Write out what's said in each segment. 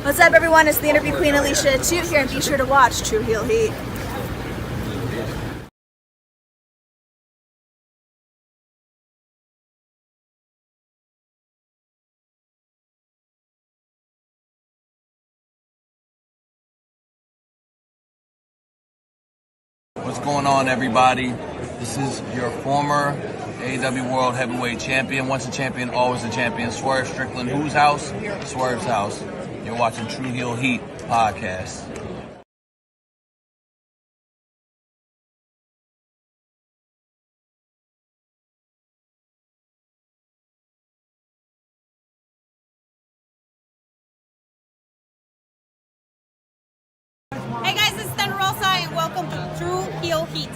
What's up, everyone? It's the interview queen Alicia Toot here, and be sure to watch Tru Heel Heat. What's going on, everybody? This is your former AEW World Heavyweight Champion. Once a champion, always a champion. Swerve Strickland. Whose house? Swerve's house. You're watching Tru Heel Heat podcast. Hey guys, it's Thunder Rosa and welcome to Tru Heel Heat.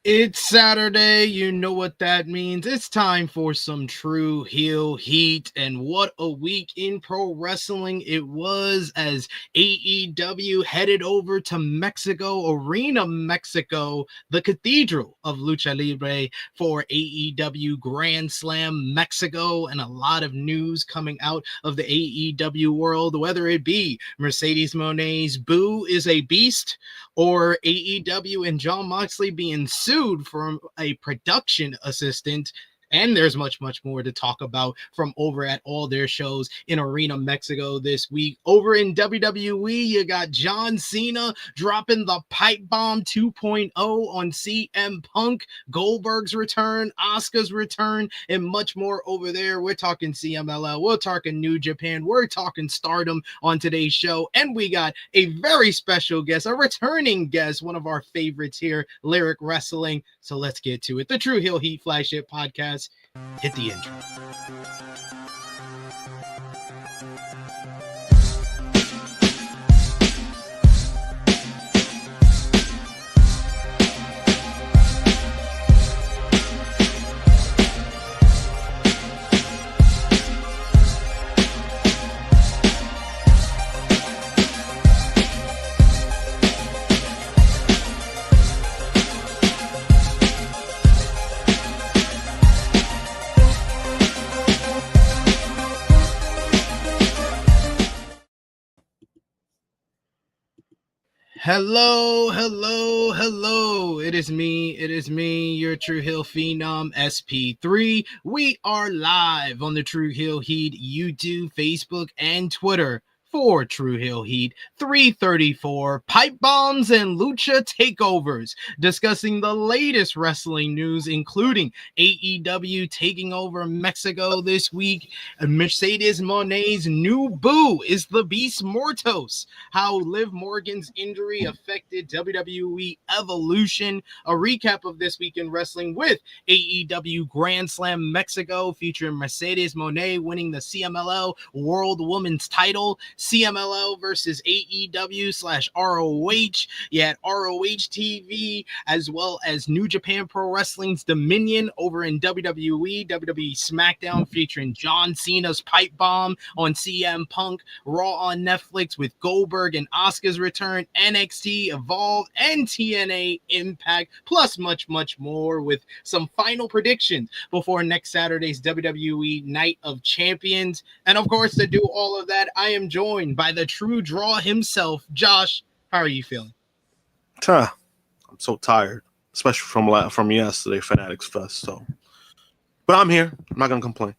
It's Saturday, you know what that means. It's time for some Tru Heel Heat, and what a week in pro wrestling it was as AEW headed over to Mexico, Arena Mexico, the cathedral of Lucha Libre, for AEW Grand Slam Mexico, and a lot of news coming out of the AEW world, whether it be Mercedes Moné's Boo is a Beast, or AEW and Jon Moxley being sued for a production assistant. And there's much, much more to talk about from over at all their shows in Arena Mexico this week. Over in WWE, you got John Cena dropping the Pipebomb 2.0 on CM Punk, Goldberg's return, Asuka's return, and much more over there. We're talking CMLL, we're talking New Japan, we're talking STARDOM on today's show. And we got a very special guest, a returning guest, one of our favorites here, Lyric Wrestling. So let's get to it. The Tru Heel Heat flagship podcast. Hit the intro. Hello, hello, hello. It is me, your Tru Heel Phenom, SP3. We are live on the Tru Heel Heat YouTube, Facebook, and Twitter for Tru Heel Heat 334, Pipe Bombs and Lucha Takeovers, discussing the latest wrestling news, including AEW taking over Mexico this week, Mercedes Moné's new boo is the Beast Mortos, how Liv Morgan's injury affected WWE Evolution, a recap of this week in wrestling with AEW Grand Slam Mexico featuring Mercedes Moné winning the CMLL World Women's title, CMLL versus AEW/ROH. You had ROH TV, as well as New Japan Pro Wrestling's Dominion over in WWE SmackDown, featuring John Cena's Pipe Bomb on CM Punk, Raw on Netflix with Goldberg and Asuka's return, NXT Evolve, and TNA Impact, plus much, much more, with some final predictions before next Saturday's WWE Night of Champions. And of course, to do all of that, I am joined by the Tru Draw himself, Josh. How are you feeling? I'm so tired, especially from yesterday, Fanatics Fest. But I'm here. I'm not gonna complain.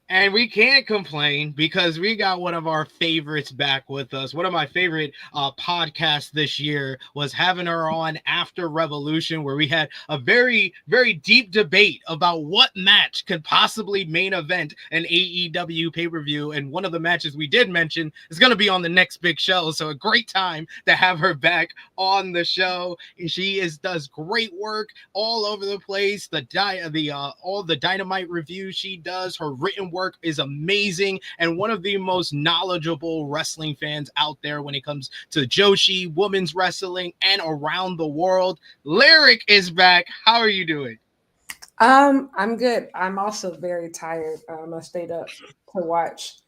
And we can't complain because we got one of our favorites back with us. One of my favorite podcasts this year was having her on after Revolution, where we had a very, very deep debate about what match could possibly main event an AEW pay-per-view. And one of the matches we did mention is going to be on the next big show. So a great time to have her back on the show. She does great work all over the place. All the Dynamite reviews she does, her written work is amazing, and one of the most knowledgeable wrestling fans out there when it comes to Joshi, women's wrestling, and around the world. Lyric is back. How are you doing? I'm good. I'm also very tired. I stayed up to watch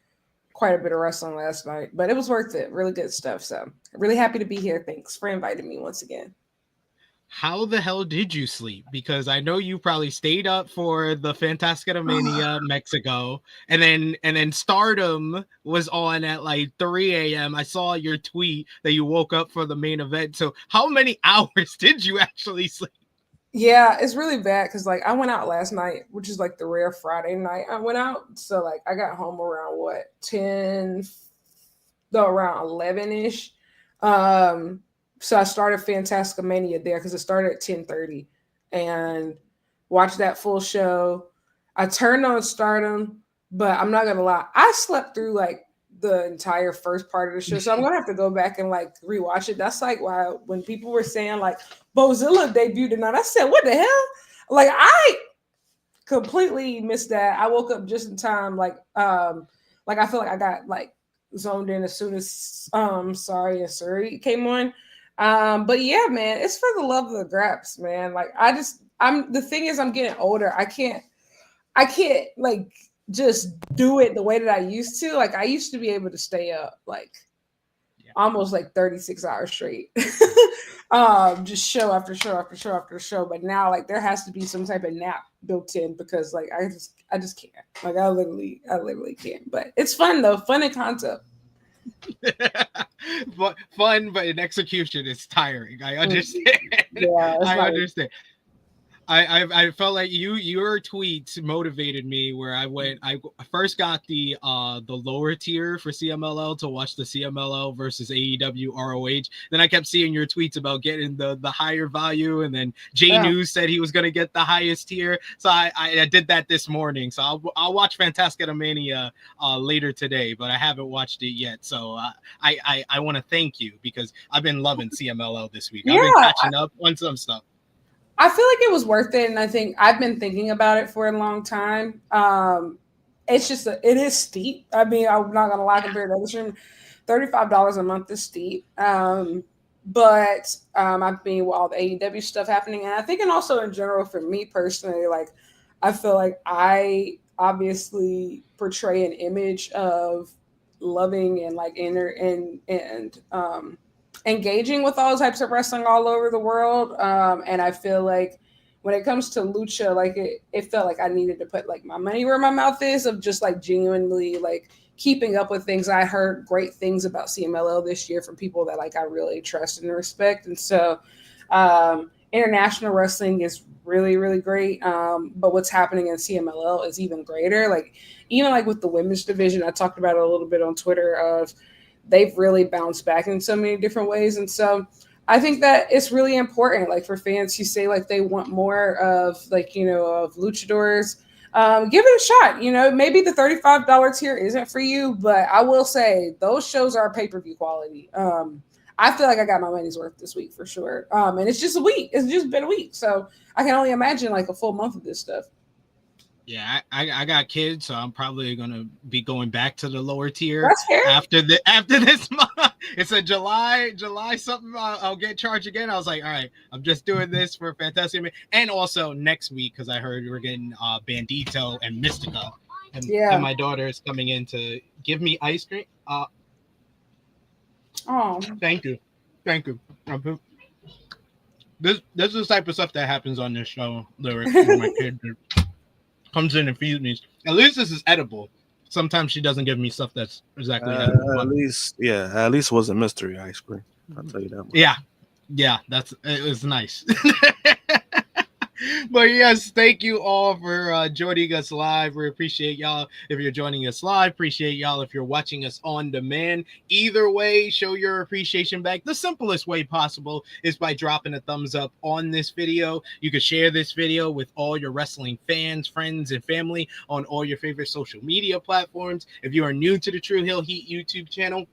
quite a bit of wrestling last night, but it was worth it. Really good stuff. So really happy to be here. Thanks for inviting me once again. How the hell did you sleep? Because I know you probably stayed up for the Fantastica Mania Mexico, and then Stardom was on at like 3 a.m. I saw your tweet that you woke up for the main event. So how many hours did you actually sleep? Yeah, it's really bad because like I went out last night, which is like the rare Friday night I went out. So like I got home around around 11-ish. So I started Fantastica Mania there because it started at 10:30 and watched that full show. I turned on Stardom, but I'm not going to lie. I slept through like the entire first part of the show. So I'm going to have to go back and like rewatch it. That's like why when people were saying like Bozilla debuted tonight, I said, what the hell? Like I completely missed that. I woke up just in time. Like I feel like I got like zoned in as soon as Sorry and Surrey came on. But yeah, man, it's for the love of the graps, man. Like the thing is I'm getting older. I can't like just do it the way that I used to. Like I used to be able to stay up like almost like 36 hours straight. Just show after show after show after show. But now like there has to be some type of nap built in because like I just can't. Like I literally can't. But it's fun though, fun and concept. Fun, but in execution it's tiring. I understand. Yeah, I understand. I felt like your tweets motivated me where I first got the lower tier for CMLL to watch the CMLL versus AEW ROH. Then I kept seeing your tweets about getting the higher value, and then News said he was going to get the highest tier. So I did that this morning. So I'll watch Fantastica Mania later today, but I haven't watched it yet. So I want to thank you because I've been loving CMLL this week. I've been catching up on some stuff. I feel like it was worth it, and I think I've been thinking about it for a long time. It's just it is steep. I mean, I'm not gonna lie, compared to other stream, $35 a month is steep. But I've been with all the AEW stuff happening, and I think, and also in general for me personally, like I feel like I obviously portray an image of loving and like engaging with all types of wrestling all over the world. And I feel like when it comes to lucha, like it felt like I needed to put like my money where my mouth is, of just like genuinely like keeping up with things. I heard great things about CMLL this year from people that like I really trust and respect. And so international wrestling is really, really great. But what's happening in CMLL is even greater. Like even like with the women's division, I talked about it a little bit on Twitter of they've really bounced back in so many different ways. And so I think that it's really important, like for fans who say like they want more of like, you know, of luchadors, give it a shot. You know, maybe the $35 tier isn't for you, but I will say those shows are pay-per-view quality. I feel like I got my money's worth this week for sure. And it's just a week. It's just been a week. So I can only imagine like a full month of this stuff. Yeah, I got kids, so I'm probably gonna be going back to the lower tier That's fair. after this month. It's a July something. I'll get charged again. I was like, all right, I'm just doing this for Fantastic, and also next week because I heard we're getting Bandito and Mystica, and my daughter is coming in to give me ice cream. Oh, thank you. This is the type of stuff that happens on this show. My kid comes in and feeds me. At least this is edible. Sometimes she doesn't give me stuff that's exactly edible. At least it wasn't mystery ice cream. I'll tell you that much. Yeah, it was nice. But yes, thank you all for joining us live. We appreciate y'all if you're joining us live. Appreciate y'all if you're watching us on demand. Either way, show your appreciation back. The simplest way possible is by dropping a thumbs up on this video. You can share this video with all your wrestling fans, friends, and family on all your favorite social media platforms. If you are new to the Tru Heel Heat YouTube channel,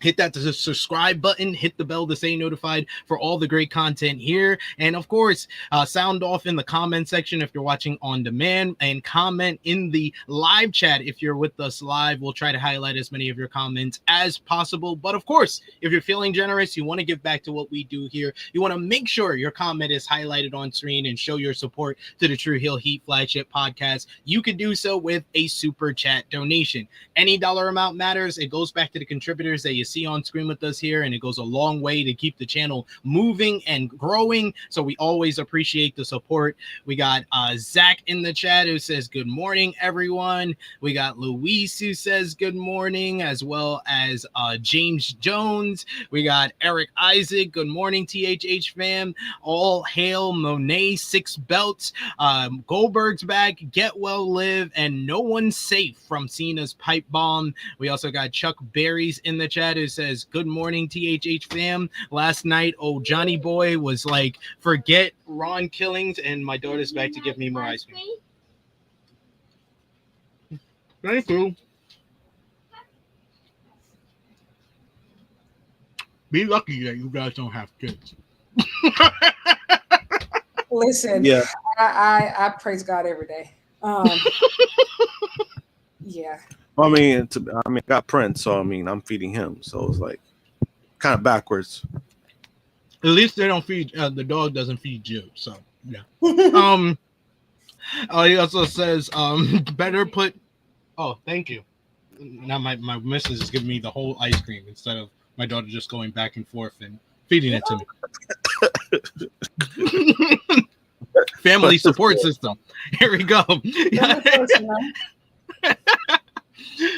hit that subscribe button, hit the bell to stay notified for all the great content here. And of course, sound off in the comment section if you're watching on demand, and comment in the live chat if you're with us live. We'll try to highlight as many of your comments as possible. But of course, if you're feeling generous, you want to give back to what we do here, you want to make sure your comment is highlighted on screen and show your support to the Tru Heel Heat flagship podcast, you can do so with a super chat donation. Any dollar amount matters. It goes back to the contributors that you see on screen with us here, and it goes a long way to keep the channel moving and growing. So we always appreciate the support. We got Zach in the chat who says good morning, everyone. We got Luis who says good morning, as well as James Jones. We got Eric Isaac, good morning, THH fam. All hail Mone, 6 belts. Goldberg's back, get well live, and no one's safe from Cena's pipe bomb. We also got Chuck Berries in the chat who says good morning, THH fam. Last night, Johnny Boy was like, forget Ron Killings, and my daughter's back to give me more ice cream. Thank you. Be lucky that you guys don't have kids. Listen, yeah, I praise God every day. Yeah. I mean, I got Prince, so I mean, I'm feeding him, so it's like kind of backwards. At least they don't feed the dog doesn't feed you, so yeah. He also says better put. Oh, thank you. Now my missus is giving me the whole ice cream instead of my daughter just going back and forth and feeding it to me. Family support system. Here we go.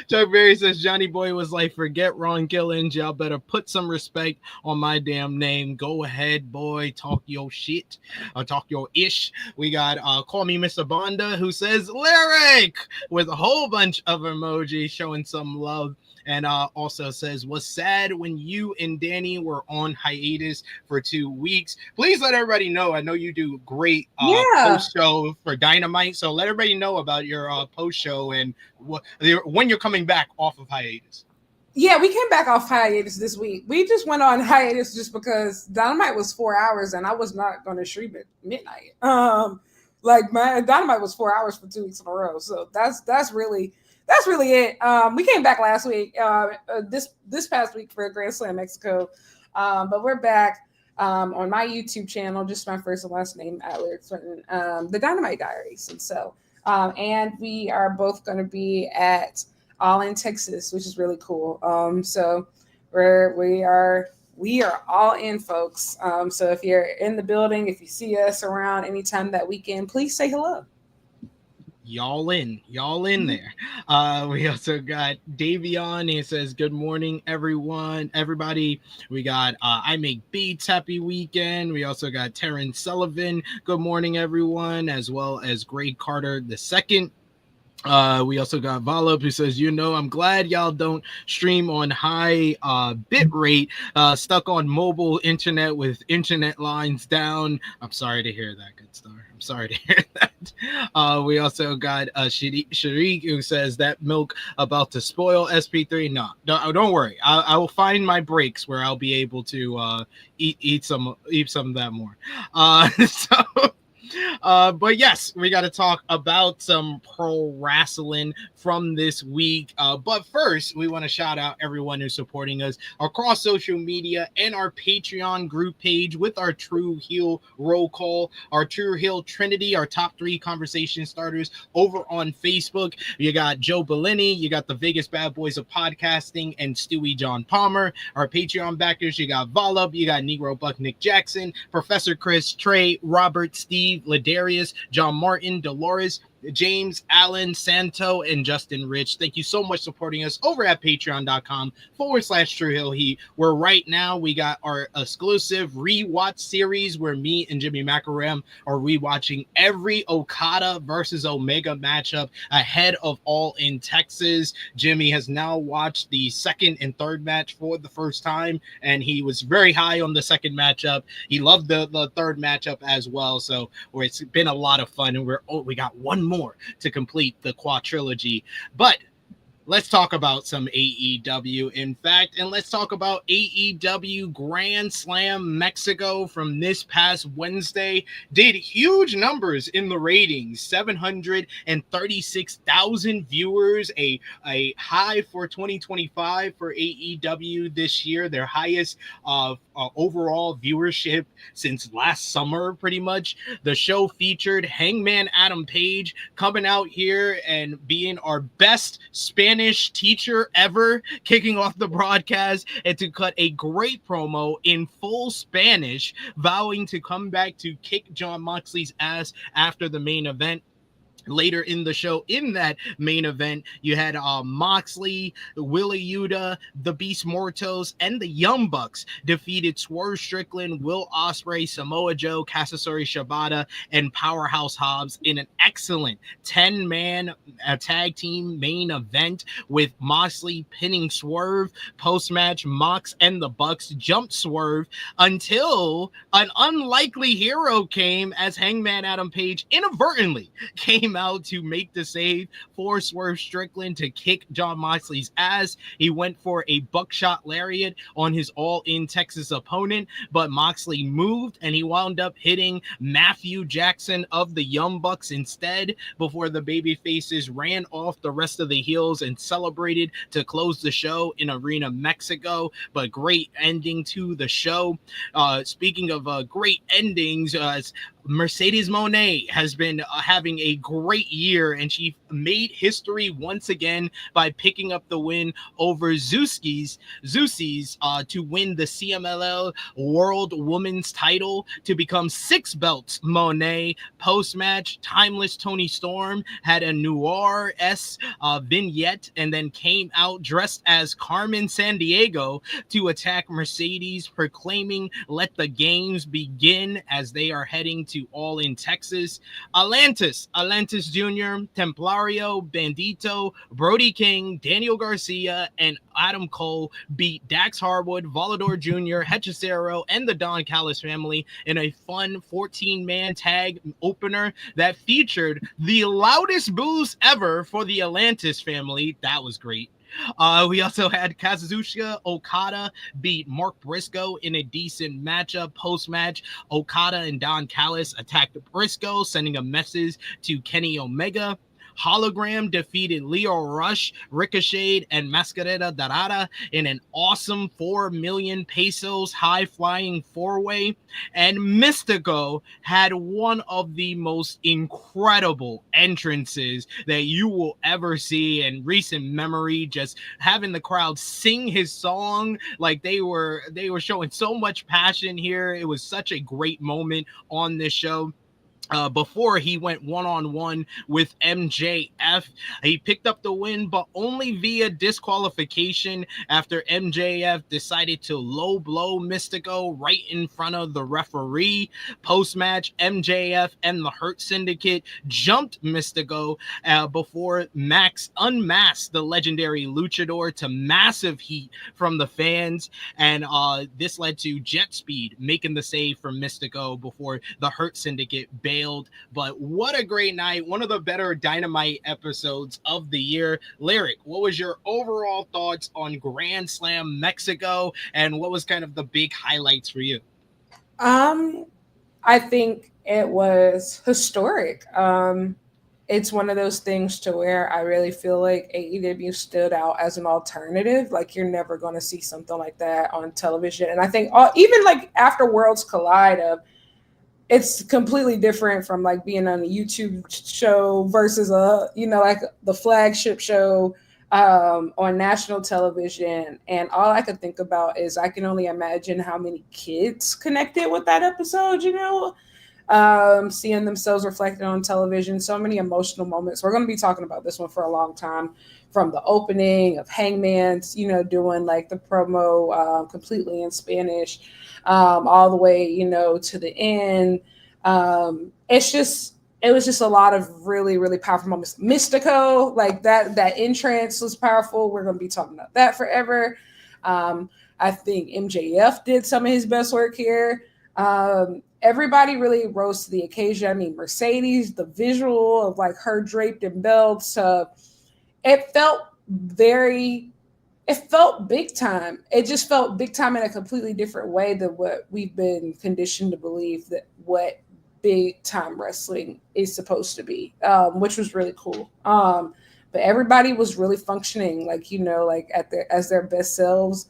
Chuck Berry says Johnny Boy was like, forget Ron Killings, y'all better put some respect on my damn name. Go ahead, boy, talk your shit or talk your ish. We got Call Me Mr. Bonda who says lyric with a whole bunch of emojis showing some love. And also says, was sad when you and Danny were on hiatus for 2 weeks. Please let everybody know. I know you do great post show for Dynamite. So let everybody know about your post show and when you're coming back off of hiatus. Yeah, we came back off hiatus this week. We just went on hiatus just because Dynamite was 4 hours and I was not going to stream it midnight. Like my Dynamite was 4 hours for 2 weeks in a row. So that's really it. We came back last week, this past week for Grand Slam Mexico, but we're back on my YouTube channel, just my first and last name at Lyric Swinton, the Dynamite Diaries, and so and we are both going to be at All In Texas, which is really cool. So we are all in, folks. So if you're in the building, if you see us around anytime that weekend, please say hello. Y'all in there. We also got Davion. He says, good morning, everybody. We got I Make Beats, happy weekend. We also got Terrence Sullivan, good morning, everyone, as well as Greg Carter II. We also got Volop who says, I'm glad y'all don't stream on high bit rate, stuck on mobile internet with internet lines down. I'm sorry to hear that, good star. I'm sorry to hear that. We also got Sharik who says that milk about to spoil SP3. No, don't worry. I will find my breaks where I'll be able to eat some of that more. So But yes, we got to talk about some pro wrestling from this week. But first, we want to shout out everyone who's supporting us across social media and our Patreon group page with our Tru Heel roll call, our Tru Heel Trinity, our top 3 conversation starters over on Facebook. You got Joe Bellini, you got the Vegas Bad Boys of Podcasting, and Stewie John Palmer. Our Patreon backers, you got Volub, you got Negro Buck Nick Jackson, Professor Chris, Trey, Robert, Steve, Ladarius, John Martin, Dolores, James, Allen, Santo, and Justin Rich. Thank you so much for supporting us over at patreon.com/Tru Heel Heat, where right now we got our exclusive rewatch series where me and Jimmy Macaram are rewatching every Okada versus Omega matchup ahead of All In Texas. Jimmy has now watched the second and third match for the first time, and he was very high on the second matchup. He loved the third matchup as well. So it's been a lot of fun, and we got one more to complete the quadrilogy. But let's talk about some AEW, in fact, and let's talk about AEW Grand Slam Mexico from this past Wednesday. Did huge numbers in the ratings, 736,000 viewers, a high for 2025 for AEW this year, their highest overall viewership since last summer, pretty much. The show featured Hangman Adam Page coming out here and being our best Spanish teacher ever, kicking off the broadcast and to cut a great promo in full Spanish, vowing to come back to kick Jon Moxley's ass after the main event. Later in the show, in that main event, you had Moxley, Willa Yuta, the Beast Mortos, and the Young Bucks defeated Swerve Strickland, Will Ospreay, Samoa Joe, Katsuyori Shibata, and Powerhouse Hobbs in an excellent 10-man tag team main event, with Moxley pinning Swerve. Post-match, Mox and the Bucks jumped Swerve until an unlikely hero came, as Hangman Adam Page inadvertently came out to make the save for Swerve Strickland to kick Jon Moxley's ass. He went for a buckshot lariat on his All In Texas opponent, but Moxley moved and he wound up hitting Matthew Jackson of the Young Bucks instead, before the baby faces ran off the rest of the heels and celebrated to close the show in Arena Mexico. But great ending to the show. Speaking of great endings, Mercedes Moné has been having a great year, and she made history once again by picking up the win over Zusi's to win the CMLL World Women's title to become 6 belts. Moné, post-match, Timeless Tony Storm had a noir-esque vignette and then came out dressed as Carmen Sandiego to attack Mercedes, proclaiming "Let the games begin" as they are heading to All In Texas. Atlantis Jr., Templario, Bandito, Brody King, Daniel Garcia, and Adam Cole beat Dax Harwood, Volador Jr., Hechicero, and the Don Callis family in a fun 14-man tag opener that featured the loudest boos ever for the Atlantis family. That was great. We also had Kazuchika Okada beat Mark Briscoe in a decent matchup. Post-match, Okada and Don Callis attacked Briscoe, sending a message to Kenny Omega. Hologram defeated Leo Rush, Ricochet, and Mascarita Dorada in an awesome 4 million pesos high-flying 4-way. And Mystico had one of the most incredible entrances that you will ever see in recent memory, just having the crowd sing his song like they were showing so much passion here. It was such a great moment on this show. Before he went one-on-one with MJF. He picked up the win, but only via disqualification after MJF decided to low blow Mystico right in front of the referee. Post-match, MJF and the Hurt Syndicate jumped Mystico before Max unmasked the legendary luchador to massive heat from the fans, and this led to Jet Speed making the save from Mystico before the Hurt Syndicate bailed. But what a great night. One of the better Dynamite episodes of the year. Lyric, what was your overall thoughts on Grand Slam Mexico, and what was kind of the big highlights for you? I think it was historic. It's one of those things to where I really feel like AEW stood out as an alternative. Like you're never going to see something like that on television. And I think even like after Worlds Collide, it's completely different from like being on a YouTube show versus like the flagship show on national television. And all I could think about is I can only imagine how many kids connected with that episode, seeing themselves reflected on television, so many emotional moments. We're going to be talking about this one for a long time, from the opening of Hangman's, doing like the promo completely in Spanish, all the way, to the end. It was just a lot of really, really powerful moments. Mystico, like that entrance was powerful. We're going to be talking about that forever. I think MJF did some of his best work here. Everybody really rose to the occasion. I mean, Mercedes, the visual of like her draped in belts, it felt big time. It just felt big time in a completely different way than what we've been conditioned to believe that what big time wrestling is supposed to be, which was really cool. But everybody was really functioning, as their best selves.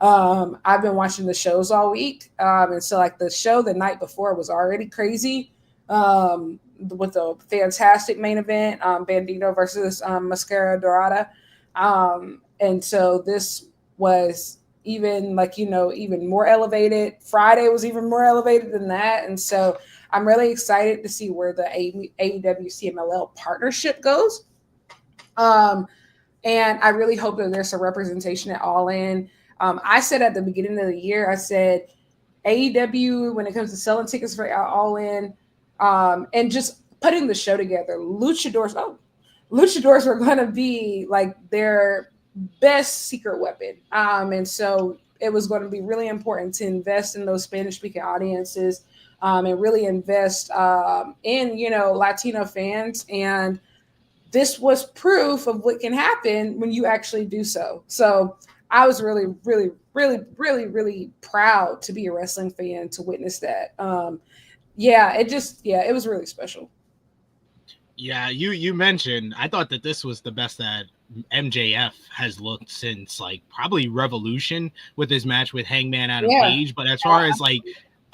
I've been watching the shows all week. And so like the show the night before was already crazy, with a fantastic main event, Bandito versus Mascara Dorada. And so this was even even more elevated. Friday was even more elevated than that. And so I'm really excited to see where the AEW CMLL partnership goes. And I really hope that there's a representation at All In. I said at the beginning of the year, I said AEW, when it comes to selling tickets for All In, and just putting the show together, luchadors were going to be like their best secret weapon. And so it was going to be really important to invest in those Spanish-speaking audiences, and really invest in, Latino fans. And this was proof of what can happen when you actually do so. So I was really, really, really, really, really proud to be a wrestling fan to witness that. It was really special. Yeah, you mentioned, I thought that this was the best that MJF has looked since like probably Revolution with his match with Hangman Adam Page. But as far as like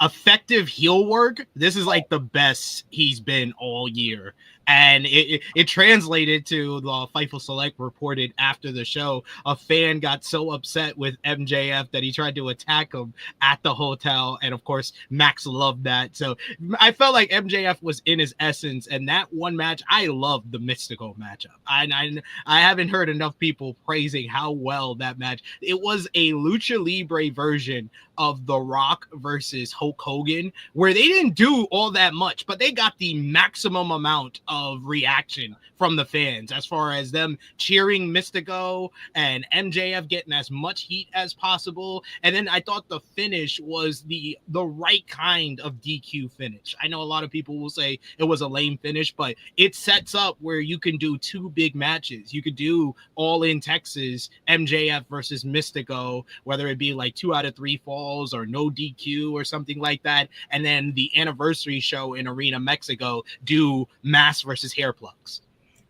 effective heel work, this is like the best he's been all year. And it translated to the Fightful Select reported after the show. A fan got so upset with MJF that he tried to attack him at the hotel. And of course, Max loved that. So I felt like MJF was in his essence. And that one match, I loved the Mystical matchup. I haven't heard enough people praising how well that match. It was a Lucha Libre version of The Rock versus Hulk Hogan, where they didn't do all that much, but they got the maximum amount of reaction from the fans as far as them cheering Mystico and MJF getting as much heat as possible. And then I thought the finish was the right kind of DQ finish. I know a lot of people will say it was a lame finish, but it sets up where you can do two big matches. You could do All In Texas, MJF versus Mystico, whether it be like 2 out of 3 falls or no DQ or something like that. And then the anniversary show in Arena Mexico, do mask versus hair plugs.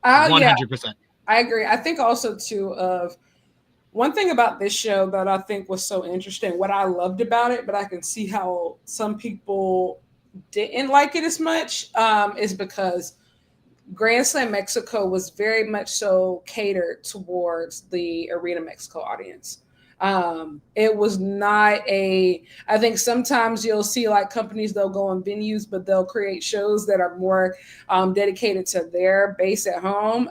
100%. Yeah, I agree. I think also too of one thing about this show that I think was so interesting, what I loved about it, but I can see how some people didn't like it as much, is because Grand Slam Mexico was very much so catered towards the Arena Mexico audience. It was not I think sometimes you'll see like companies, they'll go on venues, but they'll create shows that are more dedicated to their base at home.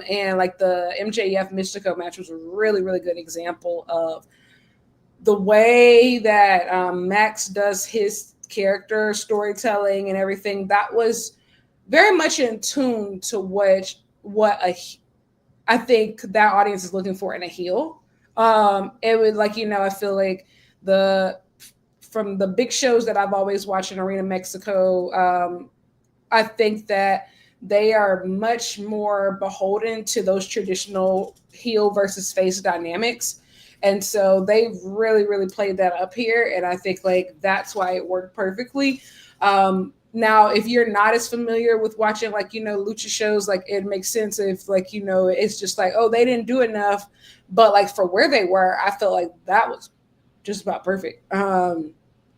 And like the MJF Mystico match was a really, really good example of the way that Max does his character storytelling and everything. That was very much in tune to what I think that audience is looking for in a heel. It was like, I feel like from the big shows that I've always watched in Arena Mexico, I think that they are much more beholden to those traditional heel versus face dynamics. And so they really, really played that up here. And I think like that's why it worked perfectly. Now, if you're not as familiar with watching like, lucha shows, like it makes sense if like, it's just like, oh, they didn't do enough. But like for where they were, I felt like that was just about perfect.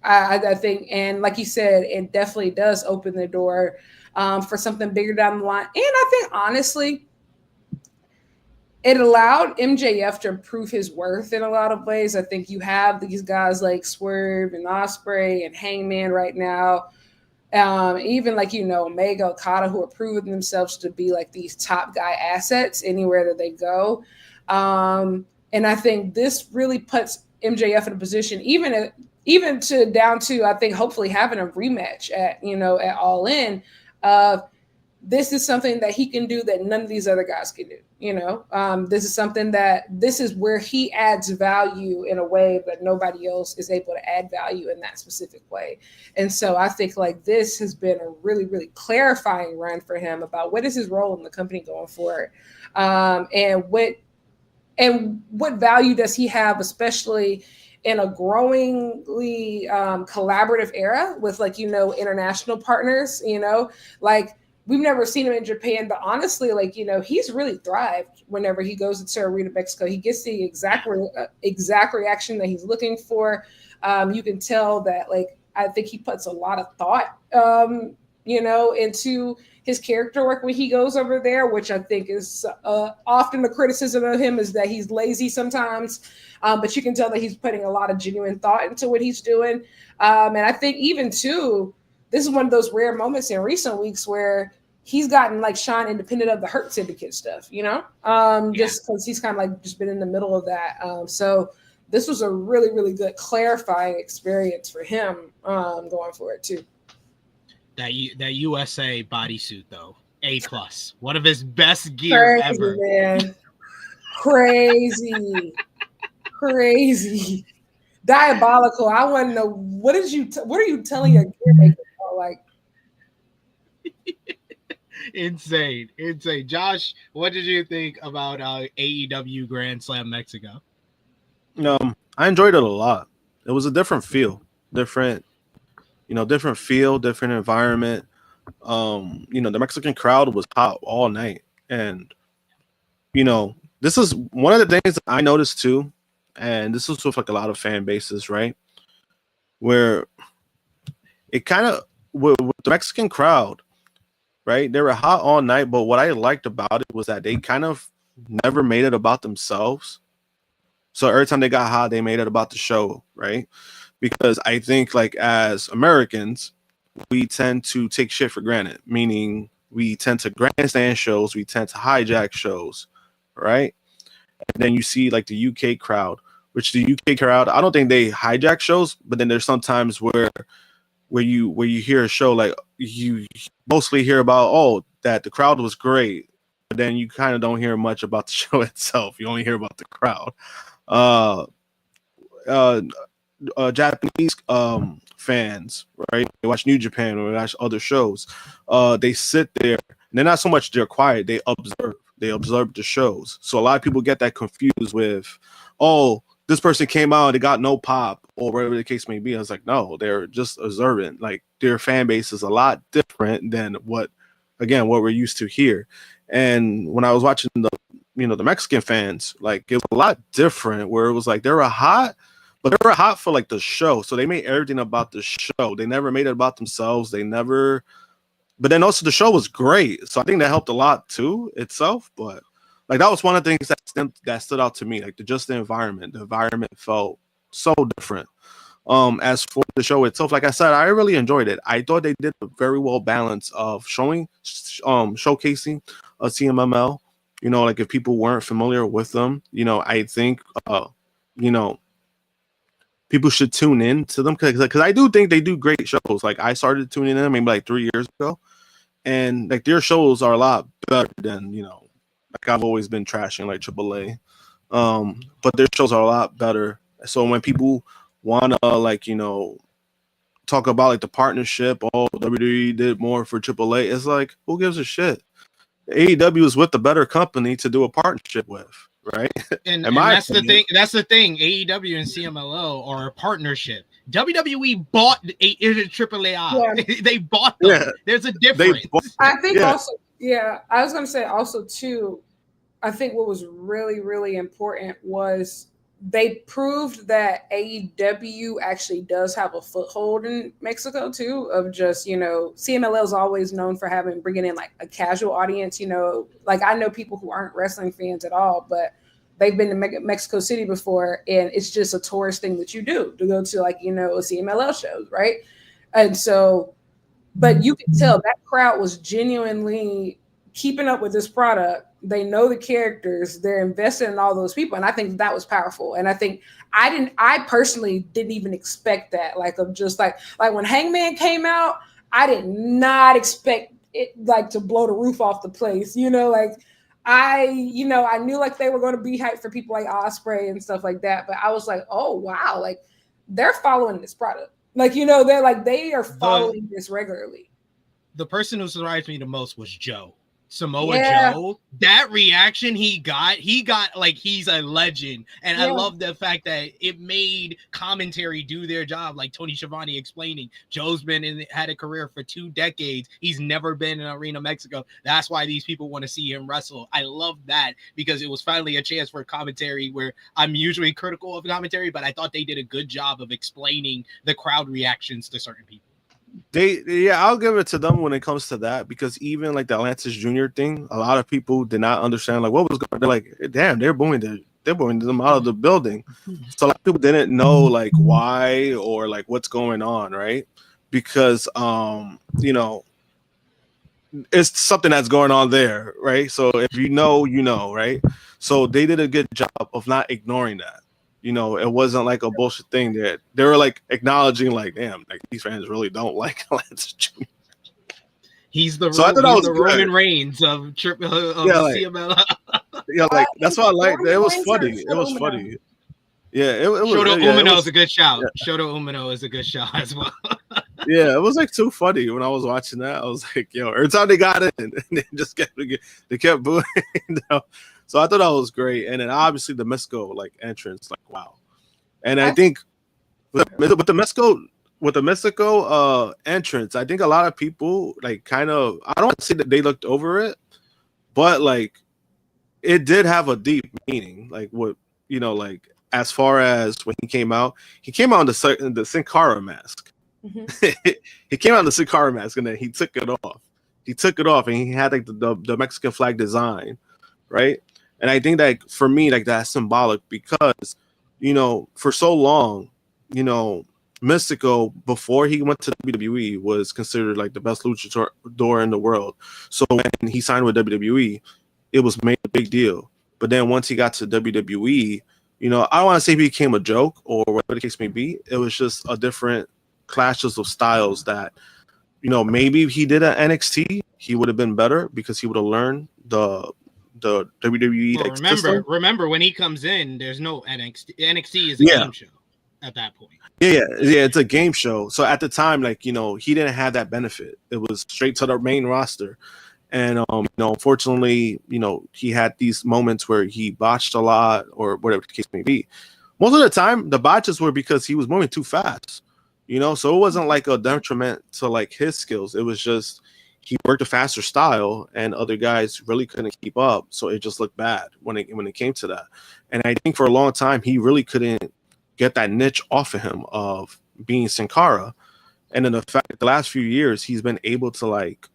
I think, and like you said, it definitely does open the door for something bigger down the line. And I think honestly, it allowed MJF to prove his worth in a lot of ways. I think you have these guys like Swerve and Ospreay and Hangman right now. Even like, Omega, Okada, who are proving themselves to be like these top guy assets anywhere that they go. And I think this really puts MJF in a position, even to down to, I think, hopefully having a rematch at All In. This is something that he can do that none of these other guys can do. This is something this is where he adds value in a way that nobody else is able to add value in that specific way. And so I think like this has been a really, really clarifying run for him about what is his role in the company going forward. And what value does he have, especially in a growingly collaborative era with like, international partners, like we've never seen him in Japan, but honestly, like, he's really thrived whenever he goes into Arena, Mexico. He gets the exact reaction that he's looking for. You can tell that, like, I think he puts a lot of thought, into his character work when he goes over there, which I think is often the criticism of him is that he's lazy sometimes. But you can tell that he's putting a lot of genuine thought into what he's doing. And I think even too, this is one of those rare moments in recent weeks where he's gotten like shine independent of the Hurt Syndicate stuff, just because he's kind of like just been in the middle of that. So this was a really, really good clarifying experience for him going forward too. That USA bodysuit though, A+, one of his best gear ever. Man. Crazy. Diabolical. I want to know what are you telling your gear maker? Like insane. Josh, what did you think about AEW Grand Slam Mexico? I enjoyed it a lot. It was a different feel, different feel, different environment. The Mexican crowd was hot all night, and this is one of the things that I noticed too, and this is with like a lot of fan bases, right? Where it kind of with the Mexican crowd, right? They were hot all night, but what I liked about it was that they kind of never made it about themselves. So every time they got hot, they made it about the show, right? Because I think like as Americans, we tend to take shit for granted, meaning we tend to grandstand shows, we tend to hijack shows, right? And then you see like the UK crowd, which the UK crowd, I don't think they hijack shows, but then there's sometimes where you hear a show, like you mostly hear about, that the crowd was great, but then you kind of don't hear much about the show itself. You only hear about the crowd. Japanese fans, right? They watch New Japan or watch other shows. They sit there, and they're not so much they're quiet, they observe the shows. So a lot of people get that confused with, this person came out, they got no pop, or whatever the case may be. I was like, no, they're just observant. Like their fan base is a lot different than what we're used to here. And when I was watching the Mexican fans, like it was a lot different, where it was like they were hot, but they were hot for like the show. So they made everything about the show. They never made it about themselves. But then also the show was great. So I think that helped a lot too itself. But like that was one of the things that stood out to me, like the environment. The environment felt so different. As for the show itself, like I said, I really enjoyed it. I thought they did a very well balance of showcasing a CMLL. Like if people weren't familiar with them, I think people should tune in to them because I do think they do great shows. Like I started tuning in maybe like 3 years ago, and like their shows are a lot better than like I've always been trashing like AAA, but their shows are a lot better. So when people wanna talk about like the partnership, WWE did more for AAA, it's like, who gives a shit? AEW is with the better company to do a partnership with. right? And In my that's the opinion. thing. That's the thing. AEW and CMLL are a partnership. WWE bought AAA. Yeah. They bought them. Yeah. There's a They difference. bought, I think yeah. also, yeah, I was gonna say also too, I think what was really, really important was they proved that AEW actually does have a foothold in Mexico too, of just, you know, CMLL is always known for bringing in like a casual audience, you know, like I know people who aren't wrestling fans at all, but they've been to Mexico City before, and it's just a tourist thing that you do to go to, like, you know, CMLL shows, right? And so, but you can tell that crowd was genuinely keeping up with this product. They know the characters, they're invested in all those people. And I think that was powerful. And I think I personally didn't even expect that. Like, of just like when Hangman came out, I did not expect it like to blow the roof off the place. You know, like I knew like they were going to be hyped for people like Osprey and stuff like that. But I was like, oh wow, like they're following this product. Like, you know, they are following this regularly. The person who surprised me the most was Joe. Samoa Joe, that reaction he got like he's a legend. And I love the fact that it made commentary do their job, like Tony Schiavone explaining. Joe's had a career for 2 decades. He's never been in Arena Mexico. That's why these people want to see him wrestle. I love that because it was finally a chance for commentary where I'm usually critical of commentary, but I thought they did a good job of explaining the crowd reactions to certain people. I'll give it to them when it comes to that, because even like the Atlantis Jr. thing, a lot of people did not understand like what was going on. They're like, damn, they're booing them out of the building. So a lot of people didn't know like why or like what's going on, right? Because you know, it's something that's going on there, right? So if you know, right? So they did a good job of not ignoring that. You know, it wasn't like a bullshit thing that they were like acknowledging, like, damn, like these fans really don't like Lance Jr. He's the Roman Reigns of CMLL. Yeah, like that's what I like. It was funny. It was funny. Yeah, it was. Shoto Umino is a good shout. Shoto Umino is a good shout as well. Yeah, it was like too funny when I was watching that. I was like, yo, every time they got in, and they just kept booing. So I thought that was great. And then obviously the Mexico like entrance, like wow. And I think with the Mexico entrance, I think a lot of people like kind of, I don't want to say that they looked over it, but like it did have a deep meaning. Like what, you know, like as far as when he came out in the Sin Cara mask. Mm-hmm. He came out in the Sin Cara mask and then he took it off and he had like the Mexican flag design, right? And I think that for me, like that's symbolic because, you know, for so long, you know, Mystico before he went to WWE was considered like the best luchador in the world. So when he signed with WWE, it was made a big deal. But then once he got to WWE, you know, I don't want to say he became a joke or whatever the case may be. It was just a different clashes of styles that, you know, maybe if he did an NXT, he would have been better because he would have learned the WWE. Remember when he comes in, there's no NXT. NXT is a game show at that point. Yeah, it's a game show. So at the time, like, you know, he didn't have that benefit. It was straight to the main roster. And you know, unfortunately, you know, he had these moments where he botched a lot or whatever the case may be. Most of the time, the botches were because he was moving too fast. You know, so it wasn't like a detriment to like his skills. It was just he worked a faster style and other guys really couldn't keep up. So it just looked bad when it came to that. And I think for a long time, he really couldn't get that niche off of him of being Sin Cara. And then the fact that the last few years, he's been able to like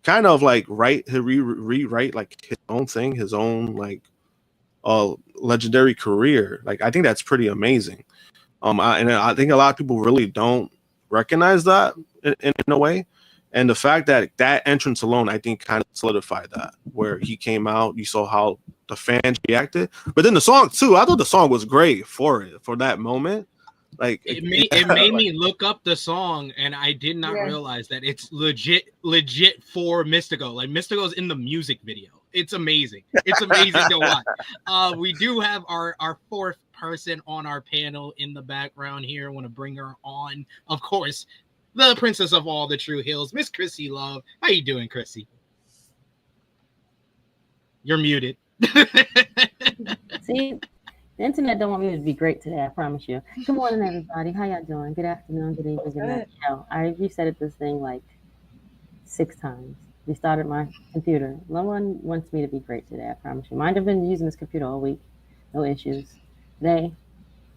kind of like rewrite like his own thing, his own like legendary career. Like, I think that's pretty amazing. And I think a lot of people really don't recognize that in a way. And the fact that that entrance alone, I think, kind of solidified that. Where he came out, you saw how the fans reacted. But then the song too, I thought the song was great for that moment. Like it made me look up the song, and I did not realize that it's legit for Mystico. Like Mystico's in the music video. It's amazing. It's amazing to watch. We do have our fourth person on our panel in the background here. I want to bring her on, of course, the princess of all the Tru Heels, Miss Krssi Luv. How you doing, Krssi? You're muted. See, the internet don't want me to be great today, I promise you. Good morning, everybody. How y'all doing? Good afternoon, good evening, good night. I reset this thing like 6 times. Restarted my computer. No one wants me to be great today, I promise you. Mind, I've been using this computer all week. No issues. Today,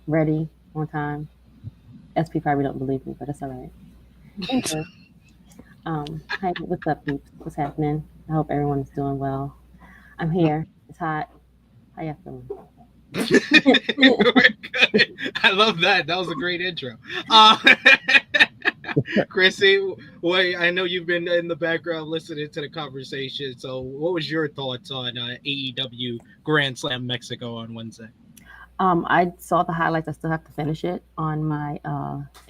ready, on time. SP probably don't believe me, but that's all right. Anyway, hi, what's up, peeps? What's happening? I hope everyone's doing well. I'm here. It's hot. How y'all feeling? We're good. I love that. That was a great intro. Krssi, wait, I know you've been in the background listening to the conversation. So, what was your thoughts on AEW Grand Slam Mexico on Wednesday? I saw the highlights. I still have to finish it on my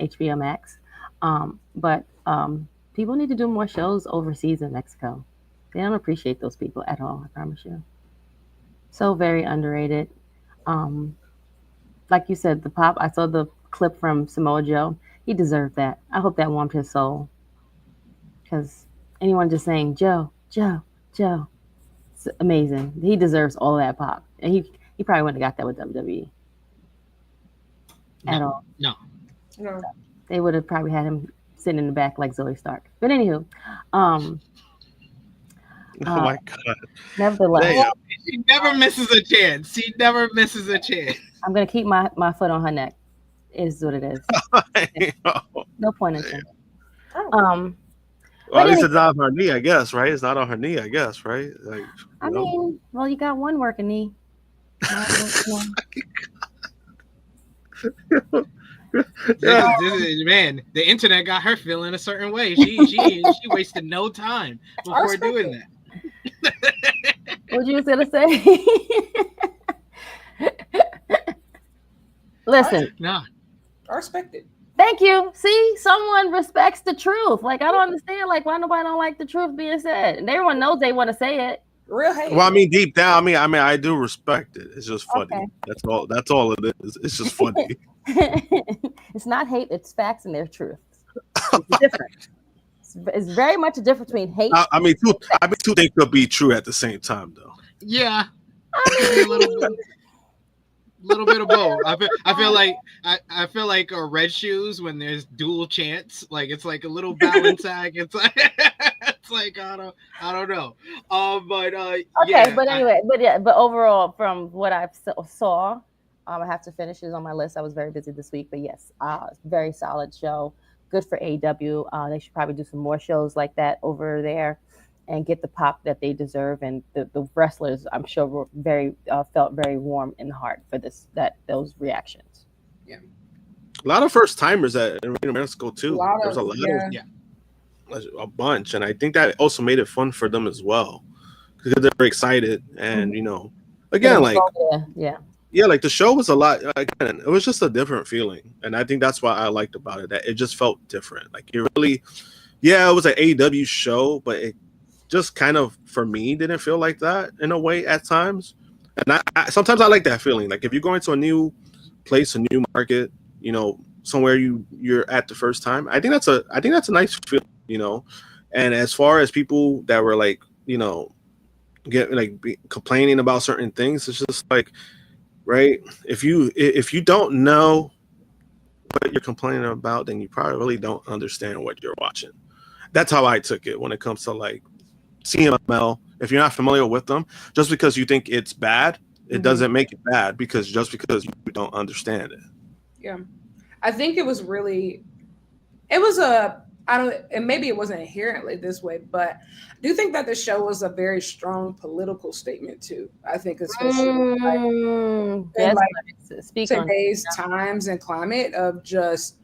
HBO Max. But people need to do more shows overseas in Mexico. They don't appreciate those people at all, I promise you. So very underrated. Like you said, the pop, I saw the clip from Samoa Joe. He deserved that. I hope that warmed his soul. Because anyone just saying, Joe, Joe, Joe, it's amazing. He deserves all that pop. And he probably wouldn't have got that with WWE at all. No. They would have probably had him sitting in the back like Zoe Stark. But anywho, oh my God. Nevertheless, she never misses a chance. She never misses a chance. I'm gonna keep my foot on her neck. It is what it is. No point in saying. Well, at least it's not on her knee, I guess, right? It's not on her knee, I guess, right? Like, I mean, well, you got one working knee. Man, the internet got her feeling a certain way. She wasted no time before doing that. What you was gonna say? Listen. No. I respect it. Thank you. See, someone respects the truth. Like, I don't understand, like, why nobody don't like the truth being said. And everyone knows they want to say it. Real hate. Well, I mean, deep down, I mean, I do respect it. It's just funny. Okay. That's all it is. It's just funny. It's not hate, it's facts and their truth. It's different. It's very much a difference between hate. I mean, two things could be true at the same time, though. Yeah. I mean, little bit of both. I feel like red shoes when there's dual chants, like it's like a little balance act. It's like I don't know. But okay, yeah, but anyway, but overall, from what I saw, I have to finish it on my list. I was very busy this week, but yes, very solid show. Good for AEW. They should probably do some more shows like that over there and get the pop that they deserve. And the wrestlers, I'm sure, were felt very warm in the heart for those reactions. Yeah, a lot of first timers at Arena Mexico too. There's a bunch, and I think that also made it fun for them as well because they're excited. And again, like like the show was a lot. Again, it was just a different feeling, and I think that's what I liked about it. That it just felt different. Like it really, it was an AEW show, but it just kind of, for me, didn't feel like that in a way at times. And I sometimes I like that feeling. Like if you're going to a new place, a new market, somewhere you're at the first time, I think that's a nice feeling, And as far as people that were like, complaining about certain things, it's just like, right? If you don't know what you're complaining about, then you probably really don't understand what you're watching. That's how I took it when it comes to like CMLL. If you're not familiar with them, just because you think it's bad, it doesn't make it bad because you don't understand it. Yeah. I think and maybe it wasn't inherently this way, but I do think that the show was a very strong political statement too. I think especially today's times and climate of just,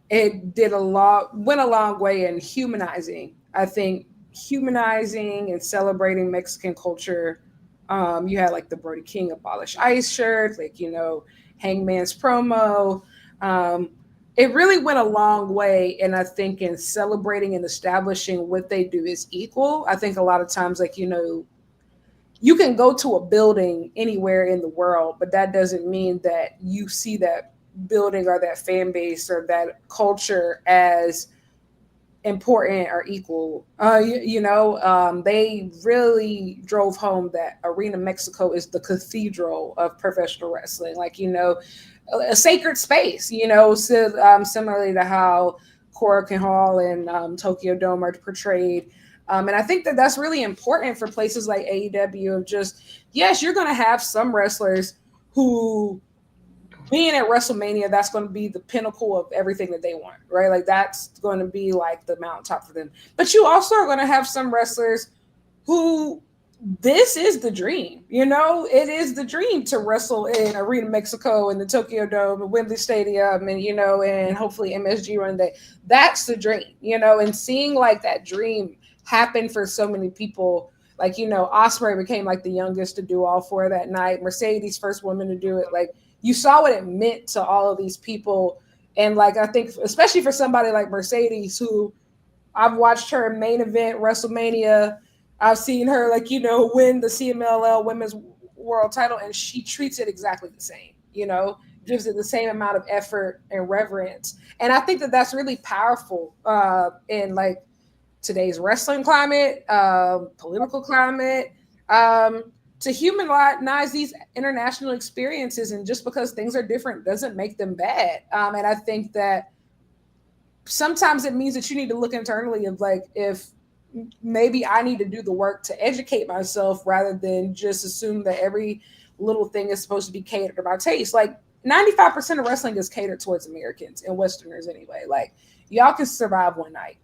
it went a long way in humanizing. I think humanizing and celebrating Mexican culture. You had like the Brody King Abolish ICE shirt, like, Hangman's promo. It really went a long way. And I think in celebrating and establishing what they do is equal. I think a lot of times, like, you can go to a building anywhere in the world, but that doesn't mean that you see that building or that fan base or that culture as important or equal. They really drove home that Arena Mexico is the cathedral of professional wrestling, like, a sacred space, similarly to how Korakuen Hall and Tokyo Dome are portrayed. And I think that that's really important for places like AEW of just, yes, you're going to have some wrestlers who being at WrestleMania, that's going to be the pinnacle of everything that they want, right? Like that's going to be like the mountaintop for them. But you also are going to have some wrestlers who this is the dream, it is the dream to wrestle in Arena Mexico and the Tokyo Dome and Wembley Stadium and, and hopefully MSG Run Day. That's the dream, and seeing like that dream happen for so many people. Like, Ospreay became like the youngest to do all four that night. Mercedes, first woman to do it. Like, you saw what it meant to all of these people. And like, I think, especially for somebody like Mercedes, who I've watched her main event WrestleMania. I've seen her win the CMLL women's world title, and she treats it exactly the same, gives it the same amount of effort and reverence. And I think that that's really powerful in like today's wrestling climate, political climate, to humanize these international experiences. And just because things are different doesn't make them bad. And I think that sometimes it means that you need to look internally of like, if maybe I need to do the work to educate myself rather than just assume that every little thing is supposed to be catered to my taste. Like 95% of wrestling is catered towards Americans and Westerners anyway. Like y'all can survive one night.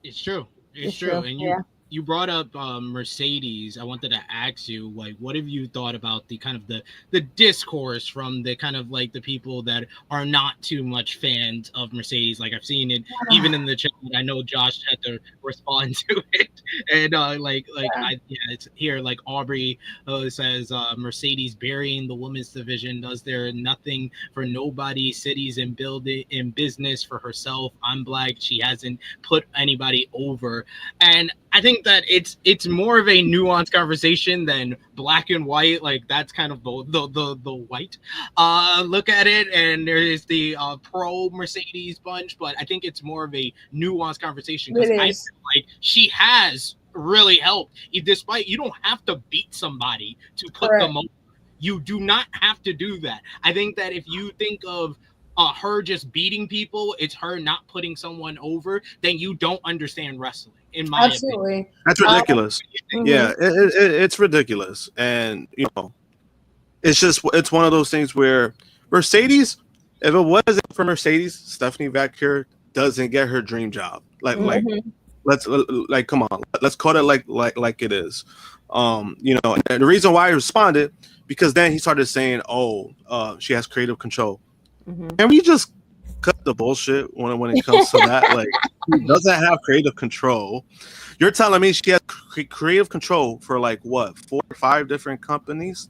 It's true. It's true. And you brought up Mercedes. I wanted to ask you, like, what have you thought about the kind of the discourse from the kind of like the people that are not too much fans of Mercedes? Like I've seen it even in the chat. I know Josh had to respond to it, and it's here. Like Aubrey says, Mercedes burying the women's division. Does there nothing for nobody? Cities and building in business for herself. I'm black. She hasn't put anybody over, and I think that it's more of a nuanced conversation than black and white. Like that's kind of the white look at it, and there is the pro Mercedes bunch, but I think it's more of a nuanced conversation because I feel like she has really helped. Despite you don't have to beat somebody to put them over. You do not have to do that. I think that if you think of her just beating people, it's her not putting someone over, then you don't understand wrestling. In my opinion, that's ridiculous. Yeah, it's ridiculous, and it's one of those things where Mercedes, if it wasn't for Mercedes, Stephanie Vaquer doesn't get her dream job. Like let's come on, let's call it like it is. And the reason why I responded because then he started saying, she has creative control. Can we just cut the bullshit when it comes to that? Like, she doesn't have creative control. You're telling me she has creative control for like what, 4 or 5 different companies?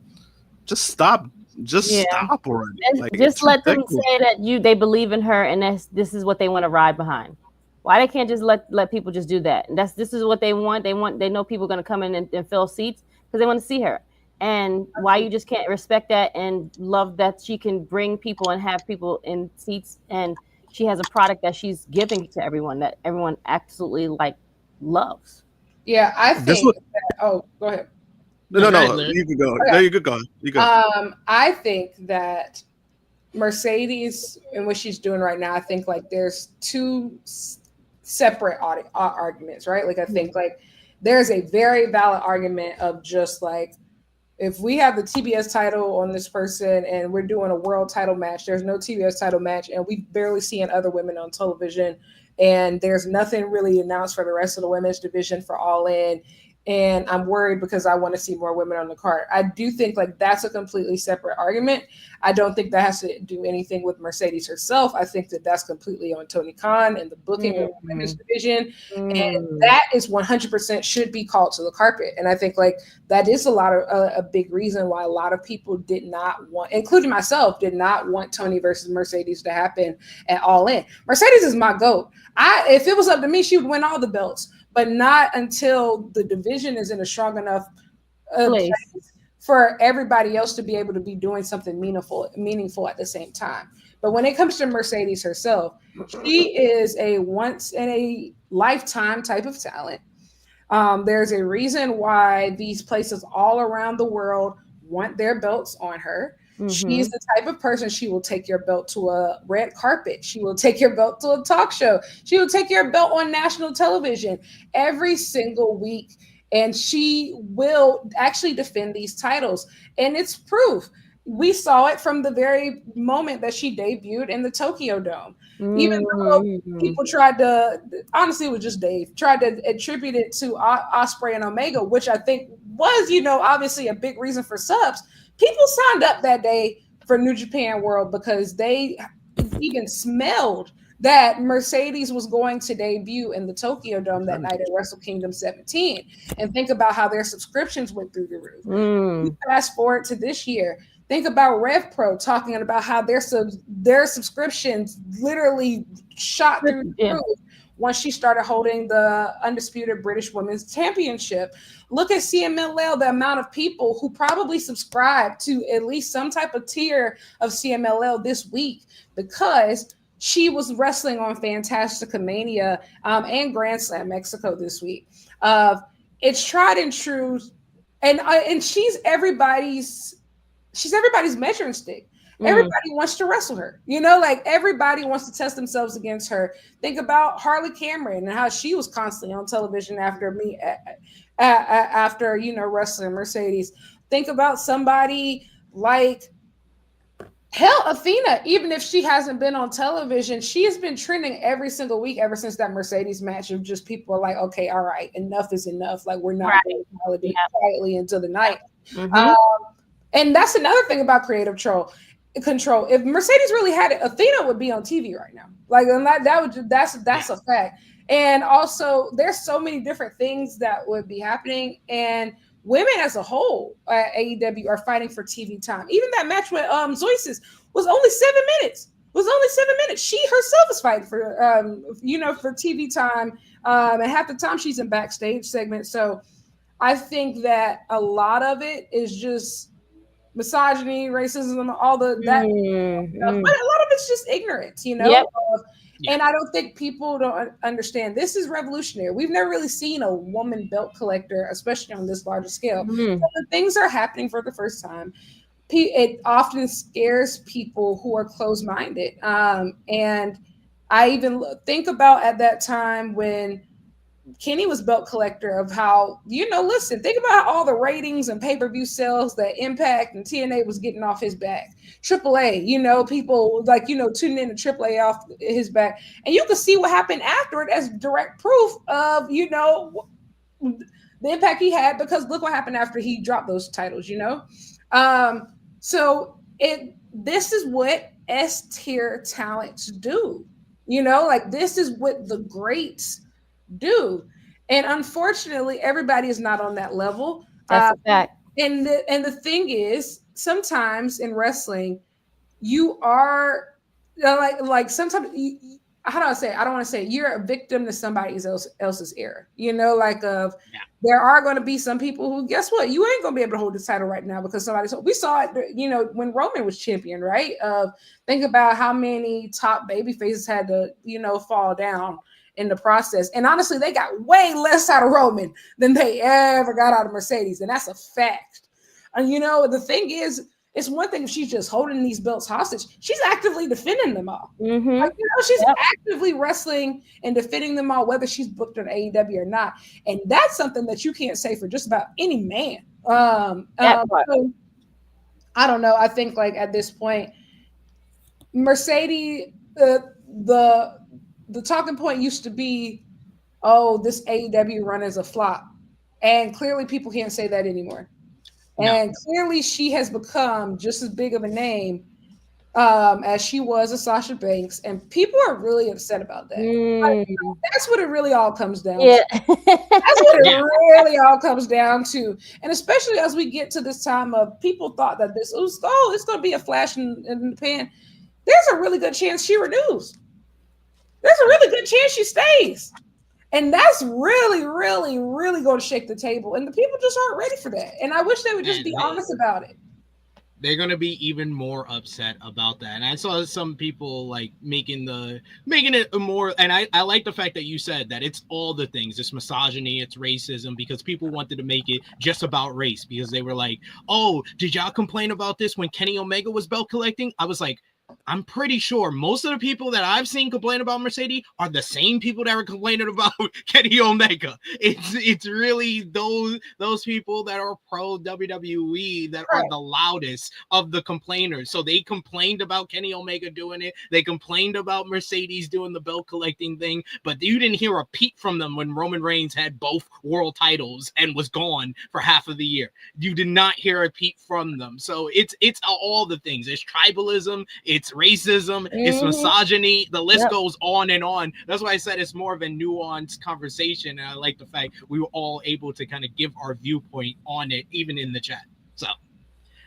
Just stop. Stop already. Like, just let them say that they believe in her and this is what they want to ride behind. Why they can't just let people just do that? And this is what they want. They know people are going to come in and fill seats because they want to see her. And why you just can't respect that and love that she can bring people and have people in seats, and she has a product that she's giving to everyone that everyone absolutely loves. Yeah, I think. Go ahead. No, you can go. Okay. No, you could go. You go. I think that Mercedes and what she's doing right now, I think like there's 2 separate arguments, right? Like I think like there's a very valid argument of just like, if we have the TBS title on this person and we're doing a world title match, there's no TBS title match, and we've barely seen other women on television, and there's nothing really announced for the rest of the women's division for All In. And I'm worried because I want to see more women on the card. I do think like that's a completely separate argument. I don't think that has to do anything with Mercedes herself. I think that that's completely on Tony Khan and the booking of the women's division. And that is 100% should be called to the carpet. And I think like that is a big reason why a lot of people did not want, including myself, did not want Tony versus Mercedes to happen at All In. Mercedes is my GOAT. If it was up to me, she would win all the belts. But not until the division is in a strong enough place for everybody else to be able to be doing something meaningful at the same time. But when it comes to Mercedes herself, she is a once in a lifetime type of talent. There's a reason why these places all around the world want their belts on her. She's the type of person, she will take your belt to a red carpet. She will take your belt to a talk show. She will take your belt on national television every single week. And she will actually defend these titles. And it's proof. We saw it from the very moment that she debuted in the Tokyo Dome. Even though people tried to, honestly, it was just Dave, tried to attribute it to Ospreay and Omega, which I think was, obviously a big reason for subs. People signed up that day for New Japan World because they even smelled that Mercedes was going to debut in the Tokyo Dome that night at Wrestle Kingdom 17. And think about how their subscriptions went through the roof. Fast forward to this year. Think about Rev Pro talking about how their subscriptions literally shot through the roof once she started holding the Undisputed British Women's Championship. Look at CMLL, the amount of people who probably subscribed to at least some type of tier of CMLL this week because she was wrestling on Fantastica Mania and Grand Slam Mexico this week. It's tried and true, and she's everybody's measuring stick. Everybody wants to wrestle her, everybody wants to test themselves against her. Think about Harley Cameron and how she was constantly on television after wrestling Mercedes. Think about somebody like Athena. Even if she hasn't been on television, she has been trending every single week ever since that Mercedes match of just people are like, okay, all right, enough is enough. Like, we're not going to validate quietly into the night. And that's another thing about creative control. If Mercedes really had it, Athena would be on TV right now. Like, that's a fact. And also, there's so many different things that would be happening. And women as a whole at AEW are fighting for TV time. Even that match with Zoisis was only 7 minutes. She herself is fighting for for TV time. And half the time she's in backstage segments. So I think that a lot of it is just misogyny, racism, all that stuff. But a lot of it's just ignorance, And I don't think people don't understand. This is revolutionary. We've never really seen a woman belt collector, especially on this larger scale. So the things are happening for the first time. It often scares people who are closed-minded. And I even think about at that time when Kenny was belt collector of how, listen, think about all the ratings and pay-per-view sales that Impact and TNA was getting off his back. AAA, people tuning in to AAA off his back. And you can see what happened after it as direct proof of, the impact he had, because look what happened after he dropped those titles, So this is what S-tier talents do, this is what the greats do. And unfortunately, everybody is not on that level. That's a fact. And the thing is, sometimes in wrestling, you are like sometimes how do I say it? I don't want to say it. You're a victim to somebody else's error. There are going to be some people who, guess what? You ain't going to be able to hold this title right now because we saw it, when Roman was champion, right? Think about how many top baby faces had to, fall down in the process. And honestly, they got way less out of Roman than they ever got out of Mercedes. And that's a fact. And the thing is, it's one thing if she's just holding these belts hostage. She's actively defending them all. She's actively wrestling and defending them all, whether she's booked on AEW or not. And that's something that you can't say for just about any man. So, I don't know. I think at this point, Mercedes, the talking point used to be, oh, this AEW run is a flop. And clearly people can't say that anymore. And clearly she has become just as big of a name as she was a Sasha Banks. And people are really upset about that. That's what it really all comes down to. That's what it really all comes down to. And especially as we get to this time of people thought that it's going to be a flash in the pan. There's a really good chance she renews. There's a really good chance she stays. And that's really, really, really going to shake the table. And the people just aren't ready for that. And I wish they would just be honest about it. they're gonna be even more upset about that. And I saw some people like making it more. And I like the fact that you said that it's all the things. It's misogyny, it's racism, because people wanted to make it just about race, because they were like, oh, did y'all complain about this when Kenny Omega was belt collecting? I was like, I'm pretty sure most of the people that I've seen complain about Mercedes are the same people that were complaining about Kenny Omega. It's really those people that are pro WWE that are the loudest of the complainers. So they complained about Kenny Omega doing it. They complained about Mercedes doing the belt collecting thing, but you didn't hear a peep from them when Roman Reigns had both world titles and was gone for half of the year. You did not hear a peep from them. So it's all the things. It's tribalism. It's racism, it's misogyny, the list goes on and on. That's why I said it's more of a nuanced conversation, and I like the fact we were all able to kind of give our viewpoint on it, even in the chat. So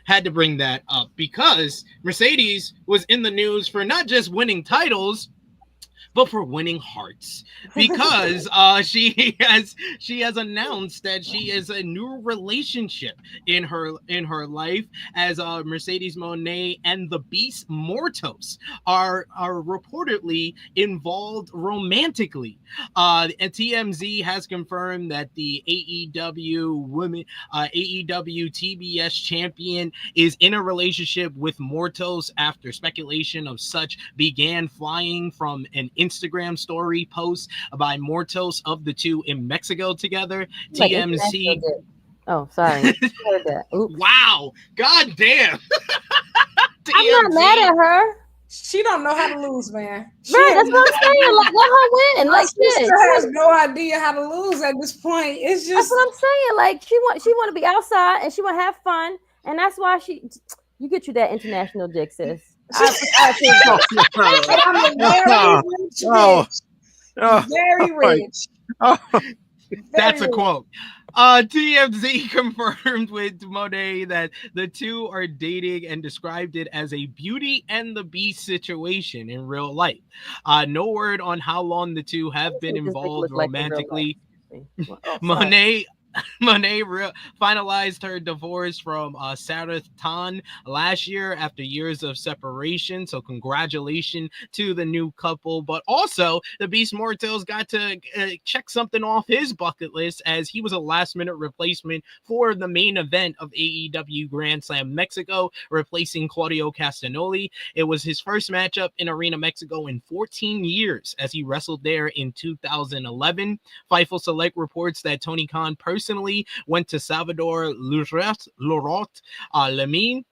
had to bring that up because Mercedes was in the news for not just winning titles, but for winning hearts, because she has announced that she is a new relationship in her life, as Mercedes Mone and the Beast Mortos are reportedly involved romantically. And TMZ has confirmed that the AEW TBS champion is in a relationship with Mortos after speculation of such began flying from an Instagram story post by Mortos of the two in Mexico together. Like TMZ. Oh, sorry. Heard that. Wow. God damn. I'm not mad at her. She don't know how to lose, man. Right, that's what I'm saying. Like, let her win. Like, she has no idea how to lose at this point. It's just that's what I'm saying. Like, she want to be outside and she want to have fun, and that's why you get you that international dick, sis. I'm a very rich bitch. Very rich. That's a quote. TMZ confirmed with Mone that the two are dating and described it as a Beauty and the Beast situation in real life. No word on how long the two have been involved romantically. Monet finalized her divorce from Sarath Tan last year after years of separation. So congratulations to the new couple. But also, the Beast Mortos got to check something off his bucket list, as he was a last-minute replacement for the main event of AEW Grand Slam Mexico, replacing Claudio Castagnoli. It was his first matchup in Arena Mexico in 14 years, as he wrestled there in 2011. Fightful Select reports that Tony Khan personally went to Salvador Lorot Lemine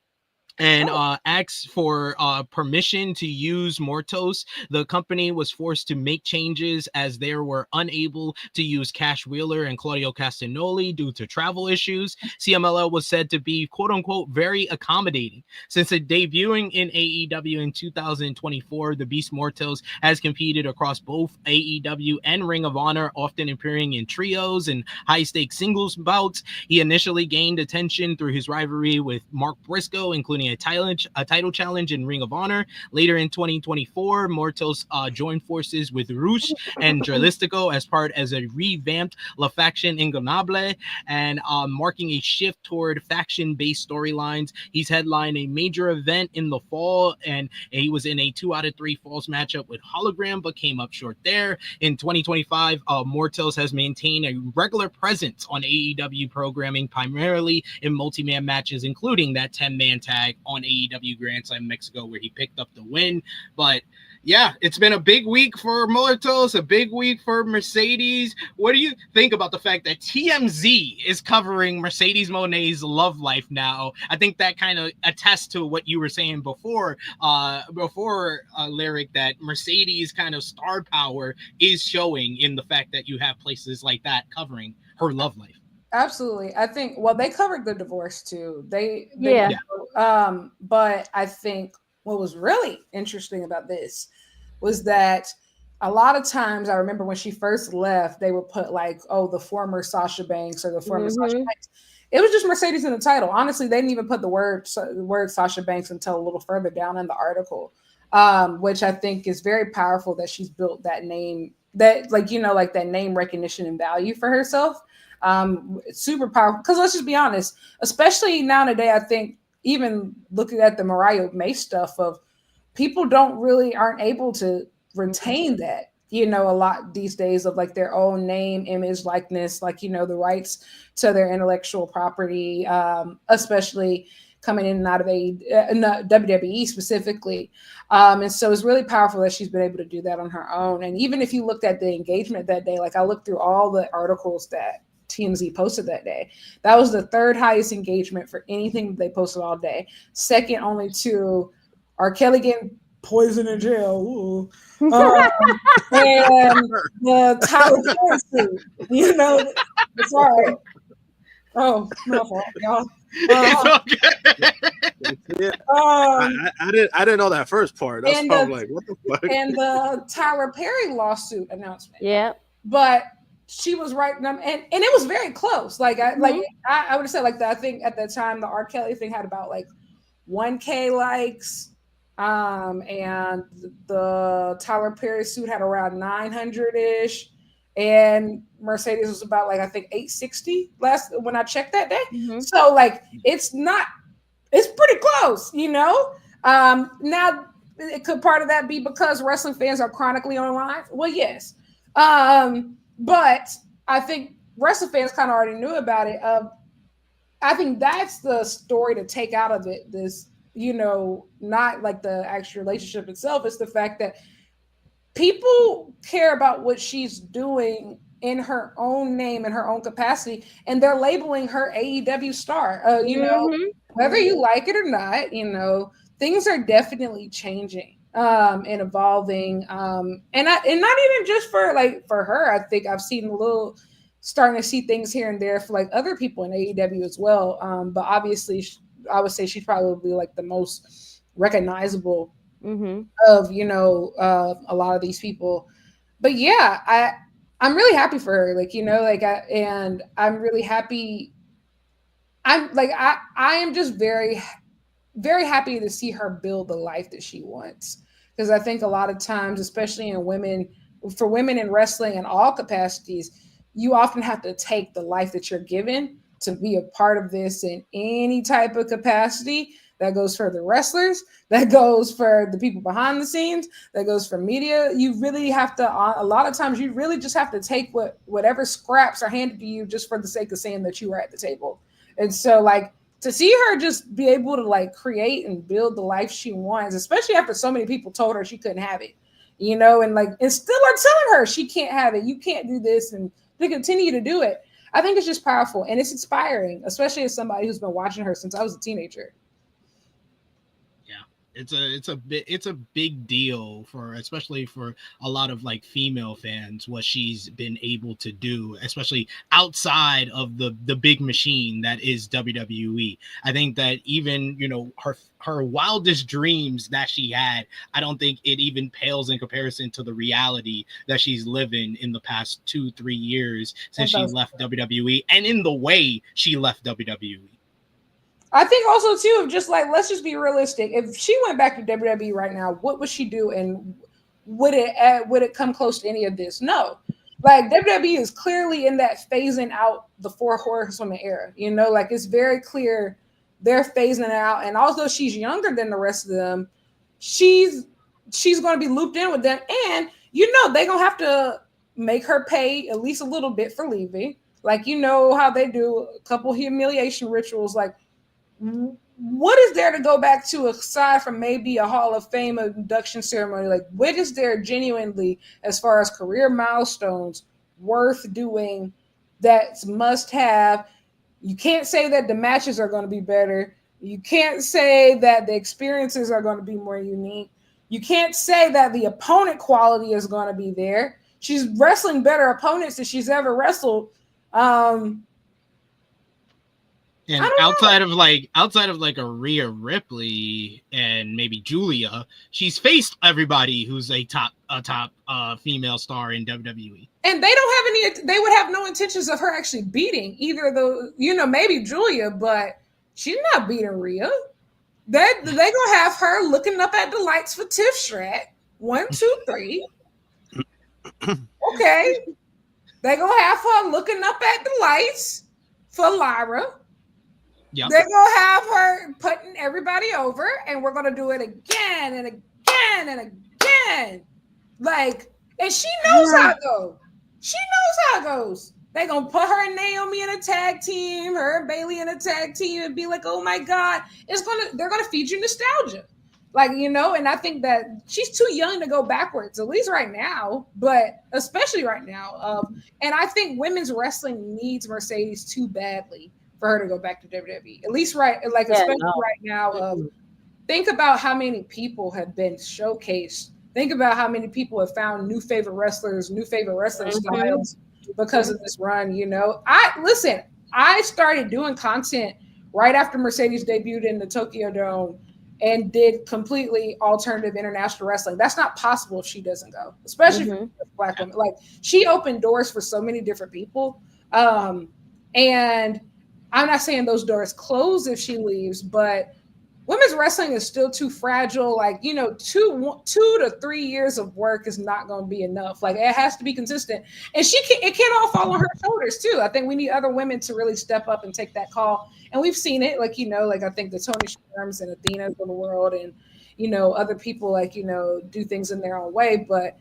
and asked for permission to use Mortos. The company was forced to make changes as they were unable to use Cash Wheeler and Claudio Castagnoli due to travel issues. CMLL was said to be, quote-unquote, very accommodating. Since debuting in AEW in 2024, the Beast Mortos has competed across both AEW and Ring of Honor, often appearing in trios and high-stakes singles bouts. He initially gained attention through his rivalry with Mark Briscoe, including a title challenge in Ring of Honor. Later in 2024, Mortos joined forces with Rush and Dralistico as a revamped La Faction Ingobernable, and marking a shift toward faction-based storylines. He's headlined a major event in the fall, and he was in a 2 out of 3 falls matchup with Hologram, but came up short there. In 2025, Mortos has maintained a regular presence on AEW programming, primarily in multi-man matches, including that 10-man tag on AEW Grand Slam Mexico, where he picked up the win. But yeah, it's been a big week for Mortos, a big week for Mercedes. What do you think about the fact that TMZ is covering Mercedes Moné's love life now? I think that kind of attests to what you were saying before, Lyric, that Mercedes kind of star power is showing in the fact that you have places like that covering her love life. Absolutely. I think, well, they covered the divorce too. But I think what was really interesting about this was that a lot of times, I remember when she first left, they would put like, oh, the former Sasha Banks or the former Sasha Banks. It was just Mercedes in the title. Honestly, they didn't even put the word Sasha Banks until a little further down in the article, which I think is very powerful that she's built that name, that that name recognition and value for herself. It's super powerful, because let's just be honest, especially nowadays, I think even looking at the Mariah May stuff of people aren't able to retain that, a lot these days of like their own name, image, likeness, like, the rights to their intellectual property, especially coming in and out of WWE specifically. And so it's really powerful that she's been able to do that on her own. And even if you looked at the engagement that day, like I looked through all the articles that TMZ posted that day, that was the third highest engagement for anything they posted all day. Second only to R. Kelly getting poisoned in jail. And the Tyler Perry suit, sorry. Oh, no fault, y'all. I didn't know that first part. That's probably like, what the fuck? And the Tyler Perry lawsuit announcement. Yeah. But she was right, and it was very close. Like I would have said like that. I think at that time the R. Kelly thing had about like 1K likes, and the Tyler Perry suit had around 900-ish, and Mercedes was about like I think 860 last when I checked that day. Mm-hmm. So like it's pretty close, Now could part of that be because wrestling fans are chronically online? Well, yes. But I think wrestling fans kind of already knew about it. I think that's the story to take out of it. This, not like the actual relationship itself. It's the fact that people care about what she's doing in her own name and her own capacity, and they're labeling her AEW star. Whether you like it or not, things are definitely changing. And evolving, and not even just for her. I think I've seen starting to see things here and there for like other people in AEW as well. But obviously, I would say she's probably like the most recognizable of a lot of these people. But yeah, I'm really happy for her. And I'm really happy. I am just very, very happy to see her build the life that she wants. Because I think a lot of times, especially for women in wrestling in all capacities, you often have to take the life that you're given to be a part of this in any type of capacity. That goes for the wrestlers, that goes for the people behind the scenes, that goes for media. You really have to, a lot of times, you really just have to take whatever scraps are handed to you just for the sake of saying that you were at the table. And so to see her just be able to create and build the life she wants, especially after so many people told her she couldn't have it, and still are telling her she can't have it. You can't do this, and to continue to do it. I think it's just powerful and it's inspiring, especially as somebody who's been watching her since I was a teenager. It's a big deal especially for a lot of female fans, what she's been able to do, especially outside of the big machine that is WWE. I think that even her wildest dreams that she had, I don't think it even pales in comparison to the reality that she's living in the past 2-3 years since she left WWE, and in the way she left WWE. I think also too, just let's just be realistic. If she went back to WWE right now, what would she do, and would it come close to any of this? No. WWE is clearly in that phasing out the 4 horsewomen era. It's very clear they're phasing out, and although she's younger than the rest of them, she's going to be looped in with them, and they're gonna have to make her pay at least a little bit for leaving. How they do a couple humiliation rituals, what is there to go back to aside from maybe a Hall of Fame induction ceremony? What is there genuinely as far as career milestones worth doing that's must have? You can't say that the matches are going to be better. You can't say that the experiences are going to be more unique. You can't say that the opponent quality is going to be there. She's wrestling better opponents than she's ever wrestled. And outside of a Rhea Ripley and maybe Julia, she's faced everybody who's a top female star in WWE. And they would have no intentions of her actually beating either maybe Julia, but she's not beating Rhea. They gonna have her looking up at the lights for Tiff Strat. 1, 2, 3. Okay. They gonna have her looking up at the lights for Lyra. Yep. They're gonna have her putting everybody over, and we're gonna do it again and again and again. Like, and she knows how it goes. She knows how it goes. They're gonna put her and Naomi in a tag team, her and Bailey in a tag team, and be like, oh my God, they're gonna feed you nostalgia. Like, you know, and I think that she's too young to go backwards, at least right now, but especially right now. And I think women's wrestling needs Mercedes too badly for her to go back to WWE. At least right now. Think about how many people have been showcased. Think about how many people have found new favorite wrestlers, new favorite wrestling styles because of this run. You know, I started doing content right after Mercedes debuted in the Tokyo Dome and did completely alternative international wrestling. That's not possible if she doesn't go, especially for Black women. Like, she opened doors for so many different people. And I'm not saying those doors close if she leaves, but women's wrestling is still too fragile. Like, you know, 2 to 3 years of work is not going to be enough. Like, it has to be consistent, and it can't all fall on her shoulders too. I think we need other women to really step up and take that call. And we've seen it, like, you know, like I think the Tony Storms and Athenas of the world, and, you know, other people, like, you know, do things in their own way. But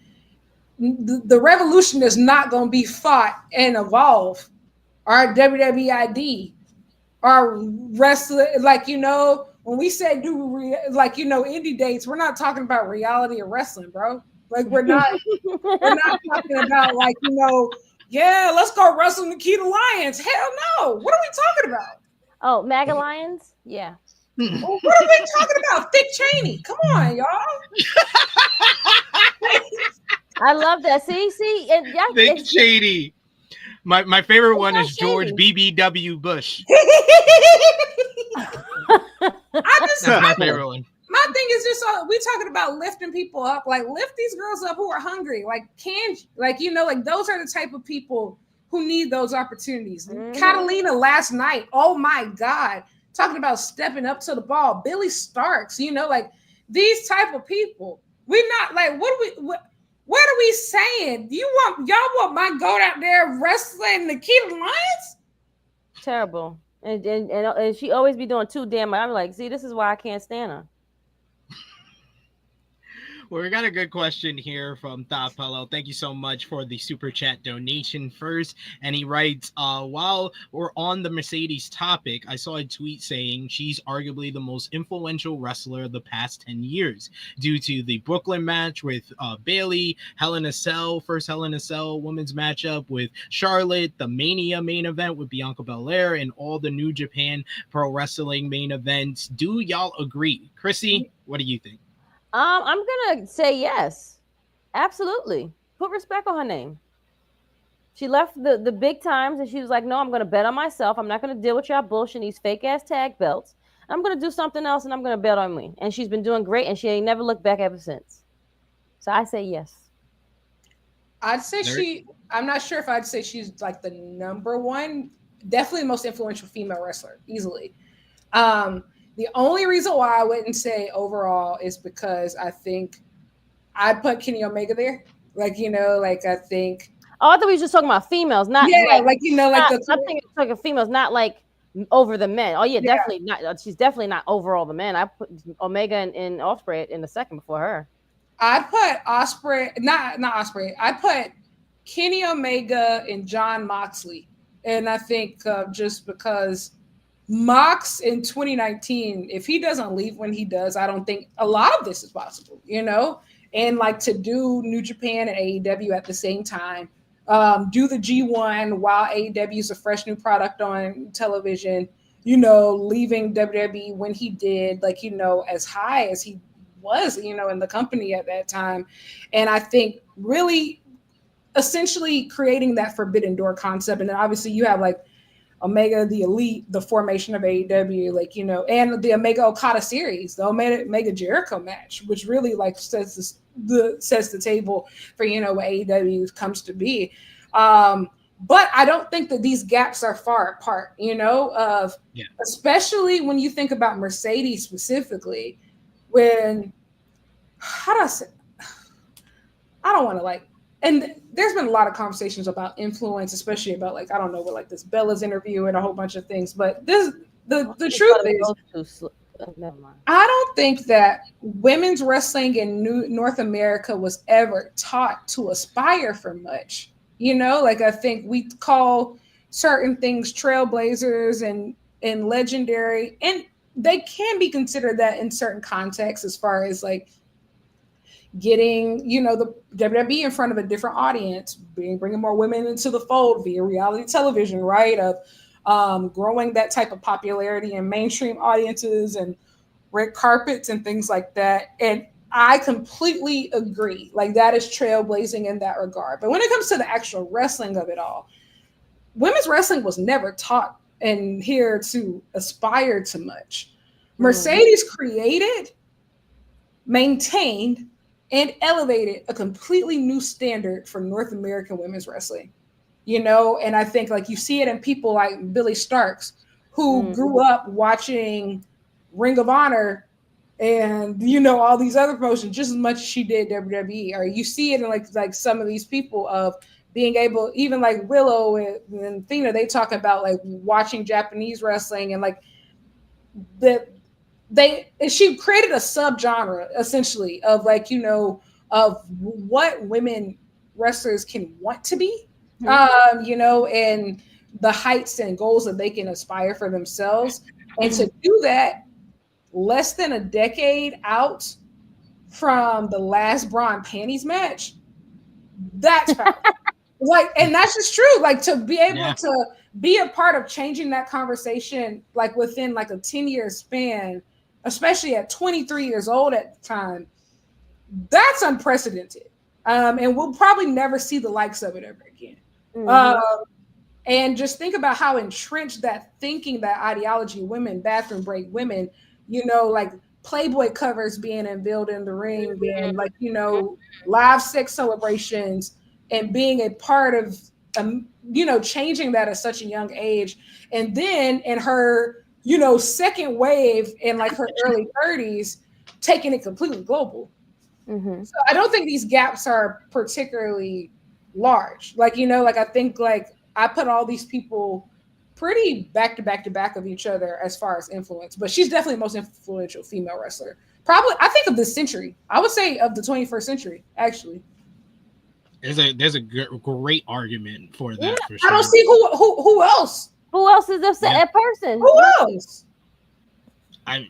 the revolution is not going to be fought in Evolve or WWID or wrestling. Like, you know, when we say like, you know, indie dates, we're not talking about reality of wrestling, bro. Like, we're not talking about, like, you know, yeah, let's go wrestle Nikita Lyons. Hell no. What are we talking about? Oh, MAGA Lions? Yeah. Well, what are we talking about? Thick Cheney. Come on, y'all. I love that. See, and yeah, Thick Cheney. My favorite one is George BBW Bush. That's my favorite one. My thing is just we talking about lifting people up. Like, lift these girls up who are hungry. Like, you know, like, those are the type of people who need those opportunities. Catalina last night, oh my God, talking about stepping up to the ball. Billy Starks, you know, like, these type of people. We're not like, what are we saying? Y'all want my goat out there wrestling Nikita Lyons? Terrible. And she always be doing too damn much. I'm like, see, this is why I can't stand her. Well, we got a good question here from Thought Pillow. Thank you so much for the super chat donation first. And he writes, while we're on the Mercedes topic, I saw a tweet saying she's arguably the most influential wrestler of the past 10 years due to the Brooklyn match with Bailey, Hell in a Cell, first Hell in a Cell women's matchup with Charlotte, the Mania main event with Bianca Belair, and all the New Japan Pro Wrestling main events. Do y'all agree? Krssi, what do you think? I'm gonna say yes, absolutely. Put respect on her name. She left the big times, and she was like, "No, I'm gonna bet on myself. I'm not gonna deal with y'all bullshit, these fake ass tag belts. I'm gonna do something else, and I'm gonna bet on me." And she's been doing great, and she ain't never looked back ever since. So I say yes. I'd say I'm not sure if I'd say she's like the number one. Definitely the most influential female wrestler, easily. The only reason why I wouldn't say overall is because I think I'd put Kenny Omega there. Like, you know, like, I think. Oh, I thought we were just talking about females, not like you know, like I'm thinking talking females, not like over the men. Oh yeah, definitely not. She's definitely not over all the men. I put Omega and Ospreay in the second before her. I put Ospreay, not Ospreay. I put Kenny Omega and Jon Moxley, and I think just because Mox in 2019, if he doesn't leave when he does, I don't think a lot of this is possible, you know? And like, to do New Japan and AEW at the same time, do the G1 while AEW is a fresh new product on television, you know, leaving WWE when he did, like, you know, as high as he was, you know, in the company at that time. And I think really essentially creating that forbidden door concept. And then obviously you have like Omega, the Elite, the formation of AEW, like, you know, and the Omega Okada series, the Omega Jericho match, which really like sets the table for, you know, what AEW comes to be. But I don't think that these gaps are far apart, you know, especially when you think about Mercedes specifically, when, how do I say, I don't want to like, and there's been a lot of conversations about influence, especially about like, I don't know, with like this Bella's interview and a whole bunch of things, but the truth is, never mind. I don't think that women's wrestling in North America was ever taught to aspire for much. You know, like I think we call certain things trailblazers and legendary, and they can be considered that in certain contexts as far as like getting, you know, the WWE in front of a different audience, bringing more women into the fold via reality television, right? Of growing that type of popularity in mainstream audiences and red carpets and things like that. And I completely agree. Like that is trailblazing in that regard. But when it comes to the actual wrestling of it all, women's wrestling was never taught and here to aspire to much. Mercedes created, maintained, and elevated a completely new standard for North American women's wrestling. You know, and I think like you see it in people like Billy Starks, who grew up watching Ring of Honor and, you know, all these other promotions just as much as she did WWE. Or you see it in like some of these people of being able, even like Willow and Athena, they talk about like watching Japanese wrestling and like she created a subgenre essentially of like, you know, of what women wrestlers can want to be, you know, and the heights and goals that they can aspire for themselves. And to do that less than a decade out from the last bra and panties match, that's powerful. Like, and that's just true. Like to be able to be a part of changing that conversation, like within like a 10-year span, especially at 23 years old at the time, that's unprecedented. And we'll probably never see the likes of it ever again. And just think about how entrenched that thinking, that ideology, women, bathroom break women, you know, like Playboy covers being unveiled in the ring and like, you know, live sex celebrations and being a part of, you know, changing that at such a young age. And then in her, you know, second wave in like her early 30s, taking it completely global. So I don't think these gaps are particularly large. Like, you know, like I think like I put all these people pretty back to back of each other as far as influence, but she's definitely the most influential female wrestler. Probably, I think of this century. I would say of the 21st century, actually. There's a great argument for that. For sure. I don't see who else. Who else is that person? Who else? I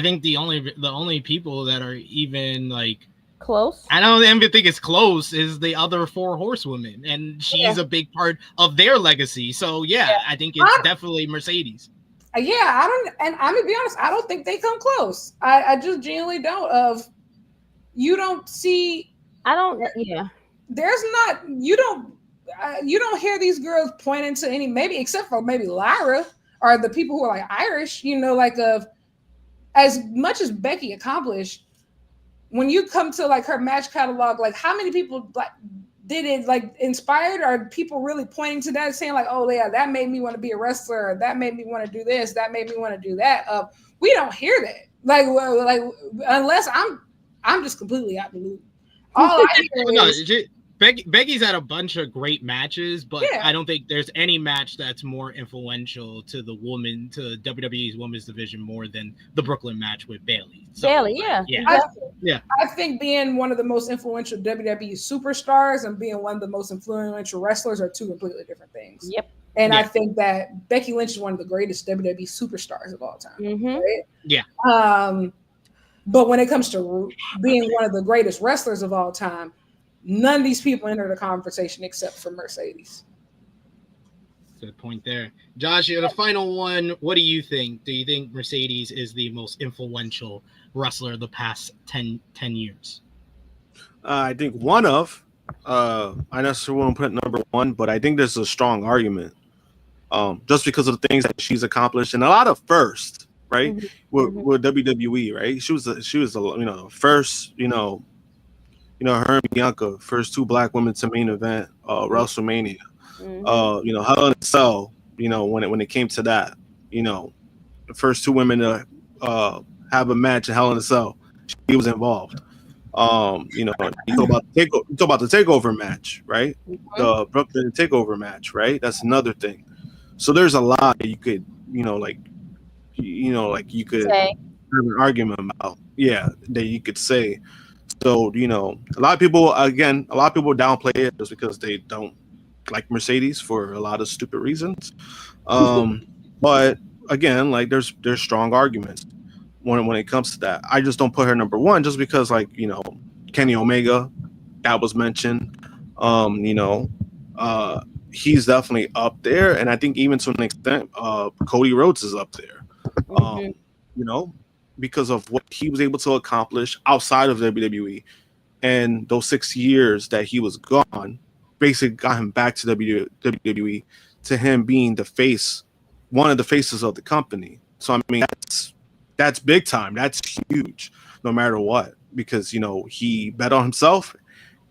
think the only people that are even like close. I don't even think it's close is the other four horsewomen, and she's a big part of their legacy. So I think it's definitely Mercedes. I'm gonna be honest, I don't think they come close. I just genuinely don't. You don't see. There's not. You don't hear these girls pointing to any, maybe except for maybe Lyra or the people who are like Irish. You know, like as much as Becky accomplished. When you come to like her match catalog, like how many people like did it like inspired? Are people really pointing to that, saying like, "Oh yeah, that made me want to be a wrestler. Or that made me want to do this. That made me want to do that." We don't hear that. Like unless I'm just completely out the loop. All I hear is Becky's had a bunch of great matches, but I don't think there's any match that's more influential to WWE's women's division more than the Brooklyn match with Bayley. So, I think being one of the most influential WWE superstars and being one of the most influential wrestlers are two completely different things. And I think that Becky Lynch is one of the greatest WWE superstars of all time. Right? But when it comes to being one of the greatest wrestlers of all time, none of these people enter the conversation except for Mercedes. Good point there. Josh, you're the final one. What do you think? Do you think Mercedes is the most influential wrestler of the past 10 years? I think one of. I necessarily won't put number one, but I think there's a strong argument. Just because of the things that she's accomplished and a lot of firsts, right? With WWE, right? She was the first, her and Bianca, first two black women to main event WrestleMania. Hell in a Cell, when it came to that, the first two women to have a match in Hell in a Cell, she was involved. You talk about the takeover match, right? The Brooklyn takeover match, right? That's another thing. So there's a lot that you could, like you could Say. have an argument about. Yeah, that you could say. So, a lot of people downplay it just because they don't like Mercedes for a lot of stupid reasons. But again, like there's strong arguments when it comes to that. I just don't put her number one just because, like, Kenny Omega, that was mentioned. He's definitely up there, and I think even to an extent, Cody Rhodes is up there. Because of what he was able to accomplish outside of WWE, and those 6 years that he was gone, basically got him back to WWE, to him being the face, one of the faces of the company. So I mean, that's big time. That's huge, no matter what, because he bet on himself,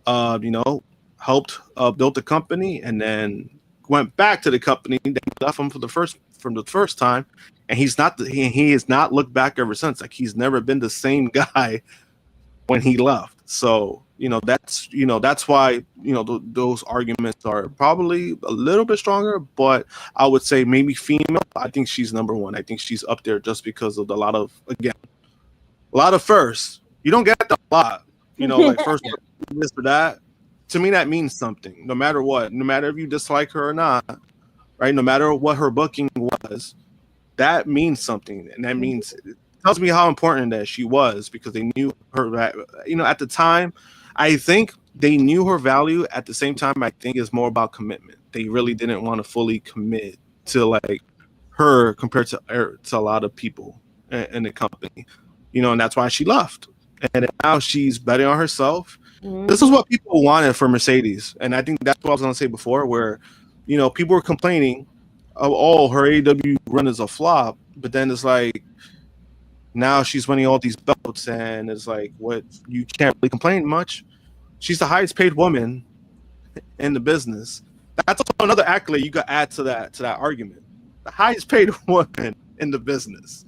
helped build the company, and then went back to the company that left him from the first time, and he has not looked back ever since. Like, he's never been the same guy when he left. So that's why those arguments are probably a little bit stronger. But I would say maybe female, I think she's number one. I think she's up there just because of a lot of firsts. You don't get that a lot, like first this or that. To me, that means something. No matter what, no matter if you dislike her or not, right? No matter what her booking was, that means something, and that means it tells me how important that she was, because they knew her. At the time, I think they knew her value. At the same time, I think it's more about commitment. They really didn't want to fully commit to like her compared to a lot of people in the company, and that's why she left. And now she's betting on herself. This is what people wanted for Mercedes, and I think that's what I was going to say before, where people were complaining of, her AEW run is a flop, but then it's like now she's winning all these belts, and it's like, what, you can't really complain much. She's the highest paid woman in the business. That's another accolade you could add to that argument. The highest paid woman in the business.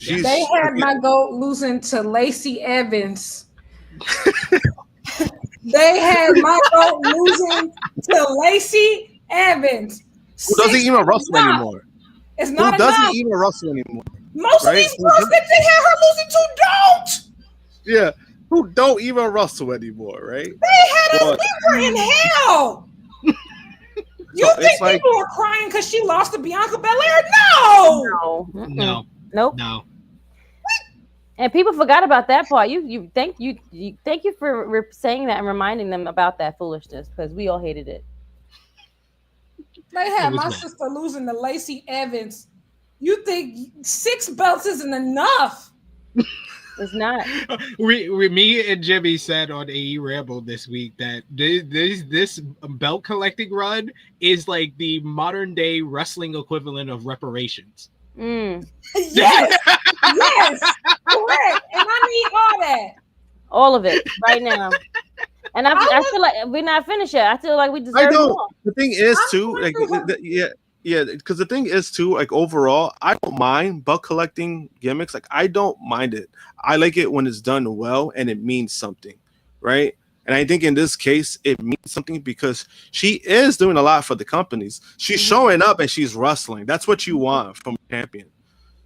They had my goat losing to Lacey Evans. They had my goat losing to Lacey Evans. Who doesn't even wrestle anymore? It's not Who doesn't enough. even wrestle anymore? Most of these girls that they had her losing to don't. Yeah, who don't even wrestle anymore, right? They had us. We were in hell. You think people were crying because she lost to Bianca Belair? No. Nope. And people forgot about that part. Thank you for saying that and reminding them about that foolishness, because we all hated it. They had my sister losing to Lacey Evans. You think 6 belts isn't enough? It's not. Me and Jimmy said on AE Ramble this week that this belt collecting run is like the modern day wrestling equivalent of reparations. Yes, correct. And I need all that. All of it right now. And I feel like we're not finished yet. I feel like we deserve more. The thing is too, like, because the thing is too, like, overall, I don't mind belt collecting gimmicks. Like, I don't mind it. I like it when it's done well and it means something, right? And I think in this case, it means something because she is doing a lot for the companies. She's showing up and she's wrestling. That's what you want from a champion.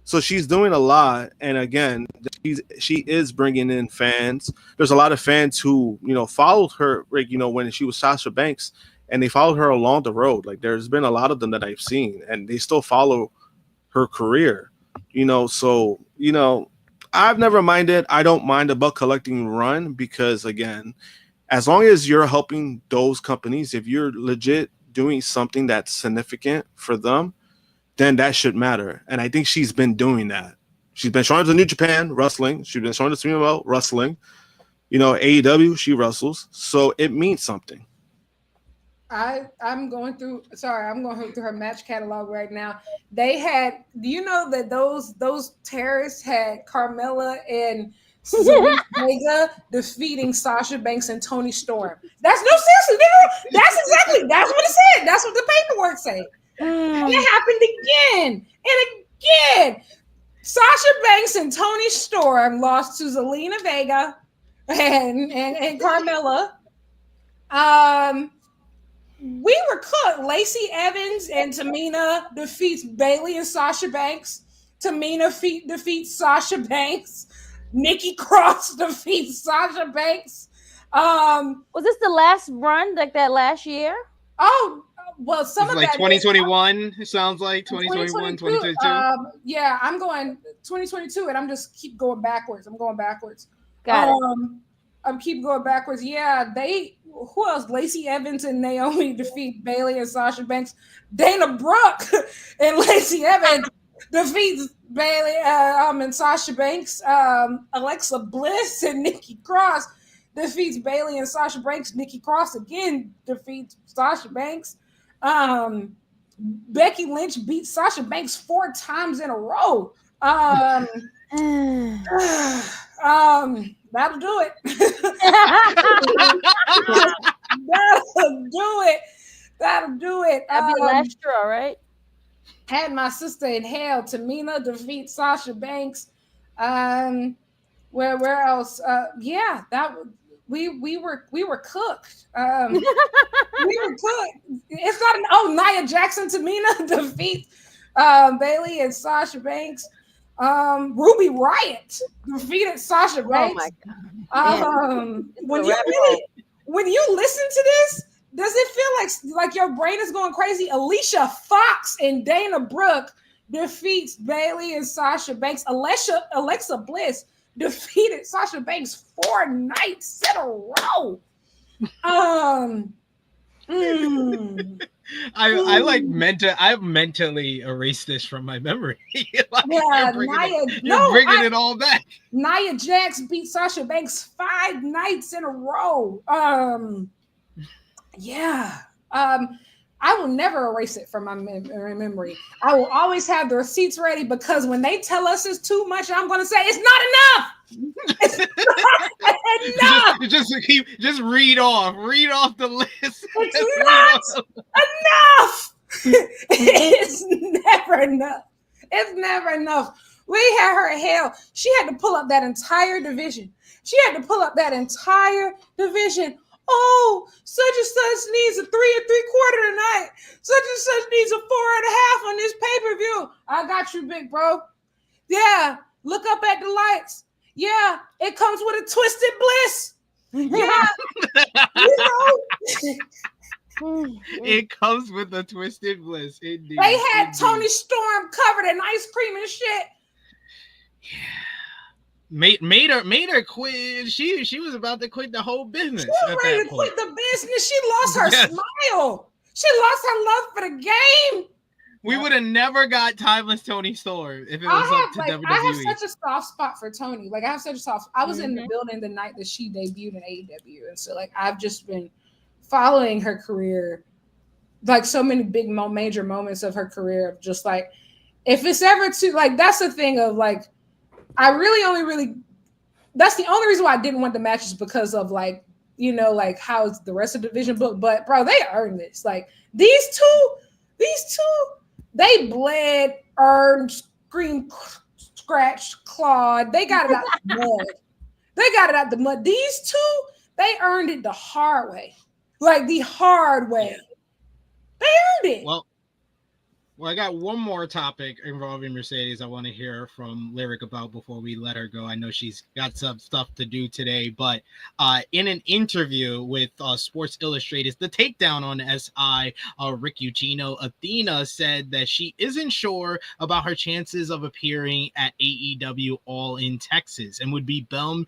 So she's doing a lot, and again, she is bringing in fans. There's a lot of fans who followed her, like, when she was Sasha Banks, and they followed her along the road. Like, there's been a lot of them that I've seen, and they still follow her career. So I've never minded. I don't mind the belt collecting run because, again, as long as you're helping those companies, if you're legit doing something that's significant for them, then that should matter. And I think she's been doing that. She's been showing to New Japan wrestling. She's been showing to CMLL wrestling. AEW, she wrestles. So it means something. I'm going through her match catalog right now. They had, do you know that those terrorists had Carmella and Vega defeating Sasha Banks and Toni Storm? Seriously, that's what it said. That's what the paperwork said. And it happened again and again. Sasha Banks and Toni Storm lost to Zelina Vega and Carmella. We were cooked. Lacey Evans and Tamina defeats Bayley and Sasha Banks. Tamina defeats Sasha Banks. Nikki Cross defeats Sasha Banks. Was this the last run, like that last year? Oh, well, some of like that 2021. It sounds like 2021, 2022. Yeah, I'm going 2022, and I'm just keep going backwards. I'm going backwards. Got it. I'm keep going backwards. Yeah, who else? Lacey Evans and Naomi defeat Bailey and Sasha Banks. Dana Brooke and Lacey Evans defeats Bailey and Sasha Banks. Alexa Bliss and Nikki Cross defeats Bailey and Sasha Banks. Nikki Cross again defeats Sasha Banks. Becky Lynch beats Sasha Banks 4 times in a row. That'll do it. That'll do it. That'd be last straw, right? Had my sister in hell. Tamina defeats Sasha Banks. Where else? Yeah, that we were cooked. We were cooked. It's not Nia Jackson, Tamina defeats Bailey and Sasha Banks. Ruby Riott defeated Sasha Banks. Oh my God. When you listen to this, does it feel like your brain is going crazy? Alicia Fox and Dana Brooke defeats Bailey and Sasha Banks. Alexa Bliss defeated Sasha Banks 4 nights in a row. I've mentally erased this from my memory. You're bringing it all back. Nia Jax beat Sasha Banks 5 nights in a row. I will never erase it from my memory. I will always have the receipts ready, because when they tell us it's too much, I'm going to say it's not enough. It's not enough. Just read off the list. It's not enough. It's never enough. It's never enough. We had her hell. She had to pull up that entire division. Oh, such and such needs a 3 3/4 tonight. Such and such needs a 4.5 on this pay-per-view. I got you, big bro. Yeah, look up at the lights. Yeah, it comes with a twisted bliss. Yeah, It comes with a twisted bliss. Indeed. They had Tony Storm covered in ice cream and shit. Yeah. Made her quit. She was about to quit the whole business. She was ready to quit the business. She lost her smile. She lost her love for the game. We would have never got Timeless Tony Storm if it was up to WWE. I have such a soft spot for Tony. I have such a soft. I was in the building the night that she debuted in AEW, and so I've just been following her career, so many big major moments of her career. Of just if it's ever too that's the thing of I really that's the only reason why I didn't want the matches, because of how the rest of the division booked. But bro, they earned this. These two, they bled, earned, screamed, scratched, clawed. They got it out the mud. These two, they earned it the hard way. The hard way. They earned it. Well, I got one more topic involving Mercedes I want to hear from Lyric about before we let her go. I know she's got some stuff to do today, but in an interview with Sports Illustrated, the takedown on SI, Rick Eugenio, Athena said that she isn't sure about her chances of appearing at AEW All In Texas and would be bummed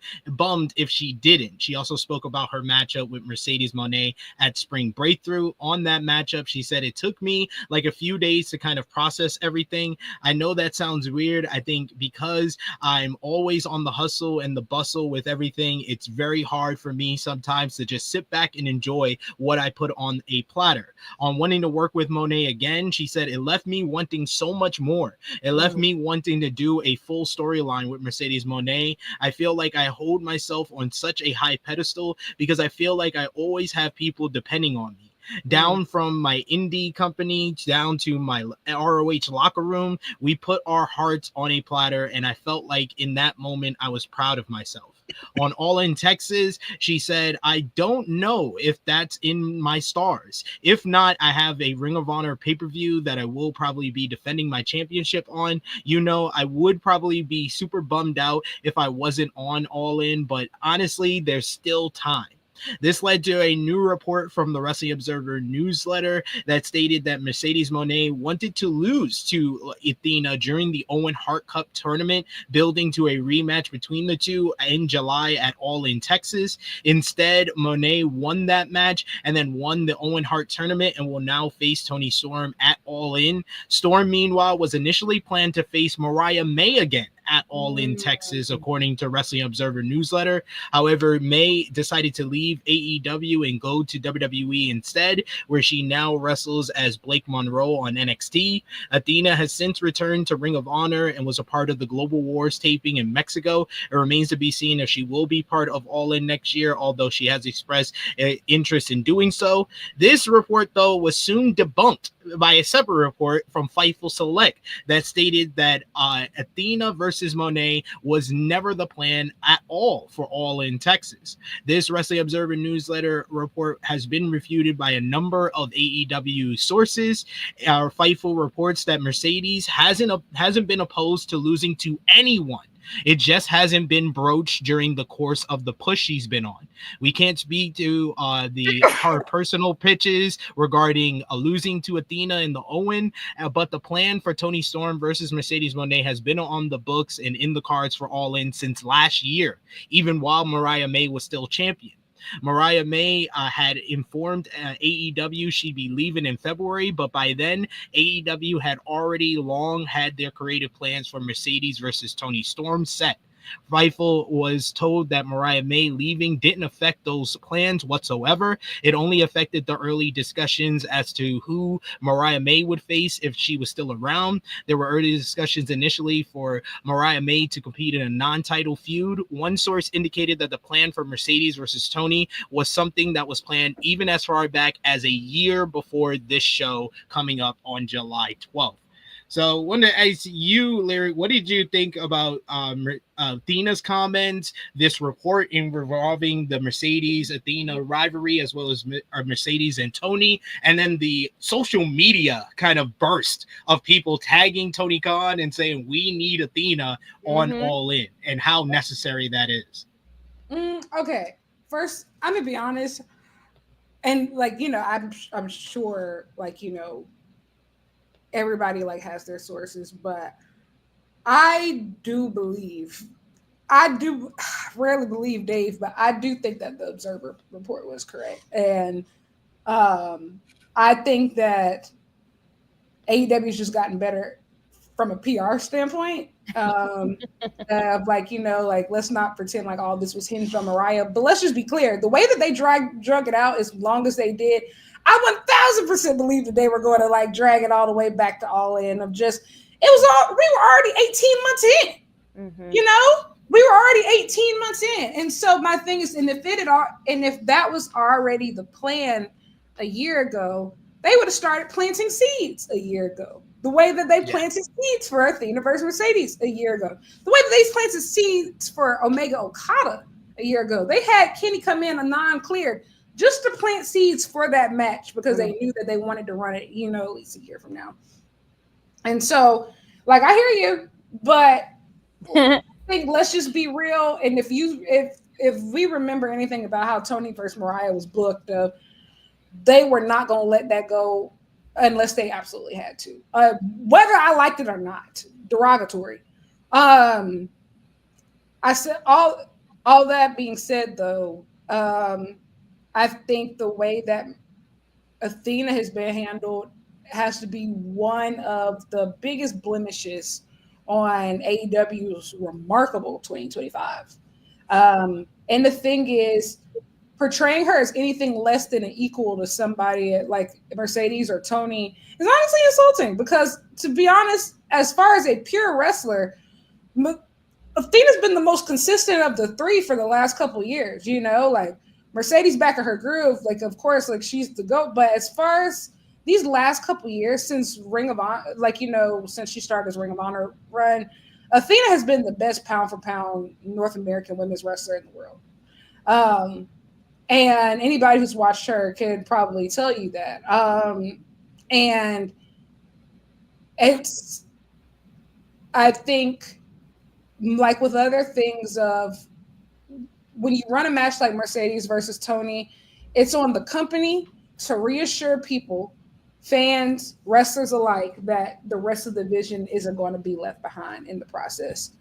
if she didn't. She also spoke about her matchup with Mercedes Mone at Spring Breakthrough. On that matchup, she said, "It took me a few days to kind of process everything. I know that sounds weird. I think because I'm always on the hustle and the bustle with everything, it's very hard for me sometimes to just sit back and enjoy what I put on a platter." On wanting to work with Mone again, she said, "It left me wanting so much more. It left me wanting to do a full storyline with Mercedes Mone. I feel like I hold myself on such a high pedestal because I feel like I always have people depending on me. Down from my indie company down to my ROH locker room, we put our hearts on a platter, and I felt like in that moment I was proud of myself." On All In Texas, she said, I don't know if that's in my stars. If not, I have a Ring of Honor pay-per-view that I will probably be defending my championship on. You know, I would probably be super bummed out if I wasn't on All In, but honestly, there's still time. This led to a new report from the Wrestling Observer newsletter that stated that Mercedes Moné wanted to lose to Athena during the Owen Hart Cup tournament, building to a rematch between the two in July at All In Texas. Instead, Moné won that match and then won the Owen Hart tournament and will now face Toni Storm at All In. Storm, meanwhile, was initially planned to face Mariah May again at All In Texas, according to Wrestling Observer newsletter. However, May decided to leave AEW and go to WWE instead, where she now wrestles as Blake Monroe on NXT. Athena has since returned to Ring of Honor and was a part of the Global Wars taping in Mexico. It remains to be seen if she will be part of All In next year, although she has expressed interest in doing so. This report, though, was soon debunked by a separate report from Fightful Select that stated that Athena versus Moné was never the plan at all for All In Texas. This Wrestling Observer newsletter report has been refuted by a number of AEW sources. Fightful reports that Mercedes hasn't been opposed to losing to anyone. It just hasn't been broached during the course of the push she's been on. We can't speak to her personal pitches regarding losing to Athena in the Owen, but the plan for Toni Storm versus Mercedes Moné has been on the books and in the cards for All In since last year, even while Mariah May was still champion. Mariah May had informed AEW she'd be leaving in February, but by then AEW had already long had their creative plans for Mercedes versus Toni Storm set. Fightful was told that Mariah May leaving didn't affect those plans whatsoever. It only affected the early discussions as to who Mariah May would face if she was still around. There were early discussions initially for Mariah May to compete in a non-title feud. One source indicated that the plan for Mercedes versus Toni was something that was planned even as far back as a year before this show coming up on July 12th. So, I wanted to ask you, Larry, what did you think about Athena's comments, this report involving the Mercedes-Athena rivalry, as well as Mercedes and Toni, and then the social media kind of burst of people tagging Tony Khan and saying, we need Athena on All In, and how necessary that is? Okay, first, I'm going to be honest, and, like, you know, I'm sure, like, you know, everybody like has their sources, but I rarely believe Dave, but I do think that the Observer report was correct. And I think that AEW's just gotten better from a PR standpoint. Like, you know, like, let's not pretend like all this was hinged on Mariah, but let's just be clear. The way that they drug it out as long as they did, I 1000% believe that they were going to like drag it all the way back to All In of just, we were already 18 months in, you know, we were already 18 months in. And so my thing is, and if that was already the plan a year ago, they would have started planting seeds a year ago. The way that they planted seeds for Athena versus Mercedes a year ago, the way that they planted seeds for Omega Okada a year ago, they had Kenny come in a non-cleared just to plant seeds for that match because they knew that they wanted to run it, you know, at least a year from now. And so, like, I hear you, but I think let's just be real. And if we remember anything about how Toni versus Mariah was booked, they were not going to let that go unless they absolutely had to, whether I liked it or not. Derogatory. I said all that being said, though. I think the way that Athena has been handled has to be one of the biggest blemishes on AEW's remarkable 2025. And the thing is, portraying her as anything less than an equal to somebody like Mercedes or Toni is honestly insulting because, to be honest, as far as a pure wrestler, Athena's been the most consistent of the three for the last couple of years, you know, like, Mercedes back in her groove, like, of course, like, she's the GOAT. But as far as these last couple of years since Ring of Honor, like, you know, since she started his Ring of Honor run, Athena has been the best pound for pound North American women's wrestler in the world. And anybody who's watched her can probably tell you that. And it's, I think, like with other things of when you run a match like Mercedes versus Tony, it's on the company to reassure people, fans, wrestlers alike, that the rest of the division isn't going to be left behind in the process.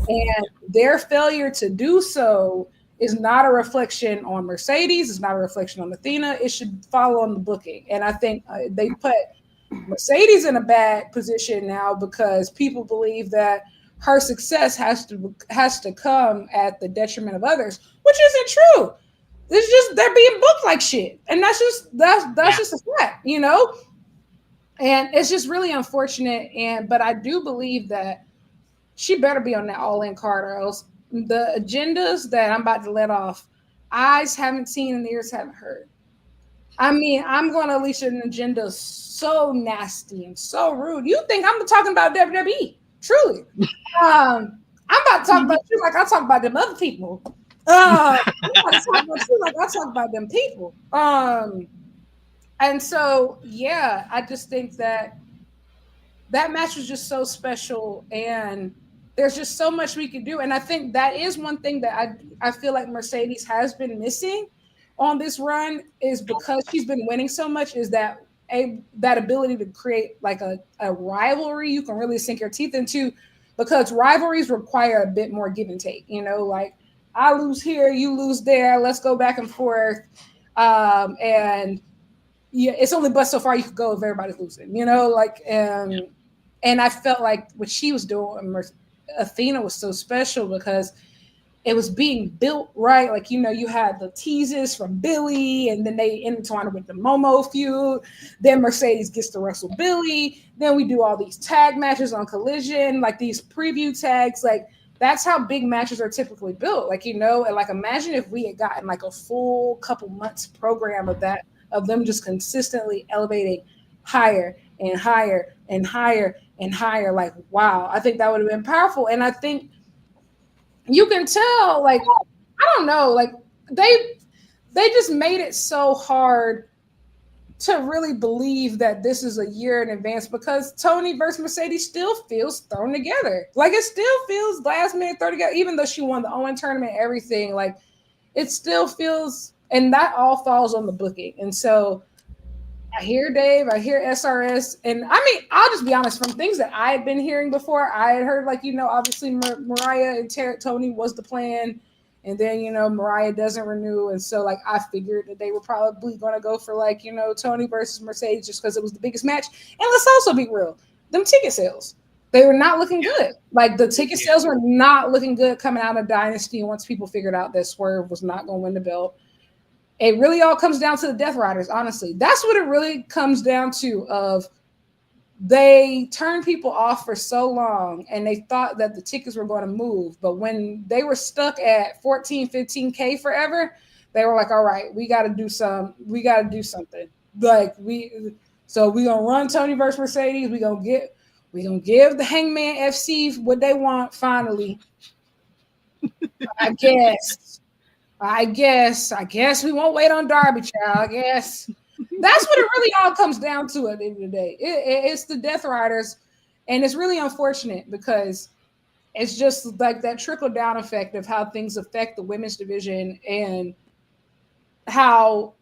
And their failure to do so is not a reflection on Mercedes. It's not a reflection on Athena. It should follow on the booking. And I think they put Mercedes in a bad position now because people believe that her success has to come at the detriment of others, which isn't true. It's just they're being booked like shit, and that's just a fact, you know. And it's just really unfortunate. But I do believe that she better be on that All In card, or else the agendas that I'm about to let off, eyes haven't seen and ears haven't heard. I mean, I'm going to unleash an agenda so nasty and so rude. You think I'm talking about WWE? Truly. I'm about to talk about you like I talk about them other people. I'm about to talk about you like I talk about them people. And so, yeah, I just think that match was just so special, and there's just so much we could do. And I think that is one thing that I feel like Mercedes has been missing on this run, is because she's been winning so much, is that ability to create like a rivalry you can really sink your teeth into, because rivalries require a bit more give and take, you know, like I lose here, you lose there, let's go back and forth. And yeah, it's only but so far you could go if everybody's losing, you know, like, and I felt like what she was doing, Athena, was so special because it was being built right. Like, you know, you had the teases from Billy, and then they intertwined with the Momo feud. Then Mercedes gets to wrestle Billy. Then we do all these tag matches on Collision, like these preview tags. Like, that's how big matches are typically built. Like, you know, and like, imagine if we had gotten like a full couple months program of that, of them just consistently elevating higher and higher and higher and higher. Like, wow, I think that would have been powerful. And I think you can tell, like, I don't know, like they just made it so hard to really believe that this is a year in advance, because Tony versus Mercedes still feels thrown together. Like, it still feels last minute thrown together, even though she won the Owen tournament, everything. Like, it still feels, and that all falls on the booking. And so I hear Dave, I hear SRS, and I mean, I'll just be honest, from things that I had been hearing before, I had heard, like, you know, obviously Mariah and Tony was the plan, and then, you know, Mariah doesn't renew, and so, like, I figured that they were probably going to go for, like, you know, Tony versus Mercedes just because it was the biggest match. And let's also be real, them ticket sales, they were not looking good. Like, the ticket sales were not looking good coming out of Dynasty, and once people figured out that Swerve was not going to win the belt. It really all comes down to the Death Riders, honestly. That's what it really comes down to, of they turned people off for so long and they thought that the tickets were going to move. But when they were stuck at 14, 15K forever, they were like, all right, we got to do something. Like, so we're going to run Tony versus Mercedes. We're going to give the Hangman FC what they want finally. I guess we won't wait on Darby, child. I guess that's what it really all comes down to at the end of the day. It's the Death Riders, and it's really unfortunate because it's just like that trickle-down effect of how things affect the women's division, and how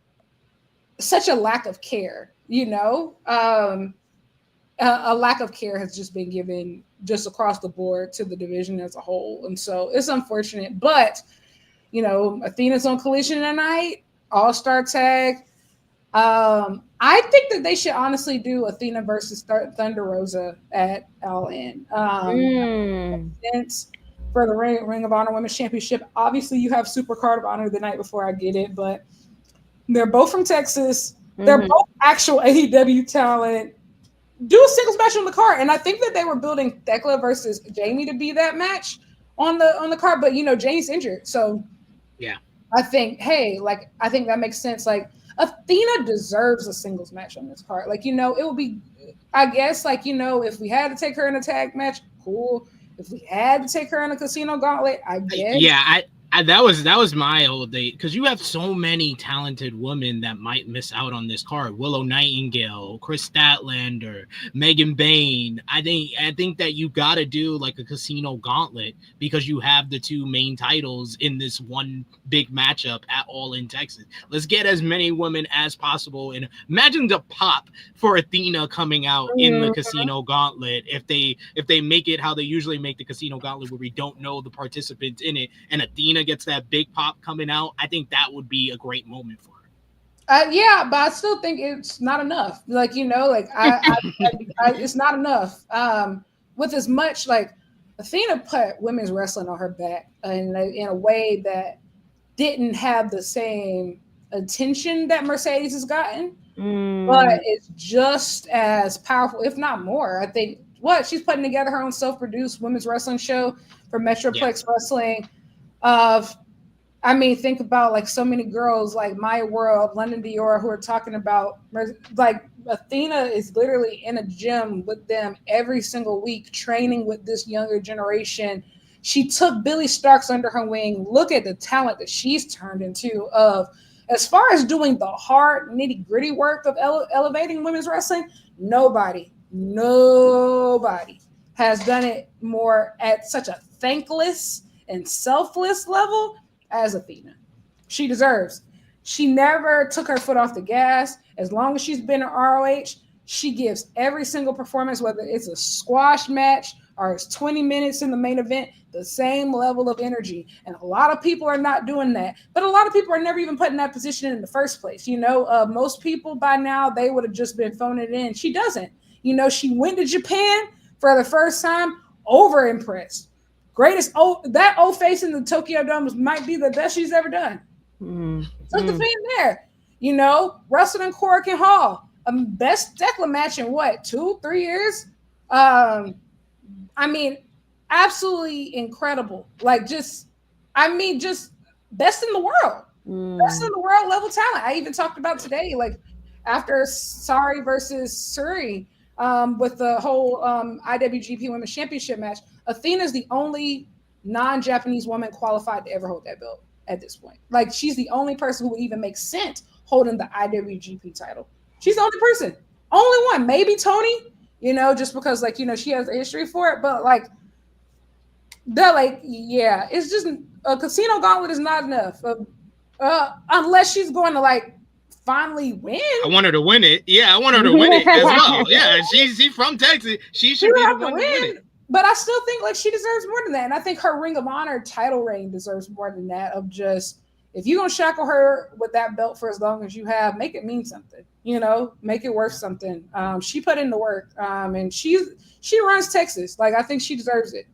such a lack of care, you know, a lack of care has just been given just across the board to the division as a whole. And so it's unfortunate, but you know, Athena's on Collision tonight, All-Star Tag. I think that they should honestly do Athena versus Thunder Rosa at All In. For the Ring of Honor Women's Championship. Obviously, you have Super Card of Honor the night before. I get it, but they're both from Texas. They're both actual AEW talent. Do a singles match on the card, and I think that they were building Thekla versus Jamie to be that match on the card, but you know, Jamie's injured, so. Yeah, I think, hey, like, I think that makes sense. Like, Athena deserves a singles match on this card. Like, you know, it would be, I guess, like, you know, if we had to take her in a tag match, cool. If we had to take her in a casino gauntlet, I guess. Yeah, that was my whole date, because you have so many talented women that might miss out on this card. Willow Nightingale, Chris Statlander, Megan Bain. I think that you got to do like a casino gauntlet, because you have the two main titles in this one big matchup at All In Texas. Let's get as many women as possible, and imagine the pop for Athena coming out in the casino gauntlet if they make it how they usually make the casino gauntlet, where we don't know the participants in it, and Athena gets that big pop coming out. I think that would be a great moment for her. Yeah, but I still think it's not enough. Like, you know, like it's not enough. With as much, like, Athena put women's wrestling on her back in a way that didn't have the same attention that Mercedes has gotten, but it's just as powerful, if not more. I think she's putting together her own self-produced women's wrestling show for Metroplex Wrestling. Think about like so many girls like Maya World, London Dior, who are talking about, like, Athena is literally in a gym with them every single week, training with this younger generation. She took Billy Starks under her wing. Look at the talent that she's turned into. As far as doing the hard nitty gritty work of elevating women's wrestling, nobody has done it more at such a thankless and selfless level as Athena. She deserves. She never took her foot off the gas. As long as she's been in ROH, she gives every single performance, whether it's a squash match or it's 20 minutes in the main event, the same level of energy. And a lot of people are not doing that. But a lot of people are never even put in that position in the first place. You know, most people by now, they would have just been phoning it in. She doesn't. You know, she went to Japan for the first time, over impressed. That old face in the Tokyo Dome might be the best she's ever done. Took the fan there. You know, wrestled in Korakuen Hall. Best Declan match in 2-3 years? Absolutely incredible. Like, just best in the world. Best in the world level talent. I even talked about today, like, after Sari versus Suri, with the whole IWGP Women's Championship match, Athena's the only non-Japanese woman qualified to ever hold that belt at this point. Like, she's the only person who would even make sense holding the IWGP title. She's the only person. Only one. Maybe Tony, you know, just because, like, you know, she has a history for it. But, like, it's just a casino gauntlet is not enough. Unless she's going to, like, finally win. I want her to win it. Yeah, I want her to win it as well. Yeah, she's from Texas. She should be the one to win it. But I still think, like, she deserves more than that. And I think her Ring of Honor title reign deserves more than that, of just, if you're going to shackle her with that belt for as long as you have, make it mean something, you know, make it worth something. She put in the work, and she runs Texas. Like, I think she deserves it.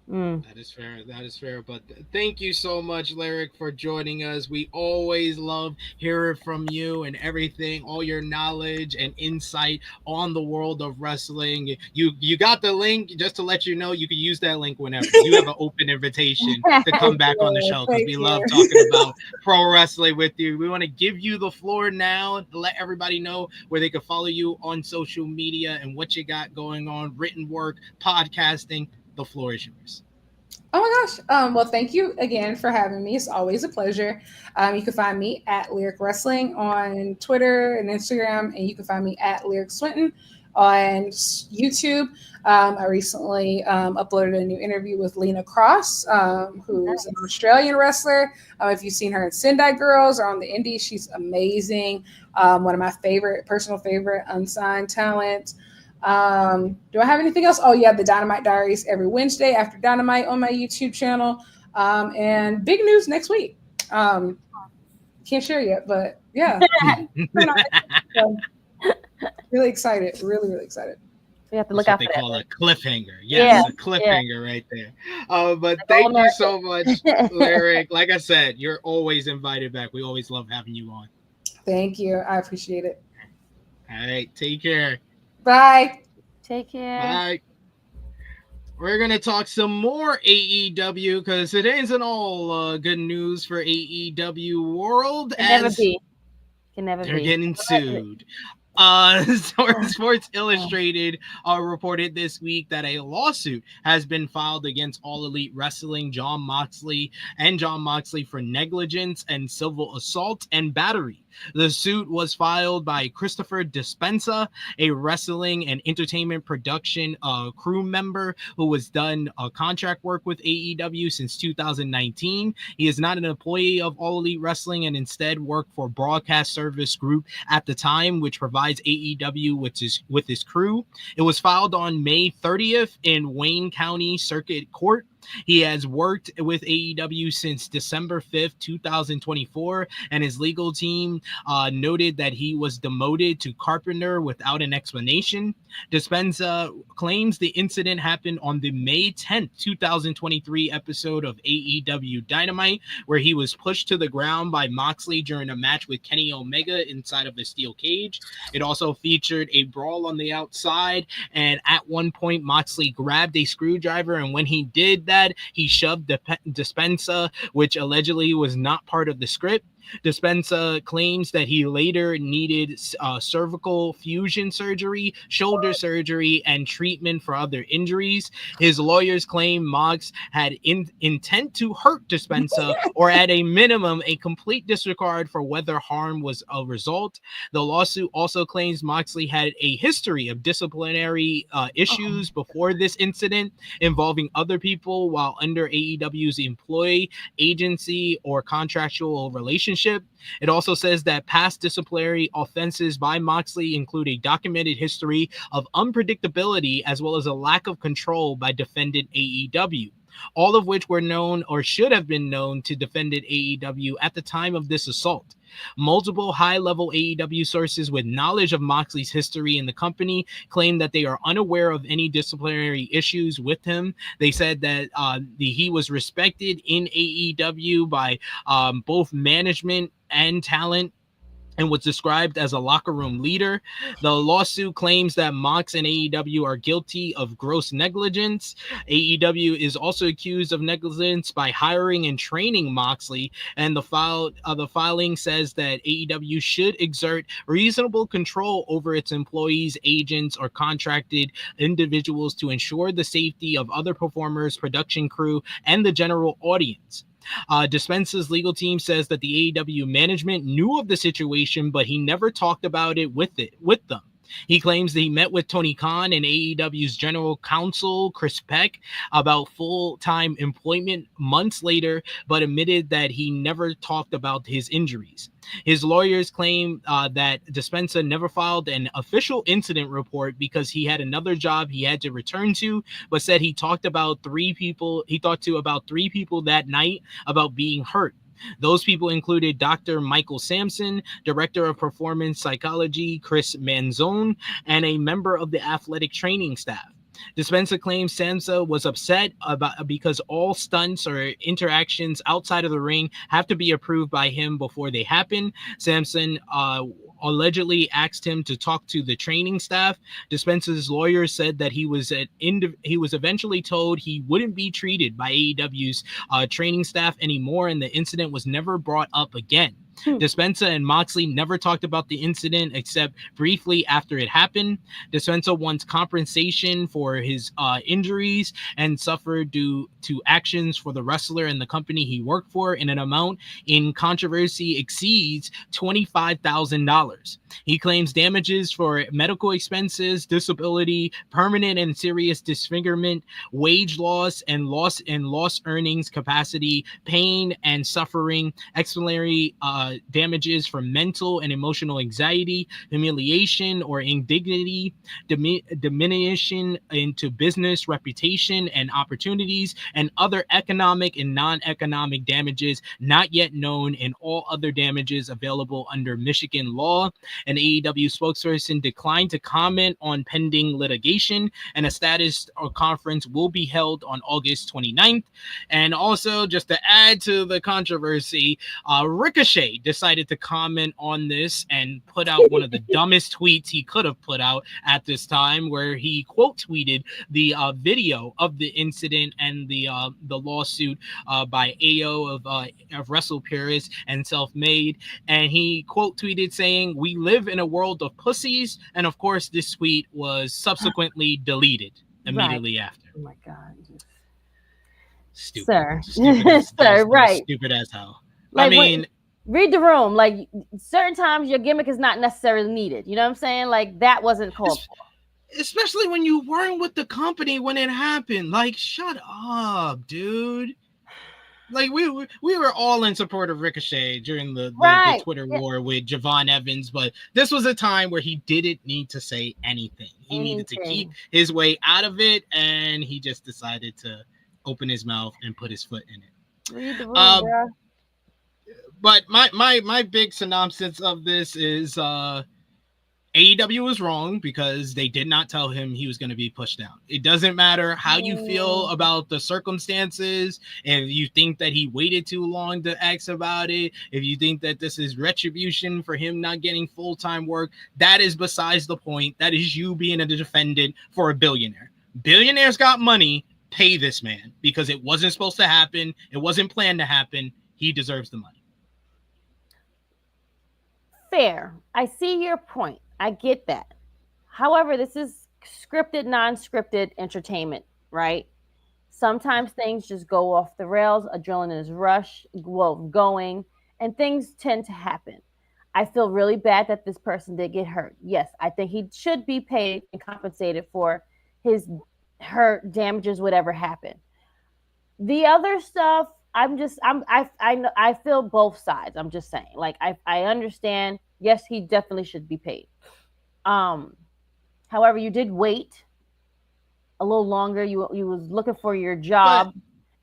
That is fair. But thank you so much, Lyric, for joining us. We always love hearing from you and everything, all your knowledge and insight on the world of wrestling. You got the link, just to let you know, you can use that link whenever. You have an open invitation to come back on the show, because we love talking about pro wrestling with you. We want to give you the floor now to let everybody know where they can follow you on social media and what you got going on, written work, podcasting. The floor is yours. Oh my gosh. Well, thank you again for having me. It's always a pleasure. You can find me at Lyric Wrestling on Twitter and Instagram, and you can find me at Lyric Swinton on YouTube. I recently uploaded a new interview with Lena Cross, who's an Australian wrestler. If you've seen her in Sendai Girls or on the Indies, she's amazing. One of my personal favorite unsigned talent. Do I have anything else? Oh yeah, the Dynamite Diaries every Wednesday after Dynamite on my YouTube channel. And big news next week. Can't share yet, but yeah. Really excited. Really, really excited. We have to look out for that. They call a cliffhanger. Yes, a cliffhanger right there. But thank you so much, Lyric. Like I said, you're always invited back. We always love having you on. Thank you. I appreciate it. All right. Take care. Bye. Take care. Bye. We're going to talk some more AEW, because it isn't all good news for AEW World. Can never be. They're getting sued. Sports Illustrated reported this week that a lawsuit has been filed against All Elite Wrestling, Jon Moxley for negligence and civil assault and battery. The suit was filed by Christopher Despensa, a wrestling and entertainment production crew member who has done contract work with AEW since 2019. He is not an employee of All Elite Wrestling and instead worked for Broadcast Service Group at the time, which provides AEW with his crew. It was filed on May 30th in Wayne County Circuit Court. He has worked with AEW since December 5th, 2024, and his legal team noted that he was demoted to carpenter without an explanation. Despensa claims the incident happened on the May 10th, 2023 episode of AEW Dynamite, where he was pushed to the ground by Moxley during a match with Kenny Omega inside of a steel cage. It also featured a brawl on the outside, and at one point, Moxley grabbed a screwdriver, and when he did that, he shoved Despensa, which allegedly was not part of the script. Despensa claims that he later needed cervical fusion surgery, shoulder surgery, and treatment for other injuries. His lawyers claim Mox had intent to hurt Despensa, or at a minimum, a complete disregard for whether harm was a result. The lawsuit also claims Moxley had a history of disciplinary issues before this incident involving other people while under AEW's employee, agency, or contractual relationship. It also says that past disciplinary offenses by Moxley include a documented history of unpredictability as well as a lack of control by defendant AEW, all of which were known or should have been known to defendant AEW at the time of this assault. Multiple high-level AEW sources with knowledge of Moxley's history in the company claim that they are unaware of any disciplinary issues with him. They said that he was respected in AEW by both management and talent, and was described as a locker room leader. The lawsuit claims that Mox and AEW are guilty of gross negligence. AEW is also accused of negligence by hiring and training Moxley, and the filing says that AEW should exert reasonable control over its employees, agents, or contracted individuals to ensure the safety of other performers, production crew, and the general audience. Despensa's legal team says that the AEW management knew of the situation, but he never talked about it with them. He claims that he met with Tony Khan and AEW's general counsel, Chris Peck, about full-time employment months later, but admitted that he never talked about his injuries. His lawyers claim that Despensa never filed an official incident report because he had another job he had to return to, but said he talked to about three people that night about being hurt. Those people included Dr. Michael Sampson, Director of Performance Psychology Chris Manzone, and a member of the athletic training staff. Despensa claims Samsa was upset because all stunts or interactions outside of the ring have to be approved by him before they happen. Sampson allegedly asked him to talk to the training staff. Despensa's lawyer said that he was eventually told he wouldn't be treated by AEW's training staff anymore, and the incident was never brought up again. Despensa and Moxley never talked about the incident except briefly after it happened. Despensa wants compensation for his injuries and suffered due to actions for the wrestler and the company he worked for in an amount in controversy exceeds $25,000. He claims damages for medical expenses, disability, permanent and serious disfigurement, wage loss and loss earnings capacity, pain and suffering, explanatory damages for mental and emotional anxiety, humiliation or indignity, diminution into business reputation and opportunities, and other economic and non-economic damages not yet known, and all other damages available under Michigan law. An AEW spokesperson declined to comment on pending litigation, and a status or conference will be held on August 29th. And also, just to add to the controversy, Ricochet Ricochet decided to comment on this and put out one of the dumbest tweets he could have put out at this time, where he quote tweeted the video of the incident and the lawsuit by AO of Wrestle Paris and Self-Made, and he quote tweeted saying, "We live in a world of pussies," and of course this tweet was subsequently deleted immediately after. Oh my God. Stupid. Sir. Sir, right. Stupid as hell. Like, I mean, read the room. Like, certain times your gimmick is not necessarily needed. You know what I'm saying? Like, that wasn't called for. Especially when you weren't with the company when it happened. Like, shut up, dude. Like, we were all in support of Ricochet during the Twitter war with Javon Evans, but this was a time where he didn't need to say anything. He needed to keep his way out of it, and he just decided to open his mouth and put his foot in it. Read the room, bro. But my big synopsis of this is AEW was wrong because they did not tell him he was going to be pushed out. It doesn't matter how you feel about the circumstances. If you think that he waited too long to ask about it, if you think that this is retribution for him not getting full-time work, that is besides the point. That is you being a defendant for a billionaire. Billionaires got money. Pay this man, because it wasn't supposed to happen. It wasn't planned to happen. He deserves the money. Fair. I see your point. I get that. However, this is scripted, non-scripted entertainment, right? Sometimes things just go off the rails. Adrenaline is going, and things tend to happen. I feel really bad that this person did get hurt. Yes, I think he should be paid and compensated for his hurt, damages, whatever happened. The other stuff, I feel both sides. I'm just saying, like, I understand. Yes, he definitely should be paid. However, you did wait a little longer. You was looking for your job.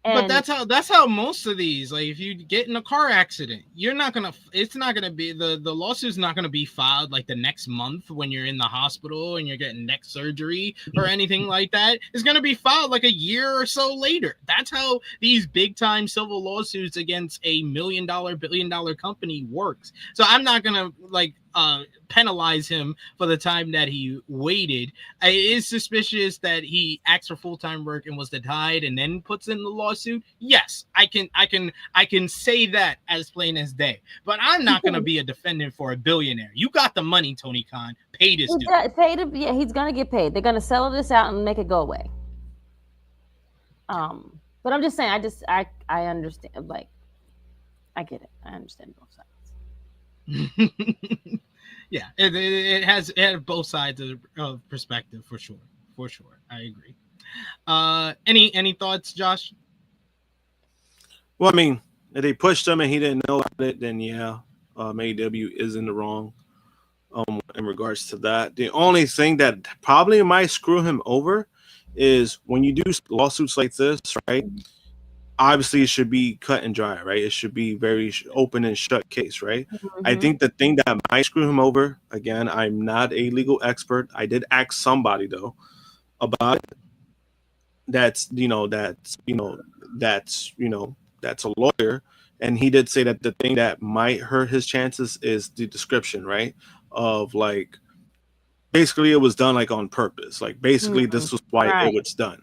But that's how most of these, like, if you get in a car accident, it's not gonna be the lawsuit's not gonna be filed like the next month when you're in the hospital and you're getting neck surgery or anything like that. It's gonna be filed like a year or so later. That's how these big time civil lawsuits against a $1 million, $1 billion company works. So I'm not gonna penalize him for the time that he waited. It is suspicious that he asked for full-time work and was denied and then puts in the lawsuit. Yes, I can say that as plain as day. But I'm not going to be a defendant for a billionaire. You got the money, Tony Khan. Pay this dude. Yeah, he's going to get paid. They're going to settle this out and make it go away. But I'm just saying, I understand. Like, I get it. I understand both sides. Yeah, it had both sides of perspective for sure. I agree. Any thoughts, Josh? Well, I mean, if they pushed him and he didn't know about it, then yeah, AEW is in the wrong in regards to that. The only thing that probably might screw him over is when you do lawsuits like this, right? Obviously, it should be cut and dry, right? It should be very open and shut case, right? Mm-hmm. I think the thing that might screw him over, again, I'm not a legal expert. I did ask somebody though about it. That's a lawyer, and he did say that the thing that might hurt his chances is the description, right? Of like, basically, it was done like on purpose. Like, basically, this was why it was done.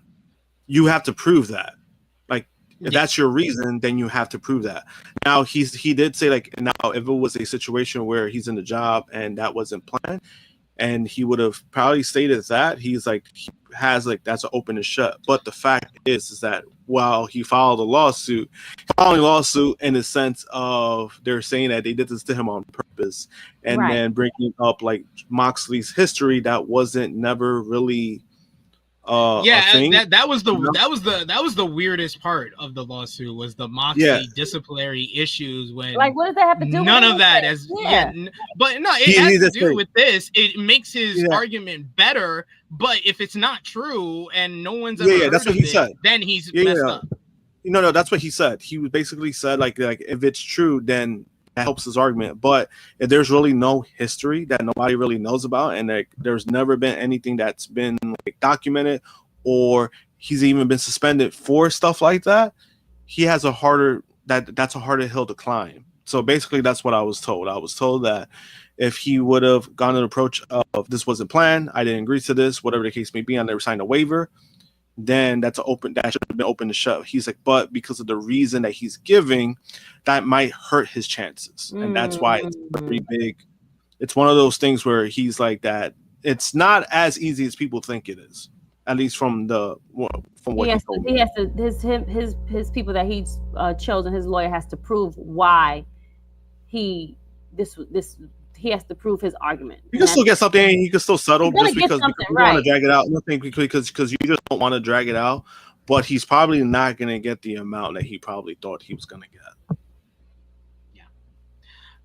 You have to prove that. If that's your reason, then you have to prove that. Now, he did say, like, now if it was a situation where he's in the job and that wasn't planned, and he would have probably stated that, he's like, he has like, that's an open and shut. But the fact is that while he filed a lawsuit, filing a lawsuit in the sense of they're saying that they did this to him on purpose, and then bringing up like Moxley's history that wasn't never really. That was the weirdest part of the lawsuit was the Moxley disciplinary issues. When like, what does that have to do with none of that? But no, it has to do with this. It makes his argument better. But if it's not true and no one's ever heard that's what he said. Then he's messed up. No, that's what he said. He basically said like if it's true, then that helps his argument. But if there's really no history that nobody really knows about, and like there's never been anything that's been like documented, or he's even been suspended for stuff like that, he has that's a harder hill to climb So basically, that's what I was told. I was told that if he would have gone an approach of this wasn't planned, I didn't agree to this, whatever the case may be, I never signed a waiver, then that should have been open to shove. He's like, but because of the reason that he's giving, that might hurt his chances. And that's why it's very big. It's one of those things where he's like that. It's not as easy as people think it is, at least from what he told me. He has to his people that he's chosen. His lawyer has to prove why he has to prove his argument. You can still get something. He can still settle just because you right. want to drag it out. Nothing because you just don't want to drag it out. But he's probably not going to get the amount that he probably thought he was going to get. Yeah.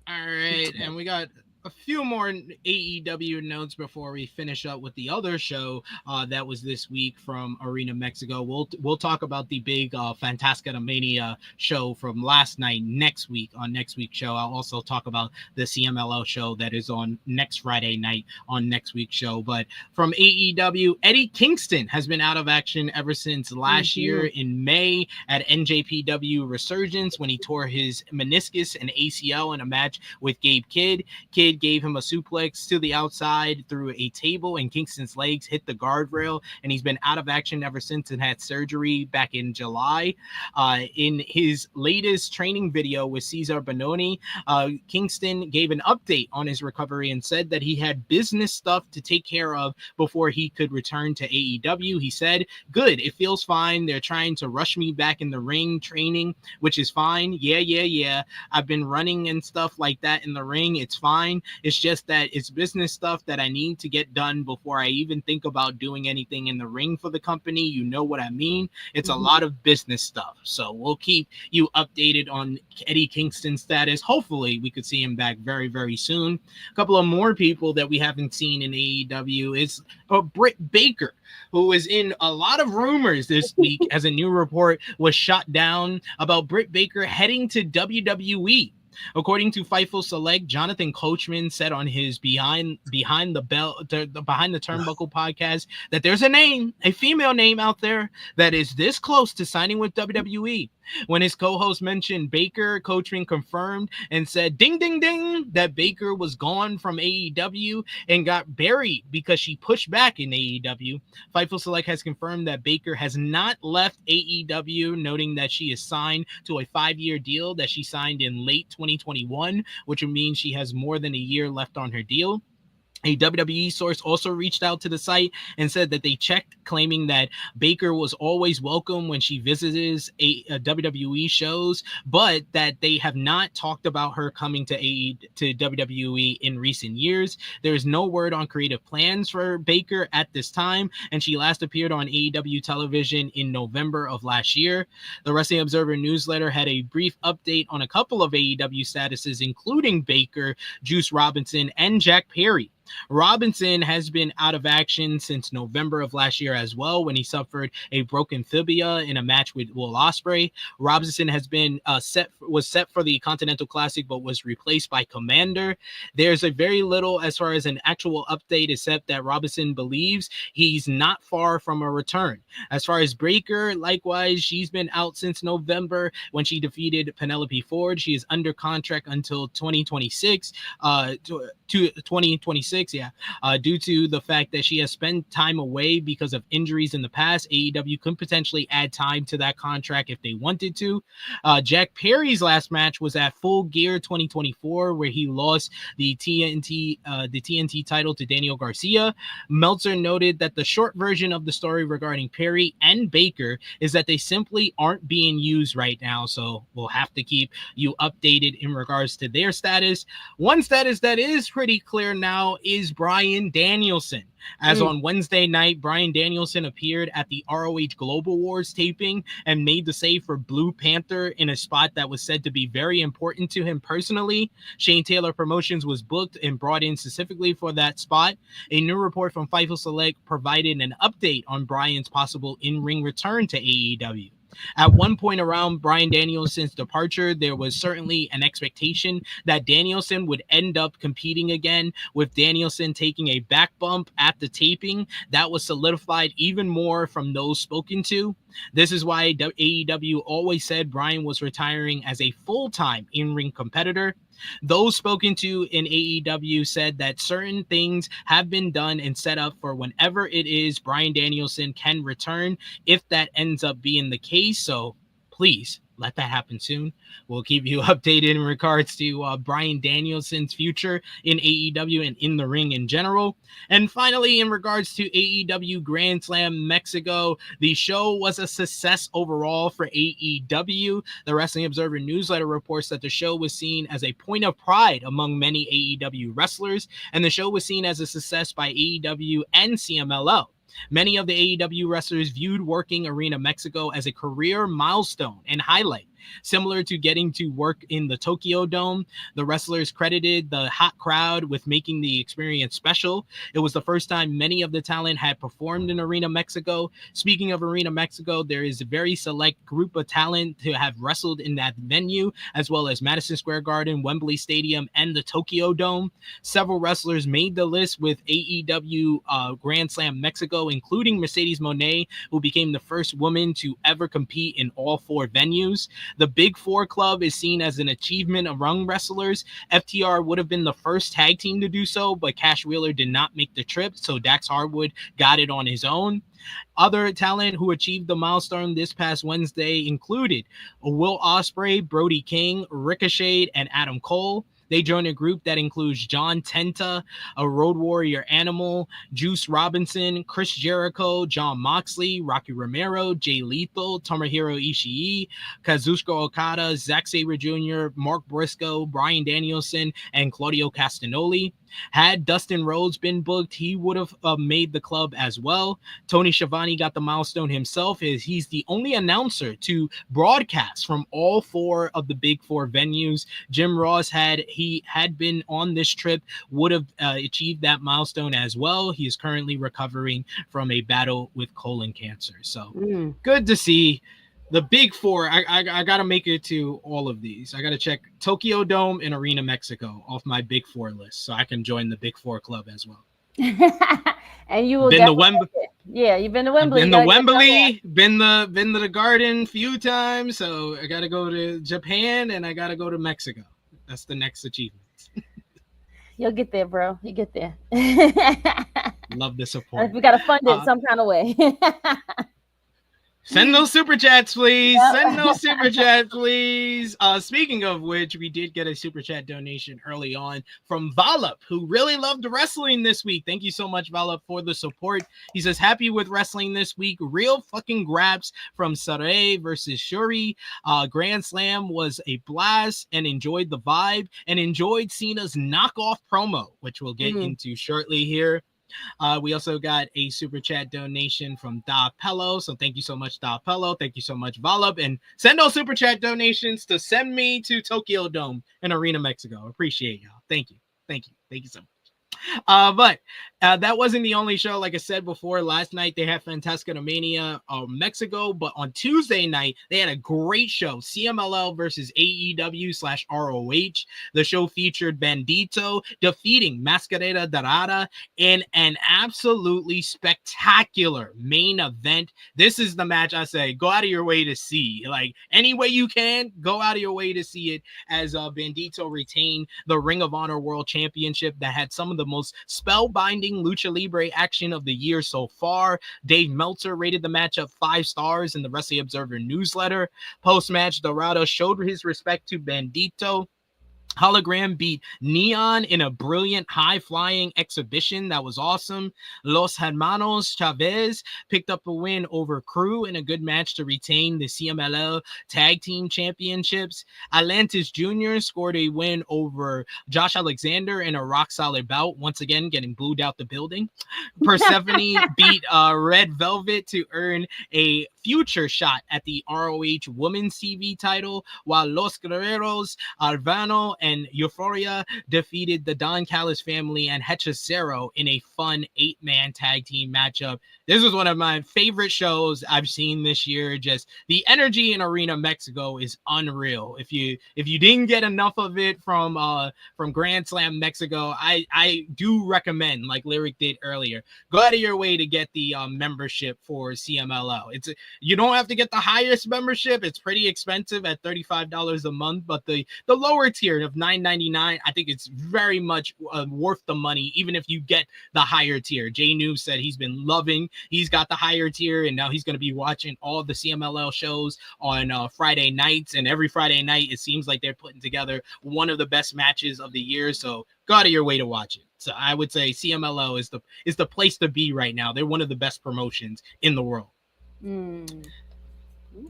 All right, and we got a few more AEW notes before we finish up with the other show that was this week from Arena Mexico. We'll talk about the big Fantastica Mania show from last night next week on next week's show. I'll also talk about the CMLL show that is on next Friday night on next week's show. But from AEW, Eddie Kingston has been out of action ever since last year in May at NJPW Resurgence when he tore his meniscus and ACL in a match with Gabe Kidd. Kidd gave him a suplex to the outside through a table, and Kingston's legs hit the guardrail, and he's been out of action ever since and had surgery back in July. In his latest training video with Cesar Bononi, Kingston gave an update on his recovery and said that he had business stuff to take care of before he could return to AEW. He said, "Good, it feels fine. They're trying to rush me back in the ring training, which is fine. Yeah. I've been running and stuff like that in the ring. It's fine. It's just that it's business stuff that I need to get done before I even think about doing anything in the ring for the company. You know what I mean? It's a lot of business stuff." So we'll keep you updated on Eddie Kingston's status. Hopefully we could see him back very, very soon. A couple of more people that we haven't seen in AEW is Britt Baker, who is in a lot of rumors this week as a new report was shot down about Britt Baker heading to WWE. According to Fightful Select, Jonathan Coachman said on his Behind the Turnbuckle podcast that there's a female name out there that is this close to signing with WWE. When his co-host mentioned Baker, Coachman confirmed and said, ding, ding, ding, that Baker was gone from AEW and got buried because she pushed back in AEW. Fightful Select has confirmed that Baker has not left AEW, noting that she is signed to a 5-year deal that she signed in late 2021, which would mean she has more than a year left on her deal. A WWE source also reached out to the site and said that they checked, claiming that Baker was always welcome when she visits a WWE shows, but that they have not talked about her coming to WWE in recent years. There is no word on creative plans for Baker at this time, and she last appeared on AEW television in November of last year. The Wrestling Observer newsletter had a brief update on a couple of AEW statuses, including Baker, Juice Robinson, and Jack Perry. Robinson has been out of action since November of last year as well, when he suffered a broken fibula in a match with Will Ospreay. Robinson has been set for the Continental Classic, but was replaced by Commander. There's a very little as far as an actual update, except that Robinson believes he's not far from a return. As far as Baker, likewise, she's been out since November when she defeated Penelope Ford. She is under contract until 2026. Due to the fact that she has spent time away because of injuries in the past. AEW could potentially add time to that contract if they wanted to. Jack Perry's last match was at Full Gear 2024, where he lost the TNT title to Daniel Garcia. Meltzer noted that the short version of the story regarding Perry and Baker is that they simply aren't being used right now, so we'll have to keep you updated in regards to their status. One status that is pretty clear now is Bryan Danielson. As on Wednesday night, Bryan Danielson appeared at the ROH Global Wars taping and made the save for Blue Panther in a spot that was said to be very important to him personally. Shane Taylor Promotions was booked and brought in specifically for that spot. A new report from Fightful Select provided an update on Bryan's possible in-ring return to AEW. At one point around Bryan Danielson's departure, there was certainly an expectation that Danielson would end up competing again, with Danielson taking a back bump at the taping. That was solidified even more from those spoken to. This is why AEW always said Bryan was retiring as a full-time in-ring competitor. Those spoken to in AEW said that certain things have been done and set up for whenever it is Bryan Danielson can return, if that ends up being the case. So please let that happen soon. We'll keep you updated in regards to Bryan Danielson's future in AEW and in the ring in general. And finally, in regards to AEW Grand Slam Mexico, the show was a success overall for AEW. The Wrestling Observer newsletter reports that the show was seen as a point of pride among many AEW wrestlers, and the show was seen as a success by AEW and CMLL. Many of the AEW wrestlers viewed working Arena Mexico as a career milestone and highlight. Similar to getting to work in the Tokyo Dome, the wrestlers credited the hot crowd with making the experience special. It was the first time many of the talent had performed in Arena Mexico. Speaking of Arena Mexico, there is a very select group of talent to have wrestled in that venue, as well as Madison Square Garden, Wembley Stadium, and the Tokyo Dome. Several wrestlers made the list with AEW Grand Slam Mexico, including Mercedes Moné, who became the first woman to ever compete in all 4 venues. The Big Four Club is seen as an achievement among wrestlers. FTR would have been the first tag team to do so, but Cash Wheeler did not make the trip, so Dax Harwood got it on his own. Other talent who achieved the milestone this past Wednesday included Will Ospreay, Brody King, Ricochet, and Adam Cole. They joined a group that includes John Tenta, a Road Warrior Animal, Juice Robinson, Chris Jericho, Jon Moxley, Rocky Romero, Jay Lethal, Tomohiro Ishii, Kazuchika Okada, Zack Sabre Jr., Mark Briscoe, Bryan Danielson, and Claudio Castagnoli. Had Dustin Rhodes been booked, he would have made the club as well. Tony Schiavone got the milestone himself, as he's the only announcer to broadcast from all 4 of the Big Four venues. Jim Ross, had he had been on this trip, would have achieved that milestone as well. He is currently recovering from a battle with colon cancer. So good to see. The Big Four, I got to make it to all of these. I got to check Tokyo Dome and Arena Mexico off my Big Four list so I can join the Big Four Club as well. And you will been to Wembley. Yeah, you've been to Wembley. Been to Wembley, been to the Garden a few times. So I got to go to Japan and I got to go to Mexico. That's the next achievement. You'll get there, bro. You get there. Love the support. We got to fund it some kind of way. Send those super chats, please. Send those super chats, please. Speaking of which, we did get a super chat donation early on from Valop, who really loved wrestling this week. Thank you so much, Valop, for the support. He says, happy with wrestling this week. Real fucking grabs from Sarai versus Shuri. Grand Slam was a blast and enjoyed the vibe and enjoyed Cena's knockoff promo, which we'll get into shortly here. We also got a super chat donation from Da Pello. So thank you so much, Da Pello. Thank you so much, Valub. And send those super chat donations to send me to Tokyo Dome in Arena Mexico. Appreciate y'all. Thank you. Thank you. Thank you so much. But that wasn't the only show. Like I said before, last night they had Fantastica Mania Mexico, but on Tuesday night they had a great show, CMLL versus AEW/ROH. The show featured Bandito defeating Mascarada Dorada in an absolutely spectacular main event. This is the match I say go out of your way to see. Like, any way you can, go out of your way to see it, as Bandito retained the Ring of Honor World Championship that had some of the most spellbinding Lucha Libre action of the year so far. Dave Meltzer rated the matchup 5 stars in the Wrestling Observer newsletter. Post-match, Dorado showed his respect to Bandito. Hologram beat Neon in a brilliant high-flying exhibition that was awesome. Los Hermanos Chavez picked up a win over Crew in a good match to retain the CMLL Tag Team Championships. Atlantis Jr. scored a win over Josh Alexander in a rock-solid bout, once again getting booed out the building. Persephone beat Red Velvet to earn a future shot at the ROH Women's TV title, while Los Guerreros, Arvano, and Euphoria defeated the Don Callis family and Hechicero in a fun 8-man tag team matchup. This was one of my favorite shows I've seen this year. Just the energy in Arena Mexico is unreal. If you didn't get enough of it from Grand Slam Mexico, I do recommend, like Lyric did earlier, go out of your way to get the membership for CMLL. You don't have to get the highest membership. It's pretty expensive at $35 a month, but the lower tier of $9.99, I think it's very much worth the money, even if you get the higher tier. Jay News said he's been loving. He's got the higher tier, and now he's going to be watching all the CMLL shows on Friday nights. And every Friday night, it seems like they're putting together one of the best matches of the year. So go out of your way to watch it. So I would say CMLL is the place to be right now. They're one of the best promotions in the world.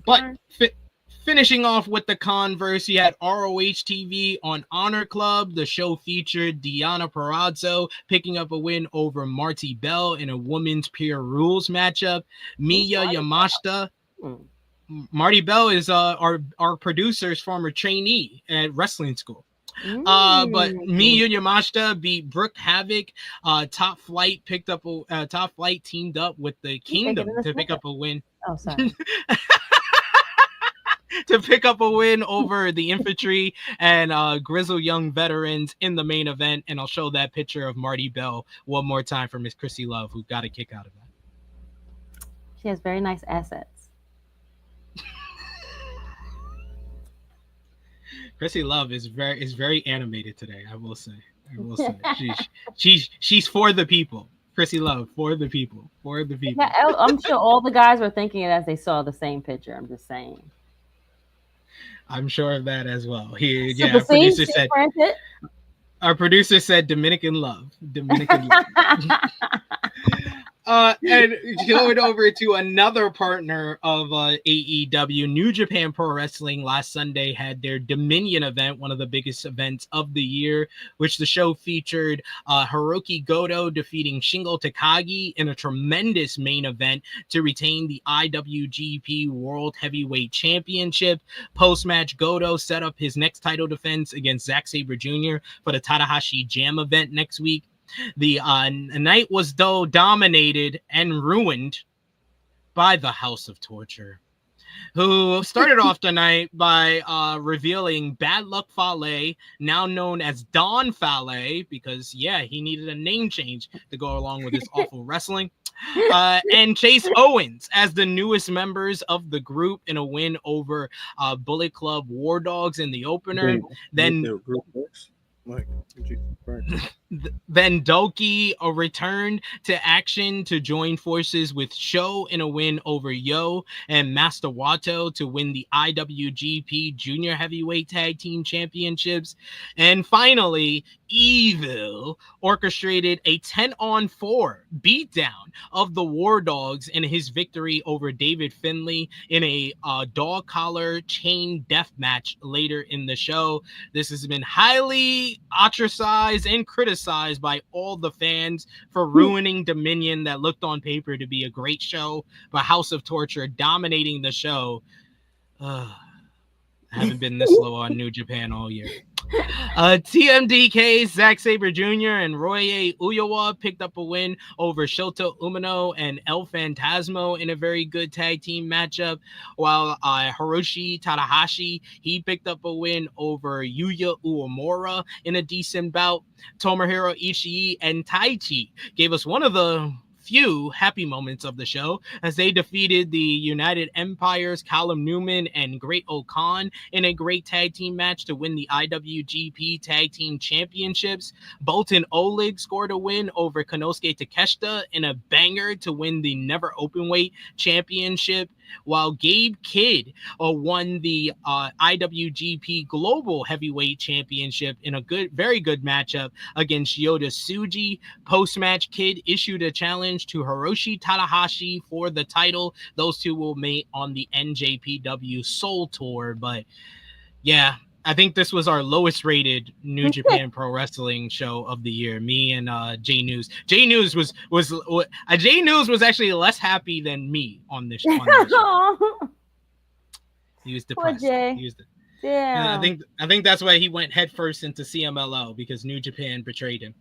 But finishing off with the Converse, you had ROH TV on Honor Club. The show featured Deonna Purrazzo picking up a win over Marty Bell in a women's Pure Rules matchup. Miya Yamashita. Marty Bell is our producer's former trainee at wrestling school. But Miya Yamashita beat Brooke Havoc. Top Flight teamed up with the Kingdom to pick up a win. Oh, sorry. To pick up a win over the Infantry and Grizzle Young Veterans in the main event. And I'll show that picture of Marty Bell one more time for Miss Krssi Luv, who got a kick out of that. She has very nice assets. Krssi Luv is very animated today, I will say. She's for the people. Krssi Luv, for the people. Yeah, I'm sure all the guys were thinking it as they saw the same picture. I'm just saying. I'm sure of that as well. Our producer said Dominican Love. And going over to another partner of AEW, New Japan Pro Wrestling last Sunday had their Dominion event, one of the biggest events of the year, which the show featured Hiroki Goto defeating Shingo Takagi in a tremendous main event to retain the IWGP World Heavyweight Championship. Post-match, Goto set up his next title defense against Zack Sabre Jr. for the Tanahashi Jam event next week. The night was dominated and ruined by the House of Torture, who started off the night by revealing Bad Luck Fale, now known as Don Fale, because, he needed a name change to go along with his awful wrestling, and Chase Owens as the newest members of the group in a win over Bullet Club War Dogs in the opener. Then Doki returned to action to join forces with Sho in a win over Yo and Master Wato to win the IWGP Junior Heavyweight Tag Team Championships. And finally, Evil orchestrated a 10-on-4 beatdown of the War Dogs in his victory over David Finlay in a dog collar chain death match later in the show. This has been highly ostracized and criticized by all the fans for ruining Dominion that looked on paper to be a great show, but House of Torture dominating the show. I haven't been this low on New Japan all year. TMDK, Zack Sabre Jr. and Roye Uyawa picked up a win over Shota Umino and El Phantasmo in a very good tag team matchup, while Hiroshi Tanahashi, he picked up a win over Yuya Uemura in a decent bout. Tomohiro Ishii and Taichi gave us one of the few happy moments of the show as they defeated the United Empire's Callum Newman and Great Okan in a great tag team match to win the IWGP Tag Team Championships. Bolton Oleg scored a win over Konosuke Takeshita in a banger to win the Never Openweight Championship, while Gabe Kidd won the IWGP Global Heavyweight Championship in a very good matchup against Yota Tsuji. Post-match, Kidd issued a challenge to Hiroshi Tanahashi for the title. Those two will meet on the NJPW Soul Tour, but I think this was our lowest rated New Japan Pro Wrestling show of the year. Me and Jay News. Jay News was actually less happy than me on this show. He was depressed. Poor Jay. Yeah. I think that's why he went headfirst into CMLL, because New Japan betrayed him.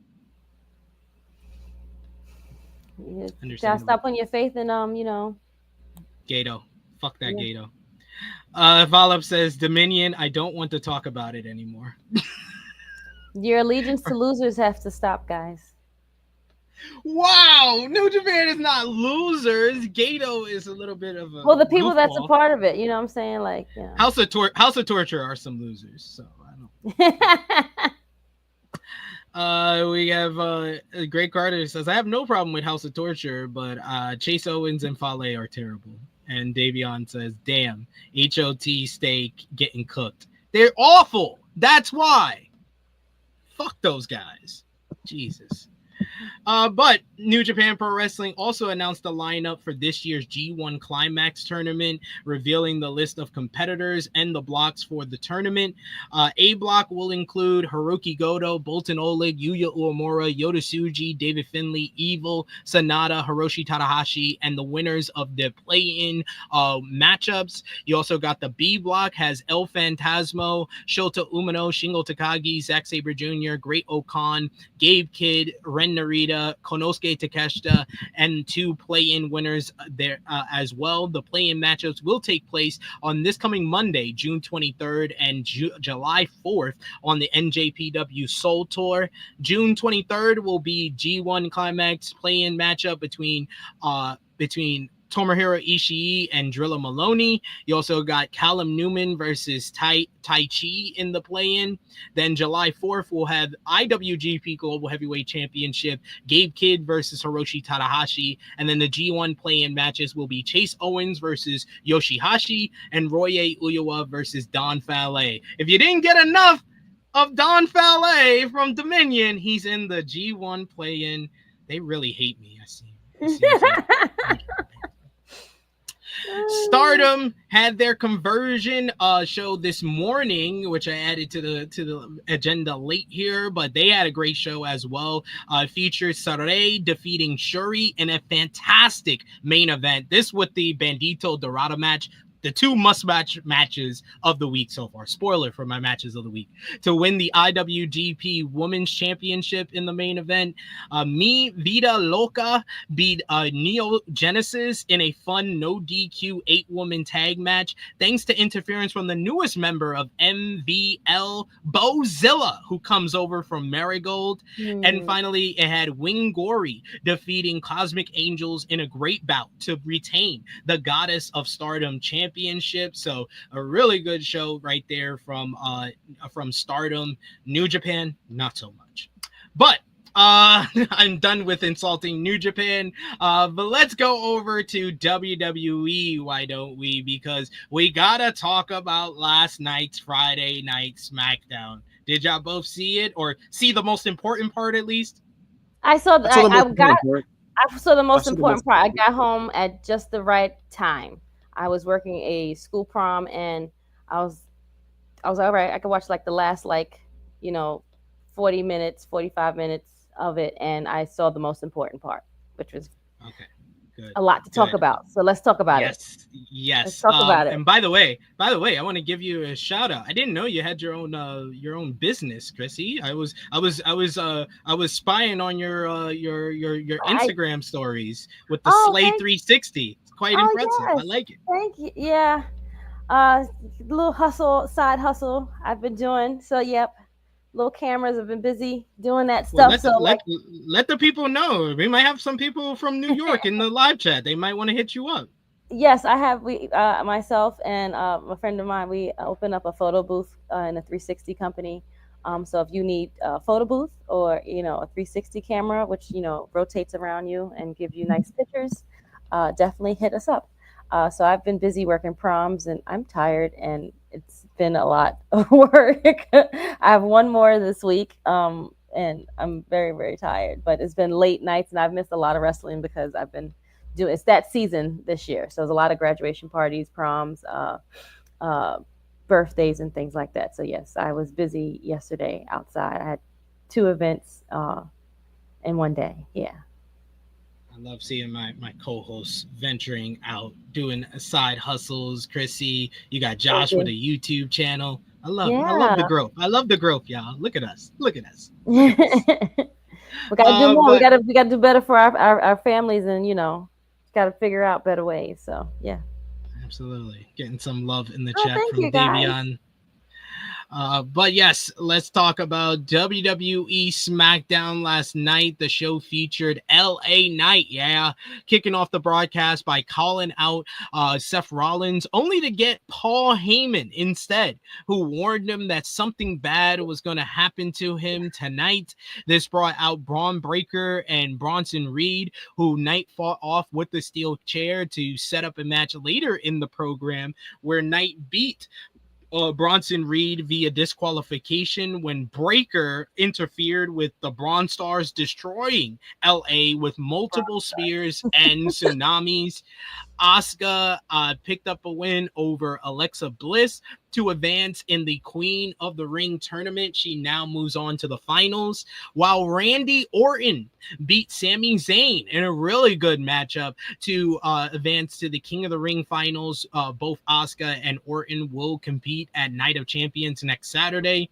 You gotta stop putting your faith in Gato. Fuck that, Yeah. Gato. Volop says, Dominion, I don't want to talk about it anymore. Your allegiance to losers have to stop, guys. Wow, New Japan is not losers. Gato is a little bit of a Well, the people goofball. that's a part of it, you know what I'm saying? Like, yeah. House of Torture are some losers, so I don't. We have Great Carter says, I have no problem with House of Torture, but Chase Owens and Fale are terrible. And Davion says, damn, HOT steak getting cooked. They're awful. That's why. Fuck those guys. Jesus. But New Japan Pro Wrestling also announced the lineup for this year's G1 Climax tournament, revealing the list of competitors and the blocks for the tournament. A block will include Hiroki Goto, Bolton Oleg, Yuya Uemura, Yota Tsuji, David Finlay, Evil, Sanada, Hiroshi Tanahashi, and the winners of the play-in matchups. You also got the B block, has El Phantasmo, Shota Umino, Shingo Takagi, Zack Sabre Jr., Great Okan, Gabe Kidd, Ren Narita, Konosuke Takeshita, and 2 play-in winners there as well. The play-in matchups will take place on this coming Monday, June 23rd and July 4th on the NJPW Soul Tour. June 23rd will be G1 Climax play-in matchup between Tomohiro Ishii and Drilla Maloney. You also got Callum Newman versus Tai Chi in the play-in. Then July 4th, we'll have IWGP Global Heavyweight Championship, Gabe Kidd versus Hiroshi Tanahashi. And then the G1 play-in matches will be Chase Owens versus Yoshihashi and Roye Uyawa versus Don Fale. If you didn't get enough of Don Fale from Dominion, he's in the G1 play-in. They really hate me, I see. STARDOM had their conversion show this morning, which I added to the agenda late here, but they had a great show as well. Featured Saray defeating Shuri in a fantastic main event. This with the Bandito Dorado match. The 2 must-match matches of the week so far. Spoiler for my matches of the week. To win the IWGP Women's Championship in the main event, Mi Vida Loca beat Neo Genesis in a fun no DQ 8-woman tag match, thanks to interference from the newest member of MVL, Bozilla, who comes over from Marigold. And finally, it had Wing Gory defeating Cosmic Angels in a great bout to retain the Goddess of Stardom Championship. So a really good show right there from STARDOM. New Japan, not so much. But I'm done with insulting New Japan. But let's go over to WWE, why don't we? Because we gotta talk about last night's Friday Night SmackDown. Did y'all both see it, or see the most important part at least? I saw the most important part. I got home at just the right time. I was working a school prom, and I was all right. I could watch like the last 40 minutes, 45 minutes of it, and I saw the most important part, which was good. A lot to talk about. So let's talk about it. Yes. Let's talk about it. And by the way, I want to give you a shout out. I didn't know you had your own business, Krssi. I was spying on your Instagram stories with the Slay 360. It's quite impressive. Yes. I like it. Thank you. Yeah. Little side hustle I've been doing. So yep. Little cameras have been busy doing that stuff. Let the people know. We might have some people from New York in the live chat. They might want to hit you up. Yes, I have. Myself and a friend of mine, we opened up a photo booth in a 360 company. So if you need a photo booth or a 360 camera, which rotates around you and give you nice pictures, definitely hit us up. So I've been busy working proms, and I'm tired, and it's been a lot of work. I have one more this week, and I'm very, very tired. But it's been late nights, and I've missed a lot of wrestling because I've been doing. It's that season this year, so there's a lot of graduation parties, proms, birthdays, and things like that. So yes, I was busy yesterday outside. I had 2 events in one day. Yeah. I love seeing my co-hosts venturing out, doing side hustles. Krssi, you got Josh with a YouTube channel. I love the growth. I love the growth, y'all. Look at us. Look at us. We gotta do more. But We gotta do better for our families, and gotta figure out better ways. So yeah. absolutely getting some love in the Oh, chat thank from you, guys. Davion. But yes, let's talk about WWE SmackDown last night. The show featured LA Knight, kicking off the broadcast by calling out Seth Rollins, only to get Paul Heyman instead, who warned him that something bad was going to happen to him tonight. This brought out Braun Breaker and Bronson Reed, who Knight fought off with the steel chair to set up a match later in the program where Knight beat Bronson Reed via disqualification when Breaker interfered with the Braun Stars, destroying LA with multiple spears and tsunamis. Asuka picked up a win over Alexa Bliss to advance in the Queen of the Ring tournament. She now moves on to the finals, while Randy Orton beat Sami Zayn in a really good matchup to advance to the King of the Ring finals. Both Asuka and Orton will compete at Night of Champions next Saturday.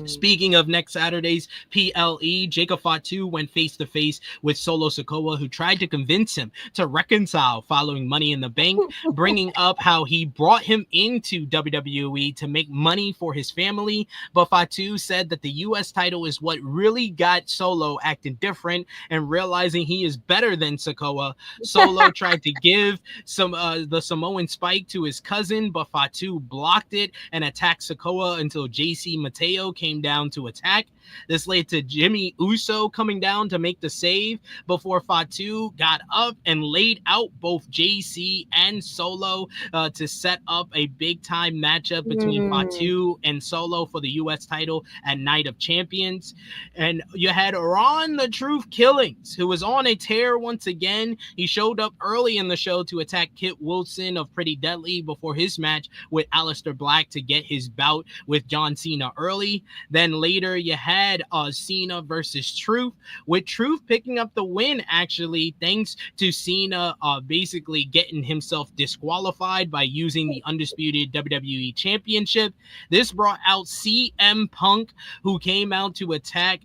Speaking of next Saturday's PLE, Jacob Fatu went face-to-face with Solo Sikoa, who tried to convince him to reconcile following Money in the Bank, bringing up how he brought him into WWE to make money for his family. But Fatu said that the U.S. title is what really got Solo acting different and realizing he is better than Sikoa. Solo tried to give the Samoan spike to his cousin, but Fatu blocked it and attacked Sikoa until JC Mateo came down to attack. This led to Jimmy Uso coming down to make the save before Fatu got up and laid out both JC and Solo to set up a big time matchup between Fatu and Solo for the U.S. title at Night of Champions. And you had Ron the Truth Killings, who was on a tear once again. He showed up early in the show to attack Kit Wilson of Pretty Deadly before his match with Aleister Black to get his bout with John Cena early. Then later you had Cena versus Truth, with Truth picking up the win, actually, thanks to Cena basically getting himself disqualified by using the undisputed WWE Championship. This brought out CM Punk, who came out to attack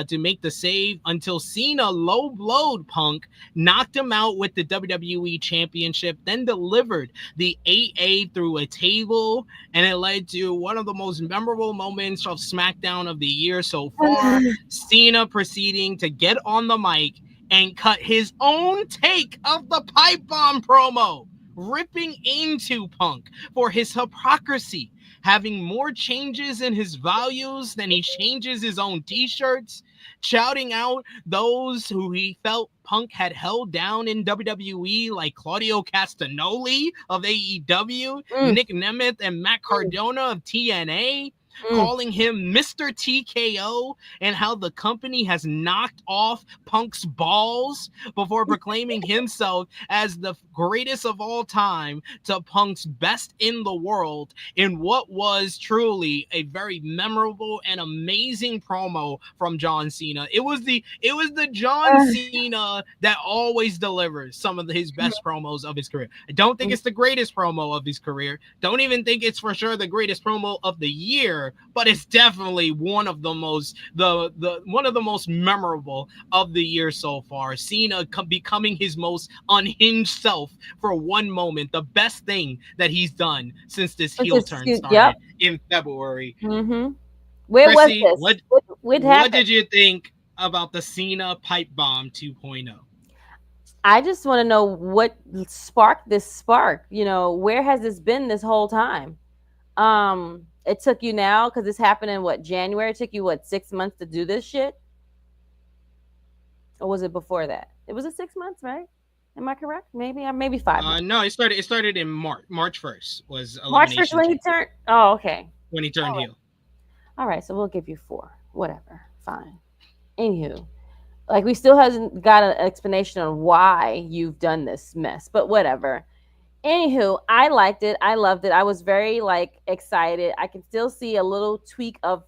to make the save until Cena low-blowed Punk, knocked him out with the WWE Championship, then delivered the 8A through a table, and it led to one of the most memorable moments of SmackDown of the year so far. Cena proceeding to get on the mic and cut his own take of the pipe bomb promo, ripping into Punk for his hypocrisy, having more changes in his values than he changes his own t-shirts, shouting out those who he felt Punk had held down in WWE, like Claudio Castagnoli of AEW, Nick Nemeth and Matt Cardona of TNA, calling him Mr. TKO, and how the company has knocked off Punk's balls before proclaiming himself as the greatest of all time to Punk's best in the world in what was truly a very memorable and amazing promo from John Cena. It was the John Cena that always delivers some of his best promos of his career. I don't think it's the greatest promo of his career. Don't even think it's for sure the greatest promo of the year, but it's definitely one of the most memorable of the year so far. Cena becoming his most unhinged self for one moment, the best thing that he's done since this heel turn started in February. Where Krssi, was this? What did you think about the Cena Pipe Bomb 2.0? I just want to know what sparked this spark. Where has this been this whole time? It took you now, because this happened in January? It took you 6 months to do this shit? Or was it before that? It was 6 months, right? Am I correct? Maybe 5 months. No, it started in March 1st was March 1st when he turned. Oh, okay. When he turned heel. All right, so we'll give you 4. Whatever. Fine. Anywho, we still hasn't got an explanation on why you've done this mess, but whatever. Anywho, I liked it. I loved it. I was very excited. I can still see a little tweak of,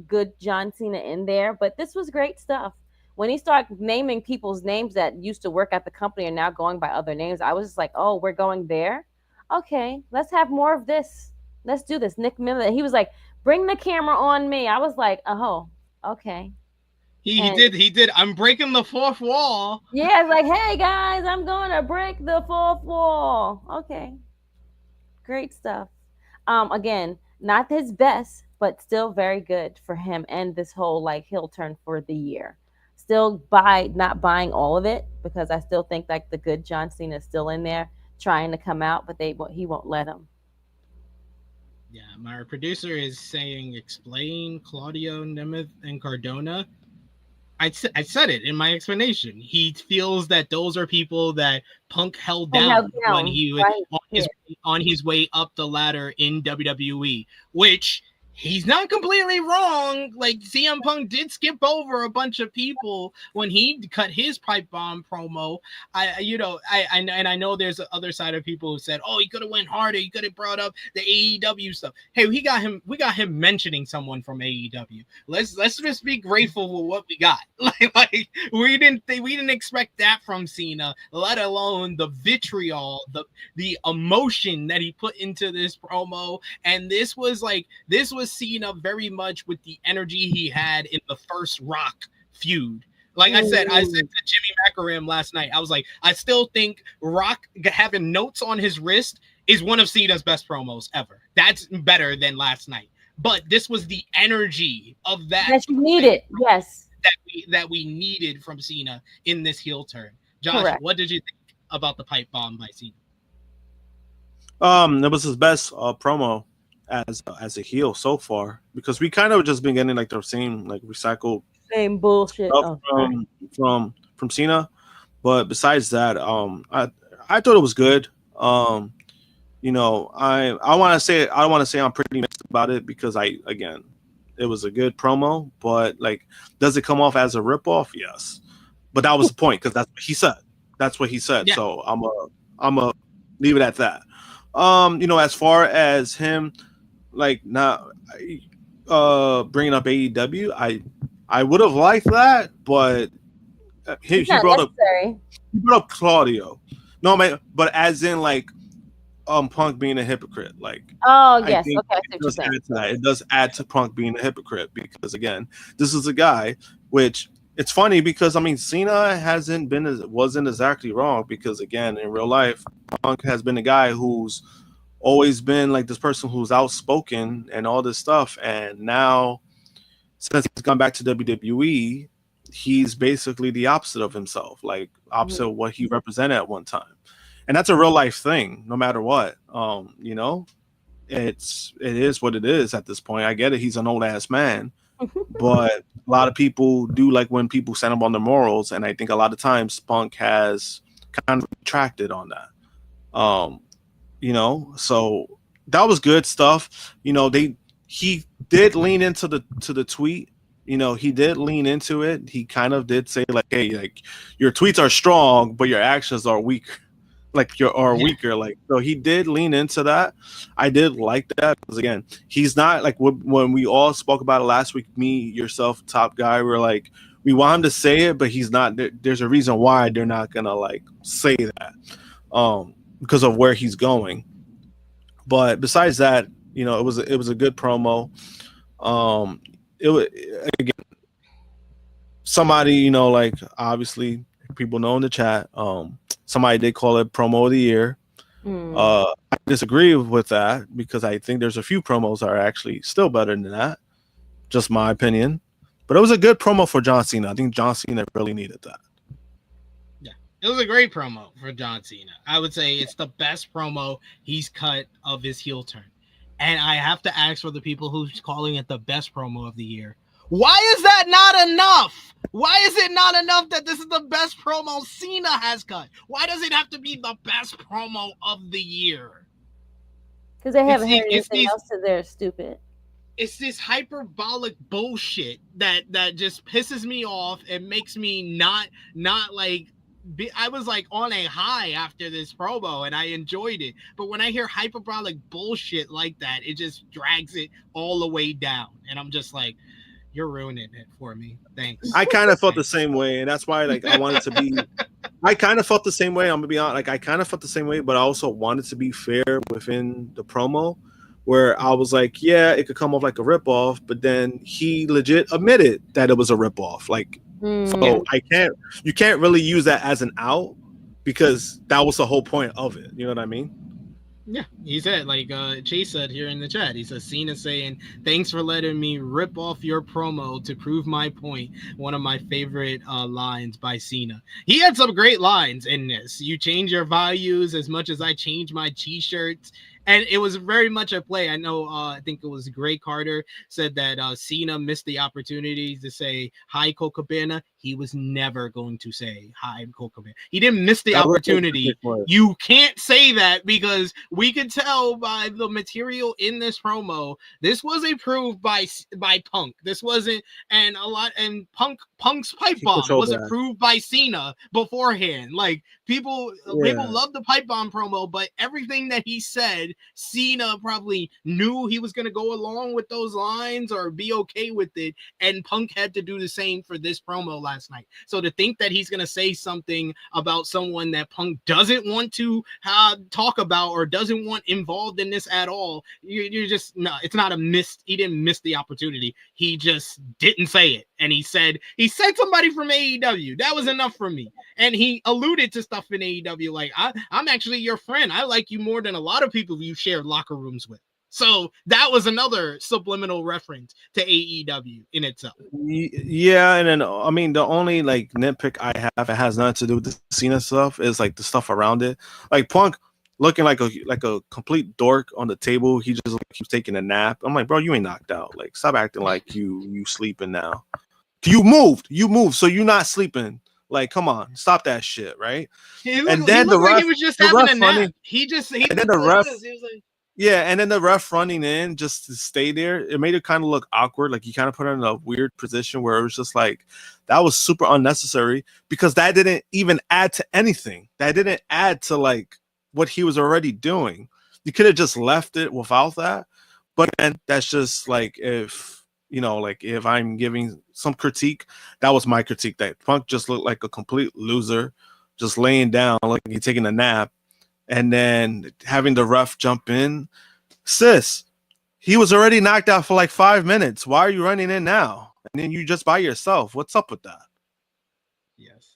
good John Cena in there, but this was great stuff. When he started naming people's names that used to work at the company and now going by other names, I was just like, oh, we're going there? Okay, let's have more of this. Let's do this. Nick, remember that? He was like, bring the camera on me. I was like, oh, okay. He did. I'm breaking the fourth wall. Yeah, it's like, hey guys, I'm going to break the fourth wall. Okay. Great stuff. Again, not his best, but still very good for him and this whole like heel turn for the year. Still not buying all of it, because I still think like the good John Cena is still in there trying to come out, but he won't let him. Yeah, my producer is saying explain Claudio, Nemeth, and Cardona. I said it in my explanation. He feels that those are people that Punk held down when he was on his way up the ladder in WWE, which he's not completely wrong. Like, CM Punk did skip over a bunch of people when he cut his pipe bomb promo. I know there's the other side of people who said, "Oh, he could have went harder. He could have brought up the AEW stuff." Hey, we got him mentioning someone from AEW. Let's just be grateful for what we got. Like we didn't expect that from Cena, let alone the vitriol, the emotion that he put into this promo. And this was Cena very much with the energy he had in the first Rock feud. Like I said to Jimmy Macaram last night, I was like, I still think Rock having notes on his wrist is one of Cena's best promos ever. That's better than last night. But this was the energy of that you needed. Yes. That we needed from Cena in this heel turn. Josh, correct. What did you think about the pipe bomb by Cena? It was his best promo as a heel so far, because we kind of just been getting like the same like recycled same bullshit from Cena. But besides that, I thought it was good. I want to say I don't want to say I'm pretty mixed about it, because it was a good promo, but like, does it come off as a ripoff? Yes, but that was the point, because that's what he said. That's what he said. Yeah. So I'm a leave it at that. As far as him like not bringing up AEW, I would have liked that, but he brought up Claudio. No, man, but as in like Punk being a hypocrite. Like, oh yes, okay, it does add to Punk being a hypocrite, because again, this is a guy which it's funny, because I mean Cena wasn't exactly wrong, because again, in real life, Punk has been a guy who's always been like this person who's outspoken and all this stuff, and now since he's gone back to WWE, he's basically the opposite of himself, like opposite of what he represented at one time. And that's a real life thing, no matter what. It is what it is at this point. I get it, he's an old ass man, but a lot of people do like when people stand up on their morals, and I think a lot of times Punk has kind of retracted on that. So that was good stuff. He did lean into the tweet. He did lean into it. He kind of did say like, hey, like your tweets are strong, but your actions are weak. Like weaker. Like, so he did lean into that. I did like that, because again, he's not like when we all spoke about it last week, me, yourself, Top Guy, we're like, we want him to say it, but he's not. There's a reason why they're not gonna like say that, because of where he's going. But besides that, it was a good promo. It was, again, somebody, like obviously people know in the chat, somebody did call it promo of the year. I disagree with that, because I think there's a few promos that are actually still better than that. Just my opinion. But it was a good promo for John Cena. I think John Cena really needed that. Yeah, it was a great promo for John Cena. I would say it's the best promo he's cut of his heel turn. And I have to ask for the people who's calling it the best promo of the year, why is that not enough? Why is it not enough that this is the best promo Cena has cut? Why does it have to be the best promo of the year? Because they haven't heard anything else, so they're stupid. It's this hyperbolic bullshit that just pisses me off. It makes me not like. I was like on a high after this promo, and I enjoyed it. But when I hear hyperbolic bullshit like that, it just drags it all the way down, and I'm just like, you're ruining it for me. Thanks. I kind of felt the same way, and that's why like I wanted to be. I kind of felt the same way. I'm gonna be honest. Like I kind of felt the same way, but I also wanted to be fair within the promo. where I was like, yeah, it could come off like a ripoff, but then he legit admitted that it was a ripoff. Like, so you can't really use that as an out because that was the whole point of it. You know what I mean? Yeah, he said, like Chase said here in the chat, he says, Cena saying, thanks for letting me rip off your promo to prove my point. One of my favorite lines by Cena. He had some great lines in this. You change your values as much as I change my t-shirts. And it was very much a play. I know, I think it was Gray Carter said that Cena missed the opportunity to say, hi, Colt Cabana. He was never going to say, hi, Colt Cabana. He didn't miss the opportunity. You can't say that because we could tell by the material in this promo, this was approved by Punk. This wasn't, and Punk's pipe bomb was approved by Cena beforehand. Like, people love the pipe bomb promo, but everything that he said, Cena probably knew he was going to go along with those lines or be okay with it, and Punk had to do the same for this promo last night. So to think that he's going to say something about someone that Punk doesn't want to talk about or doesn't want involved in this at all, you're just, no, it's not a missed, he didn't miss the opportunity. He just didn't say it. And he said somebody from AEW. That was enough for me. And he alluded to stuff in AEW like, I'm actually your friend. I like you more than a lot of people you shared locker rooms with. So that was another subliminal reference to AEW in itself. Yeah, and then I mean the only like nitpick I have, it has nothing to do with the Cena stuff, is like the stuff around it. Like Punk looking like a complete dork on the table. He just like keeps taking a nap. I'm like, bro, you ain't knocked out. Like, stop acting like you sleeping now. You moved, so you're not sleeping. Like, come on, stop that shit, right? And then the ref, like he was just having a nap. And then the ref, yeah, and then the ref running in just to stay there. It made it kind of look awkward. Like he kind of put her in a weird position where it was just like, that was super unnecessary because that didn't even add to anything. That didn't add to like what he was already doing. You could have just left it without that. But then that's just like, if I'm giving some critique, that was my critique, that Punk just looked like a complete loser, just laying down, like he's taking a nap, and then having the ref jump in. Sis, he was already knocked out for like 5 minutes. Why are you running in now? And then you just by yourself. What's up with that? Yes.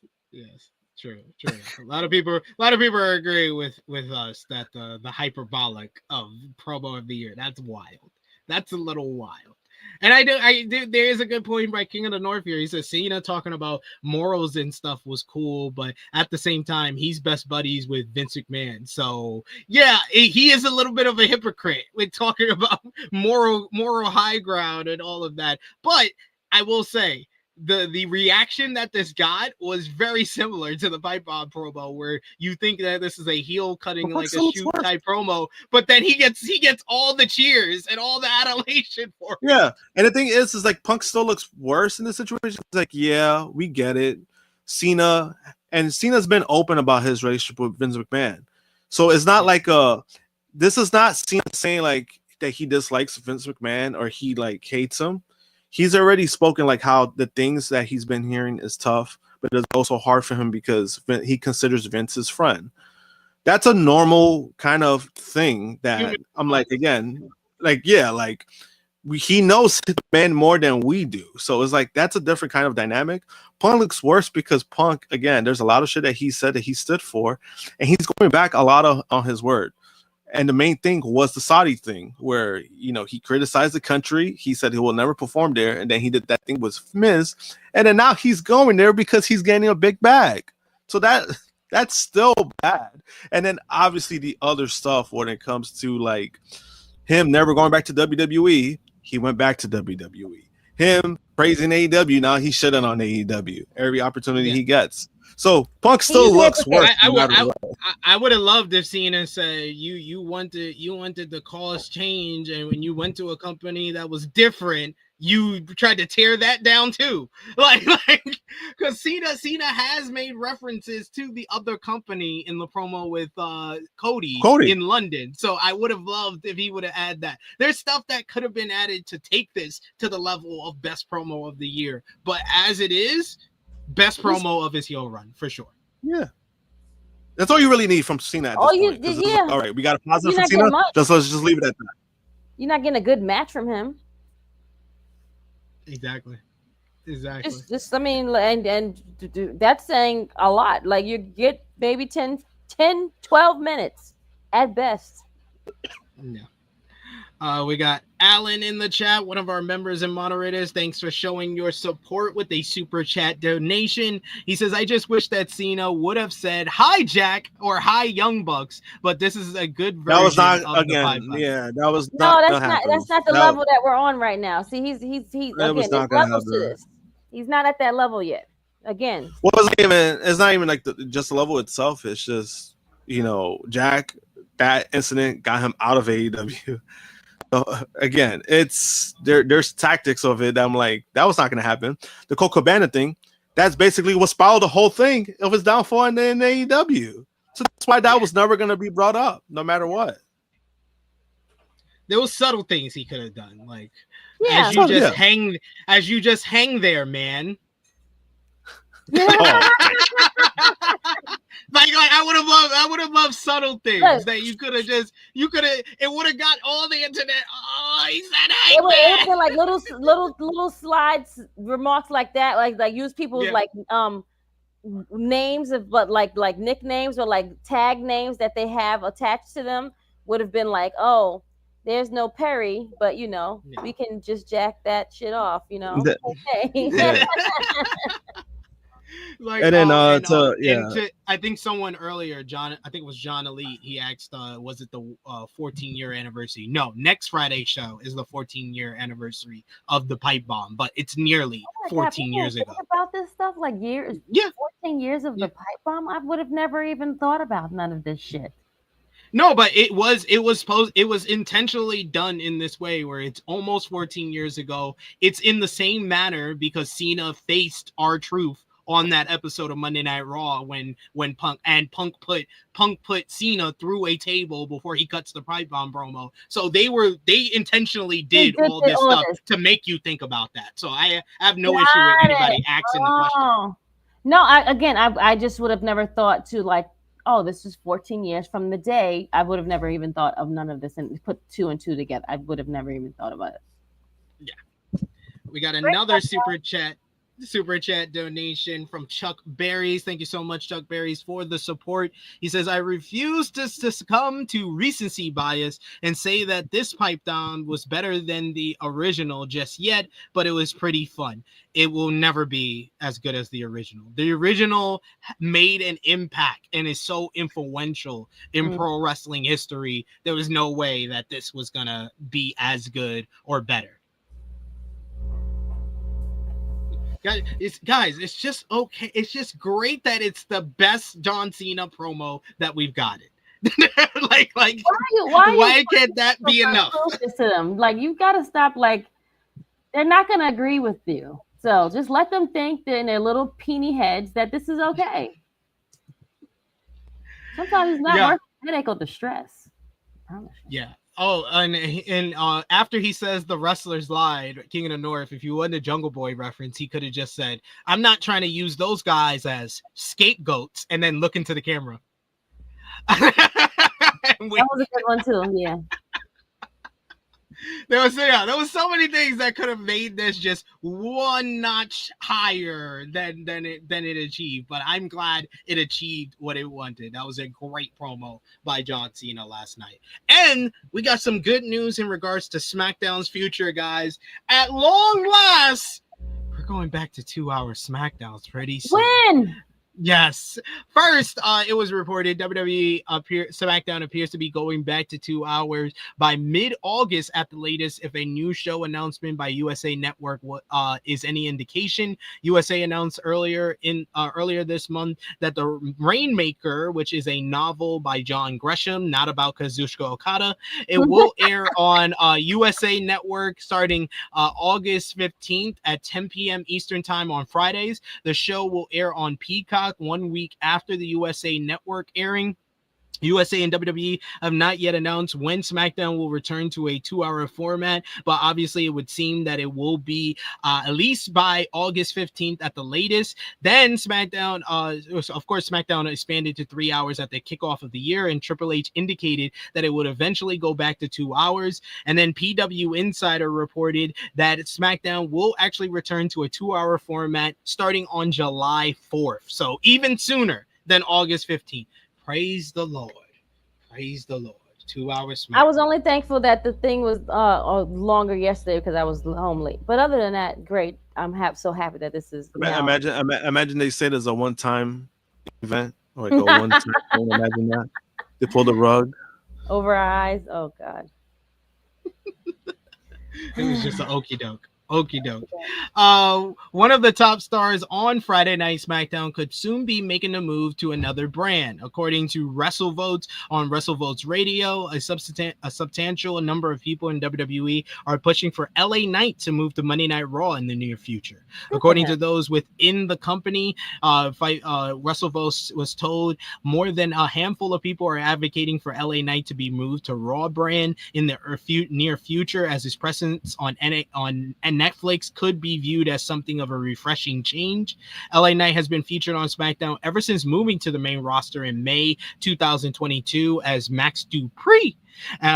True. A lot of people are agreeing with us that the hyperbolic of promo of the year, that's wild. That's a little wild. And I do. There is a good point by King of the North here. He says Cena talking about morals and stuff was cool, but at the same time, he's best buddies with Vince McMahon. So yeah, he is a little bit of a hypocrite with talking about moral high ground and all of that. But I will say, the reaction that this got was very similar to the pipe bomb promo, where you think that this is a heel cutting like a shoot type promo, but then he gets all the cheers and all the adulation for it. Yeah, and the thing is like Punk still looks worse in this situation. It's like, yeah, we get it. Cena's been open about his relationship with Vince McMahon, so it's not like this is not Cena saying like that he dislikes Vince McMahon or he like hates him. He's already spoken like how the things that he's been hearing is tough, but it's also hard for him because he considers Vince his friend. That's a normal kind of thing that I'm like, again, like, yeah, like he knows his man more than we do. So it's like, that's a different kind of dynamic. Punk looks worse because Punk, again, there's a lot of shit that he said that he stood for, and he's going back a lot on his word. And the main thing was the Saudi thing, where, he criticized the country. He said he will never perform there. And then he did that thing with Miz. And then now he's going there because he's getting a big bag. So that's still bad. And then obviously the other stuff when it comes to like him never going back to WWE, he went back to WWE. Him praising AEW, now he's shitting on AEW every opportunity he gets. So Punk still looks worse. I would have loved if Cena said you wanted the cause change, and when you went to a company that was different, you tried to tear that down too. Like because Cena has made references to the other company in the promo with Cody in London. So I would have loved if he would have added that. There's stuff that could have been added to take this to the level of best promo of the year. But as it is, best promo of his heel run for sure. Yeah, that's all you really need from Cena. At this point. Yeah. All right, we got a positive from Cena. Let's just leave it at that. You're not getting a good match from him. Exactly. I mean, and that's saying a lot. Like you get maybe 10, 12 minutes at best. No. We got Alan in the chat, one of our members and moderators. Thanks for showing your support with a super chat donation. He says, I just wish that Cena would have said, hi, Jack, or hi, Young Bucks, but this is a good version That was not of again. Yeah, that was no, not. That's not the level that we're on right now. See, he's again, was not there's levels happen. to this. He's not at that level yet. Again. Well, it's not even like just the level itself. It's just, Jack, that incident got him out of AEW. Again, there's tactics of it that I'm like, that was not going to happen. The Colt Cabana thing, that's basically what spiraled the whole thing of his downfall in AEW. So that's why that was never going to be brought up, no matter what. There was subtle things he could have done, like as you just hang there, man. Yeah. like I would have loved subtle things that you could have it would have got all the internet. Oh, he said hey, it would have been like little slides remarks like that, like use people's like names of like nicknames or like tag names that they have attached to them would have been like, oh, there's no Perry, but we can just jack that shit off, okay. Yeah. Like, and then I think someone earlier, John, I think it was John Elite, he asked, was it the 14-year anniversary? No, next Friday show is the 14-year anniversary of the pipe bomb, but it's nearly 14 years ago. About this stuff, like years, 14 years of the pipe bomb, I would have never even thought about none of this shit. No, but it was intentionally done in this way where it's almost 14 years ago. It's in the same manner because Cena faced R-Truth on that episode of Monday Night Raw when Punk put Cena through a table before he cuts the pipe bomb promo. So they intentionally did all this stuff to make you think about that. So I have no issue with anybody asking the question. No, I just would have never thought to like, oh, this is 14 years from the day. I would have never even thought of none of this and put 2 and 2 together. I would have never even thought about it. Yeah. We got another super chat donation from Chuck Berries. Thank you so much, Chuck Berries, for the support. He says, I refuse to succumb to recency bias and say that this pipe down was better than the original just yet, but it was pretty fun. It will never be as good as the original. The original made an impact and is so influential in pro wrestling history. There was no way that this was gonna be as good or better. Guys, it's just okay. It's just great that it's the best John Cena promo that we've got it. like why can't that be enough? To them? Like, you got to stop. Like, they're not going to agree with you. So just let them think that in their little peeny heads that this is okay. Sometimes it's not worth the headache or the stress. I promise you. Yeah. Oh, and after he says the wrestlers lied, King of the North, if you wasn't a Jungle Boy reference, he could have just said, I'm not trying to use those guys as scapegoats, and then look into the camera. That was a good one too, yeah. There was so many things that could have made this just one notch higher than it achieved, but I'm glad it achieved what it wanted. That was a great promo by John Cena last night. And we got some good news in regards to SmackDown's future, guys. At long last, we're going back to 2-hour SmackDowns pretty soon. When? Yes. First, it was reported WWE SmackDown appears to be going back to 2 hours by mid-August at the latest, if a new show announcement by USA Network is any indication. USA announced earlier this month that The Rainmaker, which is a novel by John Gresham, not about Kazuchika Okada, it will air on USA Network starting August 15th at 10 p.m. Eastern Time on Fridays. The show will air on Peacock 1 week after the USA Network airing. USA and WWE have not yet announced when SmackDown will return to a 2-hour format, but obviously it would seem that it will be at least by August 15th at the latest. Then SmackDown, of course, SmackDown expanded to 3 hours at the kickoff of the year, and Triple H indicated that it would eventually go back to 2 hours. And then PW Insider reported that SmackDown will actually return to a 2-hour format starting on July 4th. So even sooner than August 15th. Praise the Lord. Praise the Lord. 2 hours. I was only thankful that the thing was longer yesterday because I was home late. But other than that, great. I'm so happy that this is. Imagine they say there's a one-time event, like a one-time. Imagine that they pull the rug over our eyes. Oh God. It was just an okie doke. Okie doke. One of the top stars on Friday Night SmackDown could soon be making a move to another brand. According to WrestleVotes on WrestleVotes Radio, a substantial number of people in WWE are pushing for LA Knight to move to Monday Night Raw in the near future. According to those within the company, WrestleVotes was told more than a handful of people are advocating for LA Knight to be moved to Raw brand in the near future, as his presence on Netflix could be viewed as something of a refreshing change. LA Knight has been featured on SmackDown ever since moving to the main roster in May 2022 as Max Dupree,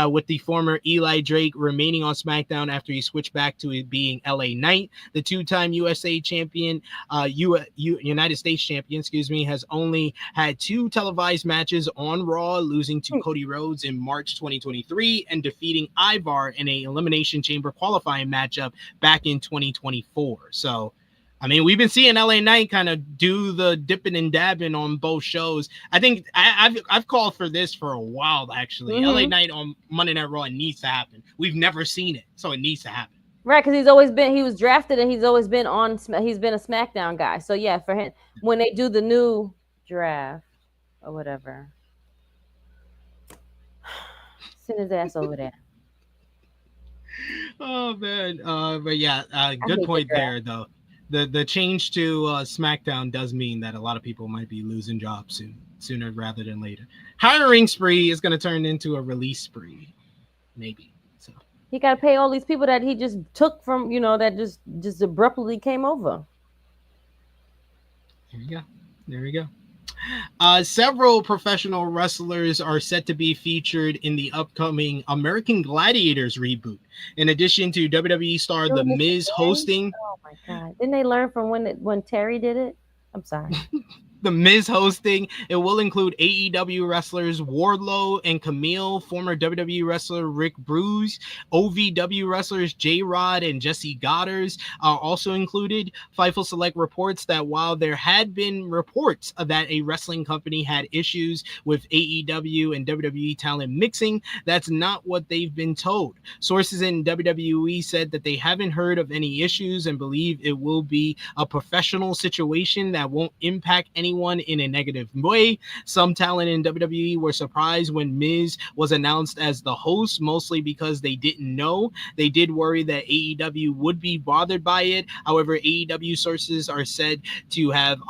with the former Eli Drake remaining on SmackDown after he switched back to it being LA Knight. The two-time USA champion, United States champion, has only had 2 televised matches on Raw, losing to Cody Rhodes in March 2023 and defeating Ivar in a Elimination Chamber qualifying matchup back in 2024. So, I mean, we've been seeing LA Knight kind of do the dipping and dabbing on both shows. I think I've called for this for a while, actually. LA Knight on Monday Night Raw needs to happen. We've never seen it, so it needs to happen. Right, because he was drafted and he's always been he's been a SmackDown guy. So yeah, for him, when they do the new draft or whatever, send his ass over there. Oh man, but yeah, good point there though. The change to SmackDown does mean that a lot of people might be losing jobs sooner rather than later. Hiring spree is going to turn into a release spree, maybe. So he got to pay all these people that he just took from, that just abruptly came over. There we go. Several professional wrestlers are set to be featured in the upcoming American Gladiators reboot. In addition to WWE star The Miz hosting. Oh my God! Didn't they learn from when Terry did it? I'm sorry. The Miz hosting. It will include AEW wrestlers Wardlow and Camille, former WWE wrestler Rick Bruce, OVW wrestlers J-Rod and Jesse Goddard are also included. Fightful Select reports that while there had been reports that a wrestling company had issues with AEW and WWE talent mixing, that's not what they've been told. Sources in WWE said that they haven't heard of any issues and believe it will be a professional situation that won't impact anyone in a negative way. Some talent in WWE were surprised when Miz was announced as the host, mostly because they didn't know. They did worry that AEW would be bothered by it. However, AEW sources are said to have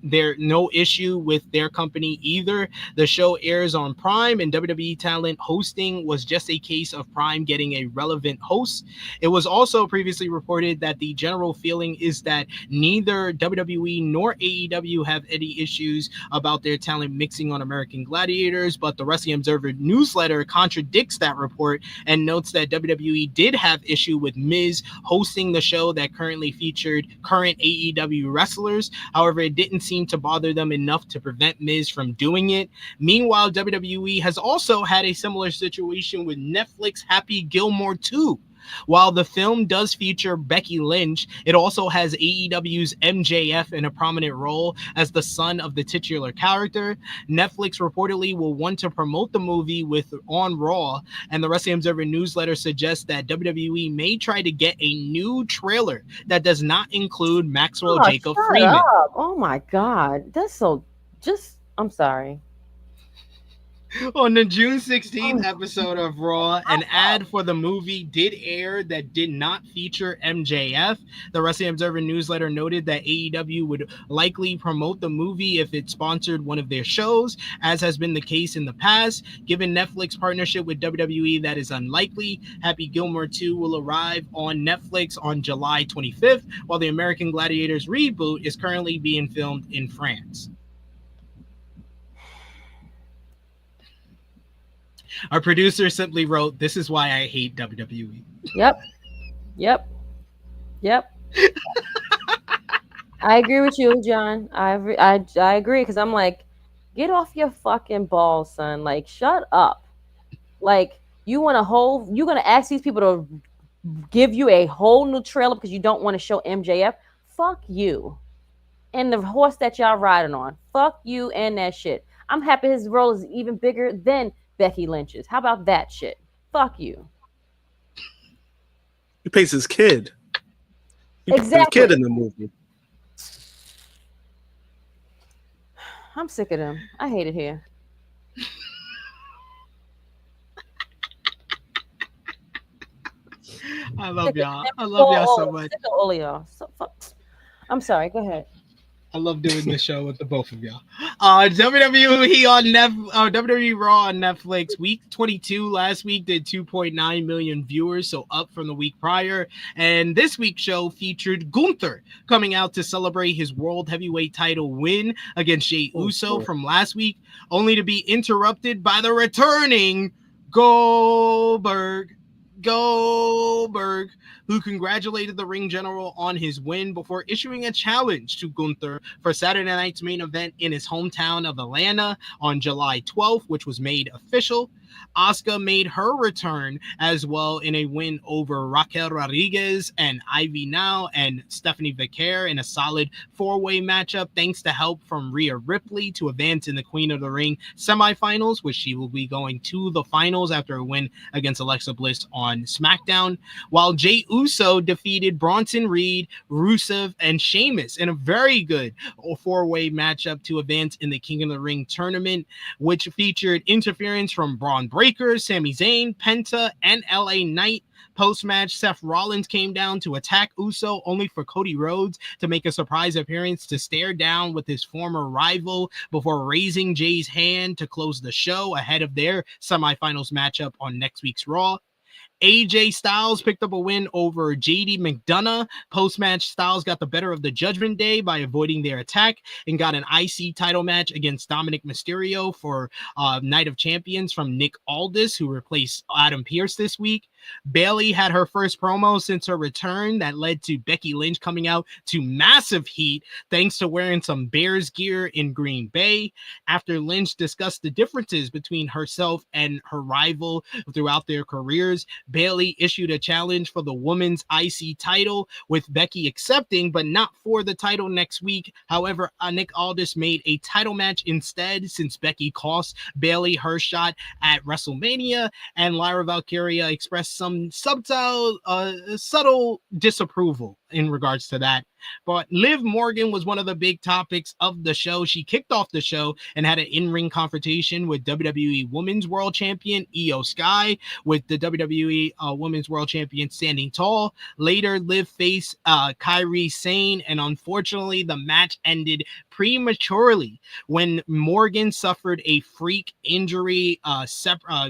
there no issue with their company either. The show airs on Prime, and WWE talent hosting was just a case of Prime getting a relevant host. It was also previously reported that the general feeling is that neither WWE nor AEW have any issues about their talent mixing on American Gladiators, but the Wrestling Observer newsletter contradicts that report and notes that WWE did have issue with Miz hosting the show that currently featured current AEW wrestlers. However, it didn't seem to bother them enough to prevent Miz from doing it. Meanwhile, WWE has also had a similar situation with Netflix Happy Gilmore 2. While the film does feature Becky Lynch, it also has AEW's MJF in a prominent role as the son of the titular character. Netflix reportedly will want to promote the movie on Raw, and the Wrestling Observer newsletter suggests that WWE may try to get a new trailer that does not include Maxwell Jacob Freeman. Oh my God, that's so I'm sorry. On the June 16th episode of Raw, an ad for the movie did air that did not feature MJF. The Wrestling Observer newsletter noted that AEW would likely promote the movie if it sponsored one of their shows, as has been the case in the past. Given Netflix partnership with WWE, that is unlikely. Happy Gilmore 2 will arrive on Netflix on July 25th, while the American Gladiators reboot is currently being filmed in France. Our producer simply wrote, "This is why I hate WWE." Yep. I agree with you, John. I agree, because I'm like, get off your fucking balls, son. Like, shut up. Like, you're gonna ask these people to give you a whole new trailer because you don't want to show MJF? Fuck you. And the horse that y'all riding on. Fuck you and that shit. I'm happy his role is even bigger than Becky Lynch's. How about that shit? Fuck you. He plays his kid. He plays his kid in the movie. I'm sick of them. I hate it here. I love y'all. I love y'all so much. Sick of all of y'all. I'm sorry. Go ahead. I love doing the show with the both of y'all. WWE WWE Raw on Netflix. Week 22 last week did 2.9 million viewers, so up from the week prior. And this week's show featured Gunther coming out to celebrate his World Heavyweight title win against Jey Uso from last week, only to be interrupted by the returning Goldberg, who congratulated the ring general on his win before issuing a challenge to Gunther for Saturday night's main event in his hometown of Atlanta on July 12th, which was made official. Asuka made her return as well in a win over Raquel Rodriguez and Ivy Now and Stephanie Vicaire in a solid four-way matchup, thanks to help from Rhea Ripley to advance in the Queen of the Ring semifinals, which she will be going to the finals after a win against Alexa Bliss on SmackDown, while Jey Uso defeated Bronson Reed, Rusev, and Sheamus in a very good four-way matchup to advance in the King of the Ring tournament, which featured interference from Braun Breaker, Sami Zayn, Penta, and LA Knight. Post-match, Seth Rollins came down to attack Uso, only for Cody Rhodes to make a surprise appearance to stare down with his former rival before raising Jay's hand to close the show ahead of their semifinals matchup on next week's Raw. AJ Styles picked up a win over JD McDonough. Post-match, Styles got the better of the Judgment Day by avoiding their attack and got an IC title match against Dominic Mysterio for Night of Champions from Nick Aldis, who replaced Adam Pearce this week. Bayley had her first promo since her return that led to Becky Lynch coming out to massive heat thanks to wearing some Bears gear in Green Bay. After Lynch discussed the differences between herself and her rival throughout their careers, Bayley issued a challenge for the women's IC title, with Becky accepting, but not for the title next week. However, Nick Aldis made a title match instead, since Becky cost Bayley her shot at WrestleMania, and Lyra Valkyria expressed some subtle disapproval in regards to that. But Liv Morgan was one of the big topics of the show. She kicked off the show and had an in-ring confrontation with WWE Women's World Champion Io Sky, with the WWE Women's World Champion standing tall. Later, Liv faced Kairi Sane, and unfortunately, the match ended prematurely when Morgan suffered a freak injury,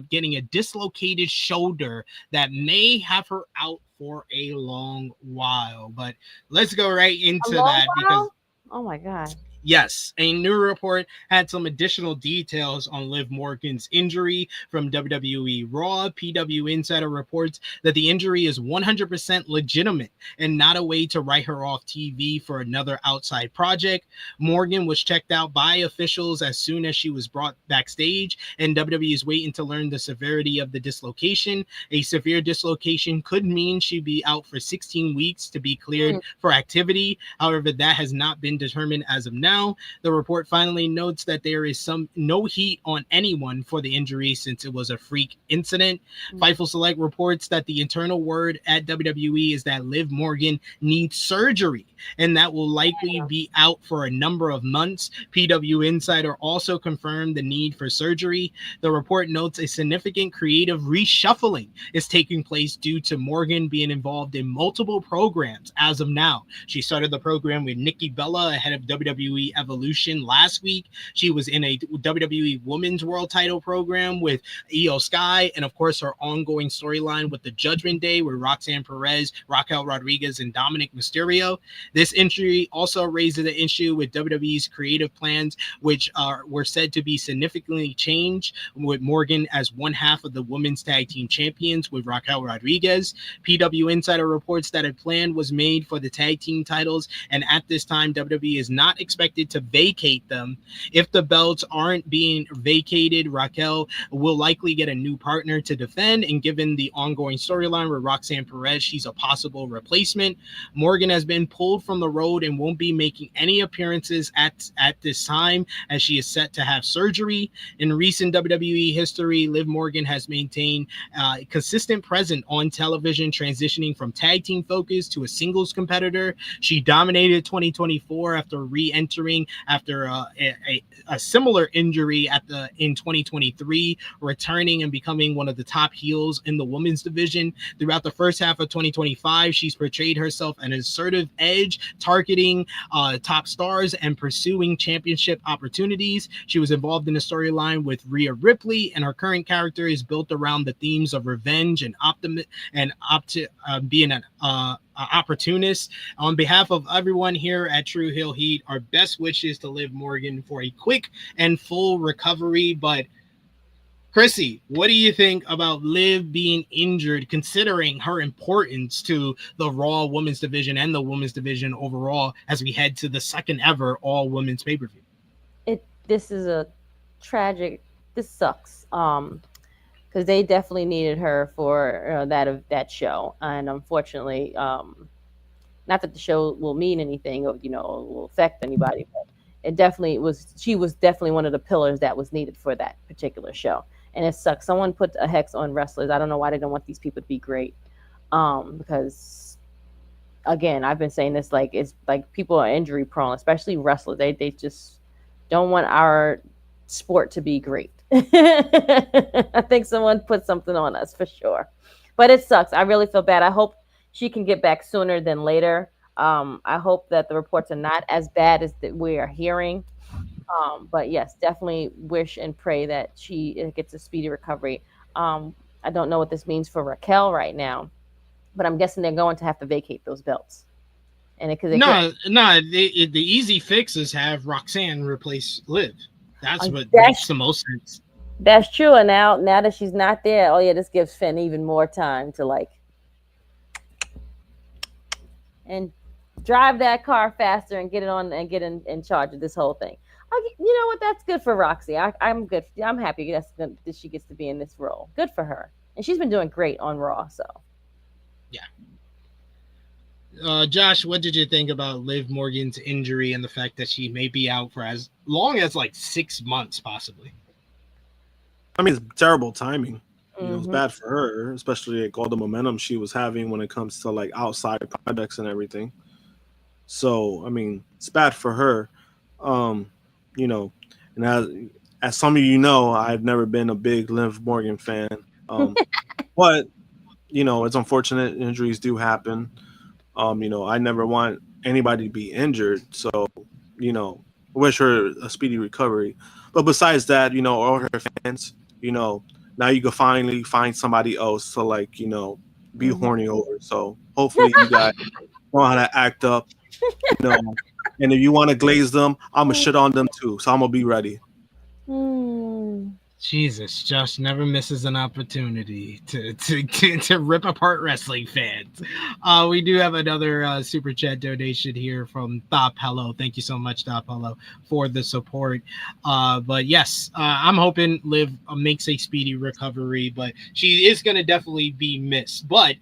getting a dislocated shoulder that may have her out for a long while. But let's go right into that because, oh my god, yes, a new report had some additional details on Liv Morgan's injury from WWE Raw. PW Insider reports that the injury is 100% legitimate and not a way to write her off TV for another outside project. Morgan was checked out by officials as soon as she was brought backstage, and WWE is waiting to learn the severity of the dislocation. A severe dislocation could mean she'd be out for 16 weeks to be cleared for activity. However, that has not been determined as of now. now. The report finally notes that there is no heat on anyone for the injury since it was a freak incident. Fightful Select reports that the internal word at WWE is that Liv Morgan needs surgery, and that will likely be out for a number of months. PW Insider also confirmed the need for surgery. The report notes a significant creative reshuffling is taking place due to Morgan being involved in multiple programs as of now. She started the program with Nikki Bella ahead of WWE Evolution last week. She was in a WWE Women's World Title program with Io Sky, and of course her ongoing storyline with the Judgment Day with Roxanne Perez, Raquel Rodriguez, and Dominic Mysterio. This injury also raises the issue with WWE's creative plans, which were said to be significantly changed, with Morgan as one half of the Women's Tag Team Champions with Raquel Rodriguez. PW Insider reports that a plan was made for the tag team titles, and at this time, WWE is not expected to vacate them. If the belts aren't being vacated, Raquel will likely get a new partner to defend, and given the ongoing storyline with Roxanne Perez, she's a possible replacement. Morgan has been pulled from the road and won't be making any appearances at this time, as she is set to have surgery. In recent WWE history, Liv Morgan has maintained a consistent presence on television, transitioning from tag team focus to a singles competitor. She dominated 2024 after re-entering after a similar injury in 2023, returning and becoming one of the top heels in the women's division. Throughout the first half of 2025, she's portrayed herself an assertive edge, targeting top stars and pursuing championship opportunities. She was involved in a storyline with Rhea Ripley, and her current character is built around the themes of revenge and being an opportunist. On behalf of everyone here at Tru Heel Heat, our best wishes to Liv Morgan for a quick and full recovery. But Krssi, what do you think about Liv being injured, considering her importance to the Raw women's division and the women's division overall as we head to the second ever all women's pay-per-view? This is a tragic. This sucks. Because they definitely needed her for that show, and unfortunately, not that the show will mean anything or will affect anybody, but it definitely was. She was definitely one of the pillars that was needed for that particular show, and it sucks. Someone put a hex on wrestlers. I don't know why they don't want these people to be great, because again, I've been saying this, like, it's like people are injury prone, especially wrestlers. They just don't want our sport to be great. I think someone put something on us for sure, but it sucks. I really feel bad. I hope she can get back sooner than later. I hope that the reports are not as bad as that we are hearing. But yes, definitely wish and pray that she gets a speedy recovery. I don't know what this means for Raquel right now, but I'm guessing they're going to have to vacate those belts. And the easy fix is have Roxanne replace Liv. That's what makes the most sense. That's true. And now that she's not there, this gives Finn even more time to and drive that car faster and get it on and get in charge of this whole thing. You know what? That's good for Roxy. I'm good. I'm happy that she gets to be in this role. Good for her. And she's been doing great on Raw. So, yeah. Josh, what did you think about Liv Morgan's injury and the fact that she may be out for as long as 6 months, possibly? I mean, it's terrible timing. It's bad for her, especially all the momentum she was having when it comes to outside projects and everything. So, I mean, it's bad for her. And as some of you know, I've never been a big Liv Morgan fan. But, it's unfortunate. Injuries do happen. I never want anybody to be injured. So, wish her a speedy recovery. But besides that, all her fans, now you can finally find somebody else to be horny over. So hopefully you guys know how to act up, and if you want to glaze them, I'm gonna shit on them too. So I'm gonna be ready. Jesus, Josh never misses an opportunity to rip apart wrestling fans. We do have another super chat donation here from Thop Hello. Thank you so much, Thop Hello, for the support. But yes, I'm hoping Liv makes a speedy recovery, but she is going to definitely be missed. But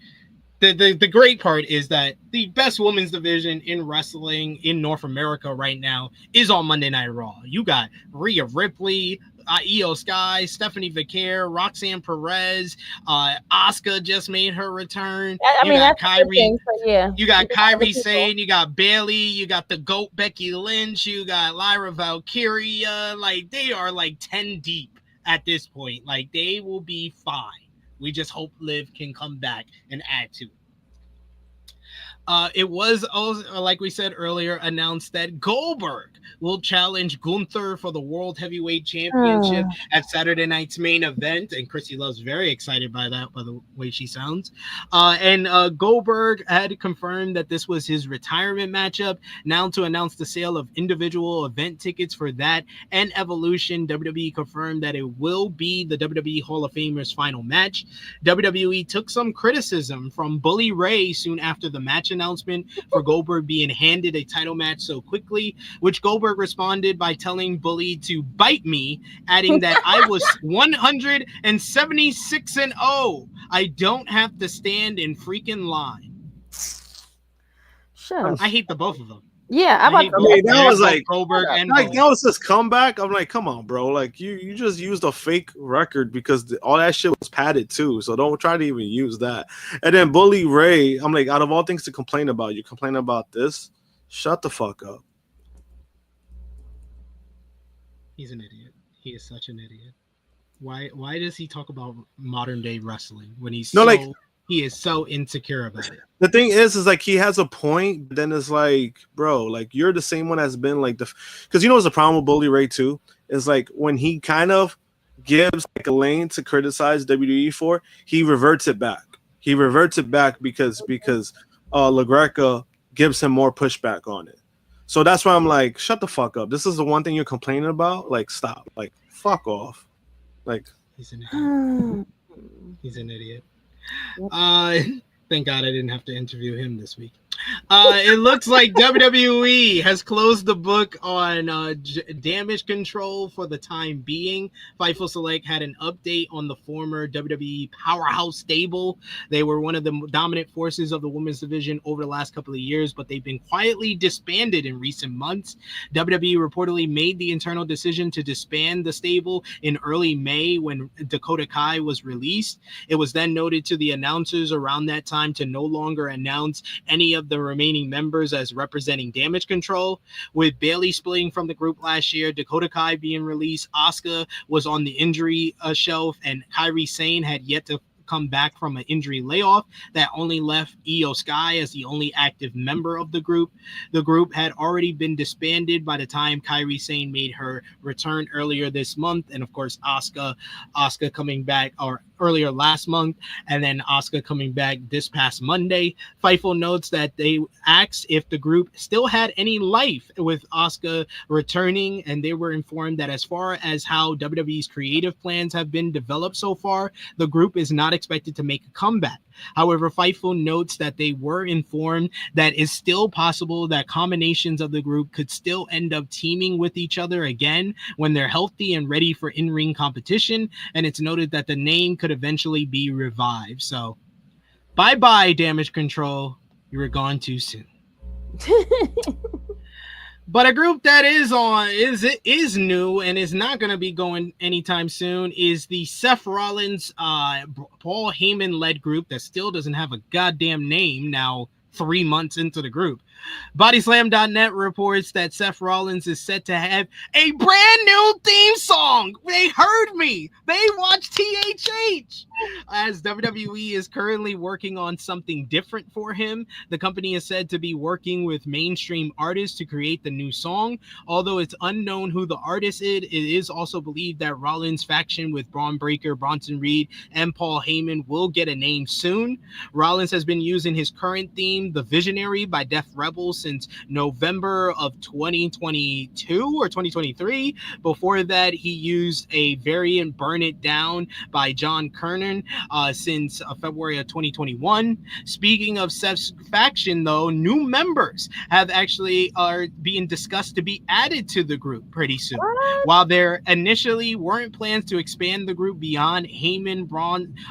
the great part is that the best women's division in wrestling in North America right now is on Monday Night Raw. You got Rhea Ripley, Io Sky, Stephanie Vicaire, Roxanne Perez, Asuka just made her return. I mean, that's Kyrie. thing, yeah. You got Kyrie Sane, you got Bailey, you got the GOAT Becky Lynch, you got Lyra Valkyria. Like, they are like 10 deep at this point. Like, they will be fine. We just hope Liv can come back and add to it. It was also, like we said earlier, announced that Goldberg will challenge Gunther for the World Heavyweight Championship at Saturday night's main event. And Krssi Luv's very excited by that, by the way she sounds. And Goldberg had confirmed that this was his retirement matchup. Now to announce the sale of individual event tickets for that and Evolution, WWE confirmed that it will be the WWE Hall of Famers final match. WWE took some criticism from Bully Ray soon after the match announcement for Goldberg being handed a title match so quickly, which Goldberg responded by telling Bully to bite me, adding that I was 176-0. I don't have to stand in freaking line. Sure. I hate the both of them. Yeah, that was like Goldberg and that was this comeback. I'm like, come on, bro. Like you just used a fake record because all that shit was padded too. So don't try to even use that. And then Bully Ray, I'm like, out of all things to complain about, you complain about this? Shut the fuck up. He's an idiot. He is such an idiot. Why does he talk about modern day wrestling when he's he is so insecure about it? The thing is like he has a point, but then it's like, bro, like you're the same one that's been like because you know what's the problem with Bully Ray too? Is like when he kind of gives like a lane to criticize WWE for, he reverts it back. He reverts it back because LaGreca gives him more pushback on it. So that's why I'm like, shut the fuck up. This is the one thing you're complaining about. Like, stop. Like, fuck off. Like, he's an idiot. He's an idiot. Thank God I didn't have to interview him this week. It looks like WWE has closed the book on damage control for the time being. Fightful Select had an update on the former WWE powerhouse stable. They were one of the dominant forces of the women's division over the last couple of years, but they've been quietly disbanded in recent months. WWE reportedly made the internal decision to disband the stable in early May when Dakota Kai was released. It was then noted to the announcers around that time to no longer announce any of the remaining members as representing Damage Control. With Bailey splitting from the group last year, Dakota Kai being released, Asuka was on the injury shelf, and Kairi Sane had yet to come back from an injury layoff that only left Io Sky as the only active member of the group. The group had already been disbanded by the time Kairi Sane made her return earlier this month, and of course Asuka coming back earlier last month, and then Asuka coming back this past Monday. Fightful notes that they asked if the group still had any life with Asuka returning, and they were informed that as far as how WWE's creative plans have been developed so far, the group is not expected to make a comeback. However, Fightful notes that they were informed that it's still possible that combinations of the group could still end up teaming with each other again when they're healthy and ready for in-ring competition, and it's noted that the name could eventually be revived. So, bye-bye, Damage Control. You were gone too soon. But a group that is new and is not going to be going anytime soon is the Seth Rollins, Paul Heyman-led group that still doesn't have a goddamn name now 3 months into the group. Bodyslam.net reports that Seth Rollins is set to have a brand new theme song. They heard me. They watched THH. As WWE is currently working on something different for him, the company is said to be working with mainstream artists to create the new song. Although it's unknown who the artist is, it is also believed that Rollins' faction with Braun Breaker, Bronson Reed, and Paul Heyman will get a name soon. Rollins has been using his current theme, The Visionary by Def Rebel, since November of 2022 or 2023. Before that, he used a variant, Burn It Down by John Kerner, faction since February of 2021. Speaking of Seth's faction, though, new members have actually are being discussed to be added to the group pretty soon. While there initially weren't plans to expand the group beyond Heyman,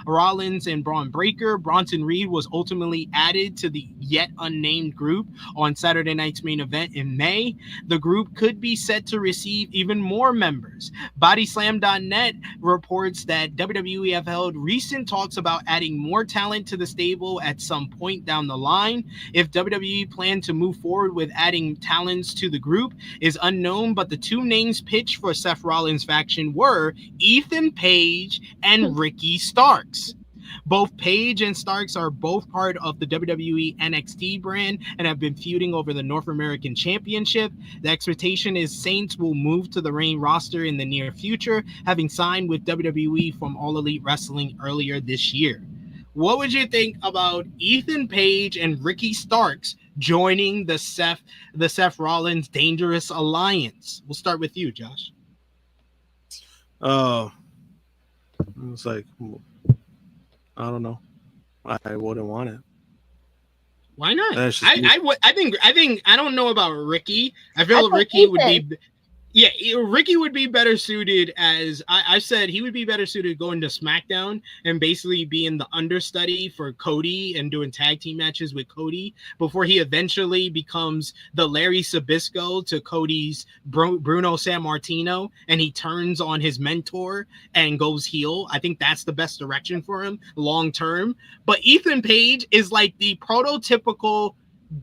Rollins, and Braun Breaker, Bronson Reed was ultimately added to the yet unnamed group on Saturday night's main event in May. The group could be set to receive even more members. BodySlam.net reports that WWE have held recent talks about adding more talent to the stable at some point down the line. If WWE plan to move forward with adding talents to the group is unknown, but the two names pitched for Seth Rollins' faction were Ethan Page and Ricky Starks. Both Page and Starks are both part of the WWE NXT brand and have been feuding over the North American Championship. The expectation is Saints will move to the main roster in the near future, having signed with WWE from All Elite Wrestling earlier this year. What would you think about Ethan Page and Ricky Starks joining the Seth Rollins Dangerous Alliance? We'll start with you, Josh. It's like, I don't know. I wouldn't want it. Why not? I think I don't know about Ricky. I feel Ricky would be. Yeah, Ricky would be better suited as I said. He would be better suited going to SmackDown and basically being the understudy for Cody and doing tag team matches with Cody before he eventually becomes the Larry Sabisco to Cody's Bruno Sammartino, and he turns on his mentor and goes heel. I think that's the best direction for him long term. But Ethan Page is like the prototypical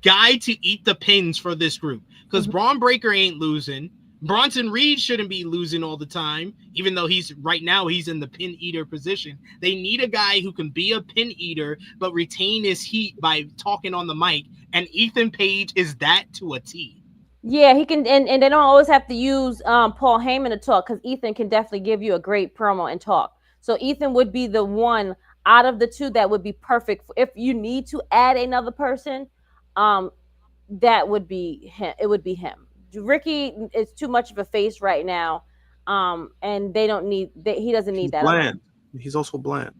guy to eat the pins for this group because Braun Breaker ain't losing. Bronson Reed shouldn't be losing all the time, even though he's in the pin eater position. They need a guy who can be a pin eater, but retain his heat by talking on the mic. And Ethan Page is that to a T. Yeah, he can. And they don't always have to use Paul Heyman to talk because Ethan can definitely give you a great promo and talk. So Ethan would be the one out of the two that would be perfect. If you need to add another person, that would be him. It would be him. Ricky is too much of a face right now, and they don't need. He doesn't need that. Bland. He's also bland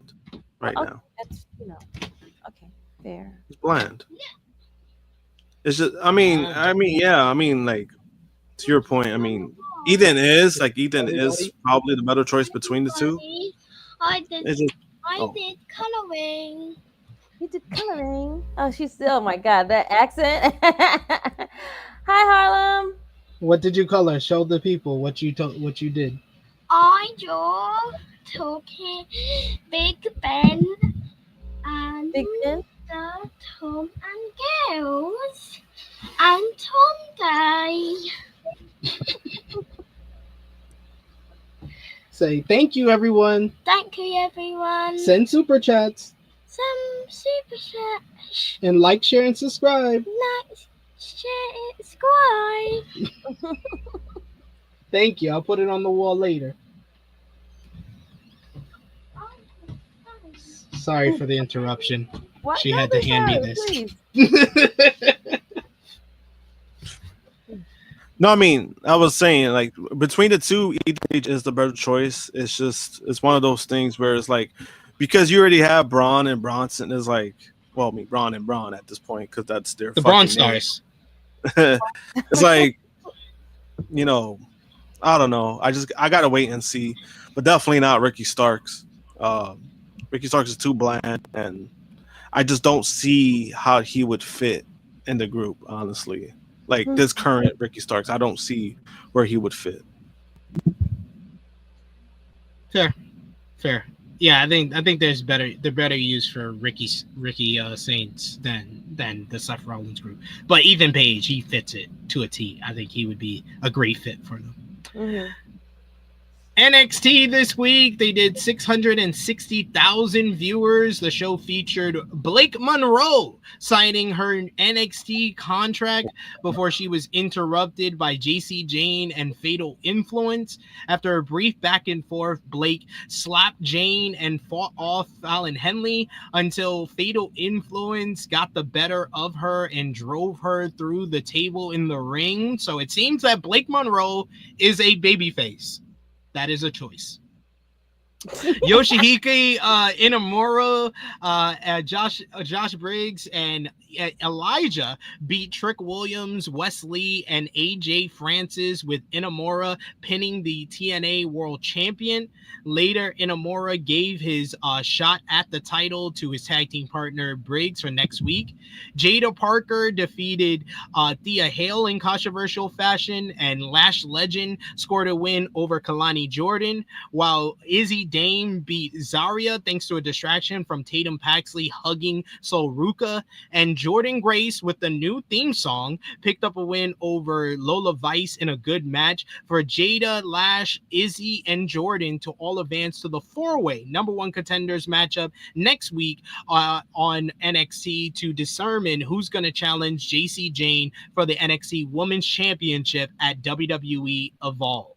now. That's okay, fair. He's bland. It's just. I mean, like to your point. I mean, Ethan is probably the better choice between the two. I did coloring. You did coloring. Oh, she's still. Oh my God, that accent. Hi, Harlem. What did you color? Show the people what you did. I draw talking Big Ben and Big Ben? the Tom and Girls and Tom Day. Say thank you, everyone. Thank you, everyone. Send super chats. Some super chats. And like, share, and subscribe. Like, share, subscribe. Thank you. I'll put it on the wall later. Sorry for the interruption. What? She No, had to be hand sorry, me this. No, I mean, I was saying, like, between the two, Ethan is the better choice. It's one of those things where it's like, because you already have Braun and Bronson, is like, well, I mean, Braun and Braun at this point, because that's their The Braun Stars. It's like, you know, I don't know. I gotta wait and see, but definitely not Ricky Starks. Ricky Starks is too bland, and I just don't see how he would fit in the group, honestly. Like this current Ricky Starks, I don't see where he would fit. Fair. Yeah, I think there's better use for Ricky Saints than the Seth Rollins group. But Ethan Page, he fits it to a T. I think he would be a great fit for them. Mm-hmm. NXT this week, they did 660,000 viewers. The show featured Blake Monroe signing her NXT contract before she was interrupted by JC Jane and Fatal Influence. After a brief back and forth, Blake slapped Jane and fought off Fallon Henley until Fatal Influence got the better of her and drove her through the table in the ring. So it seems that Blake Monroe is a babyface. That is a choice. Yoshihiko Inamura, Josh Briggs, and Elijah beat Trick Williams, Wesley, and AJ Francis, with Inamura pinning the TNA World Champion. Later, Inamura gave his shot at the title to his tag team partner Briggs for next week. Jada Parker defeated Thea Hale in controversial fashion, and Lash Legend scored a win over Kalani Jordan, while Izzy Dame beat Zarya thanks to a distraction from Tatum Paxley hugging Sol Ruka, and Jordan Grace, with the new theme song, picked up a win over Lola Vice in a good match for Jada, Lash, Izzy, and Jordan to all advance to the four-way number one contenders matchup next week on NXT to determine who's going to challenge JC Jane for the NXT Women's Championship at WWE Evolve.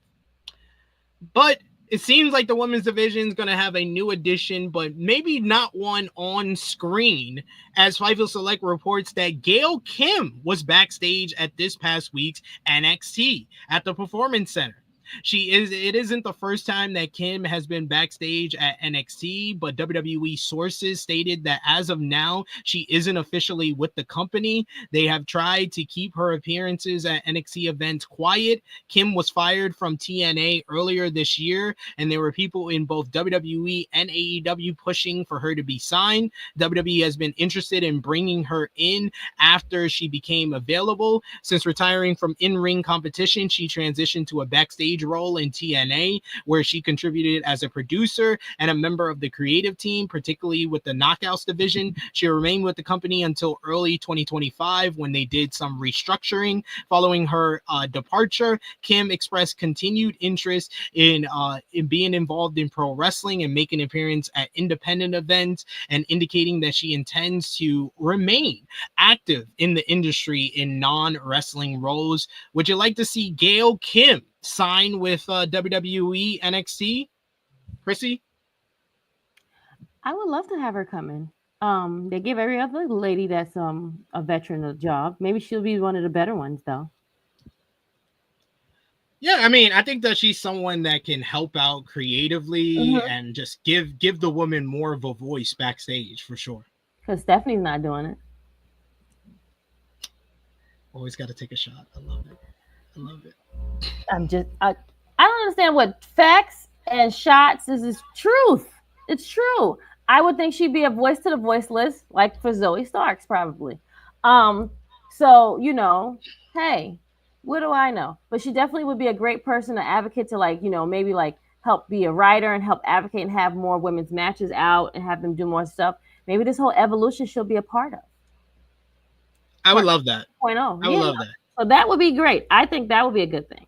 But it seems like the women's division is going to have a new addition, but maybe not one on screen, as Fightful Select reports that Gail Kim was backstage at this past week's NXT at the Performance Center. It isn't the first time that Kim has been backstage at NXT, but WWE sources stated that as of now, she isn't officially with the company. They have tried to keep her appearances at NXT events quiet. Kim was fired from TNA earlier this year, and there were people in both WWE and AEW pushing for her to be signed. WWE has been interested in bringing her in after she became available. Since retiring from in-ring competition, she transitioned to a backstage role in TNA, where she contributed as a producer and a member of the creative team, particularly with the Knockouts division. She remained with the company until early 2025 when they did some restructuring. Following her departure, Kim expressed continued interest in being involved in pro wrestling and making an appearance at independent events, and indicating that she intends to remain active in the industry in non-wrestling roles. Would you like to see Gail Kim sign with WWE NXT? Krssi? I would love to have her come in. They give every other lady that's a veteran a job. Maybe she'll be one of the better ones, though. Yeah, I mean, I think that she's someone that can help out creatively and just give the woman more of a voice backstage for sure. Because Stephanie's not doing it. Always got to take a shot. I love it. I love it. I don't understand what facts and shots is truth. It's true. I would think she'd be a voice to the voiceless, like for Zoe Starks, probably. So, you know, hey, what do I know? But she definitely would be a great person to advocate to, like, you know, maybe like help be a writer and help advocate and have more women's matches out and have them do more stuff. Maybe this whole evolution she'll be a part of. I would love that. I would love that. So that would be great. I think that would be a good thing.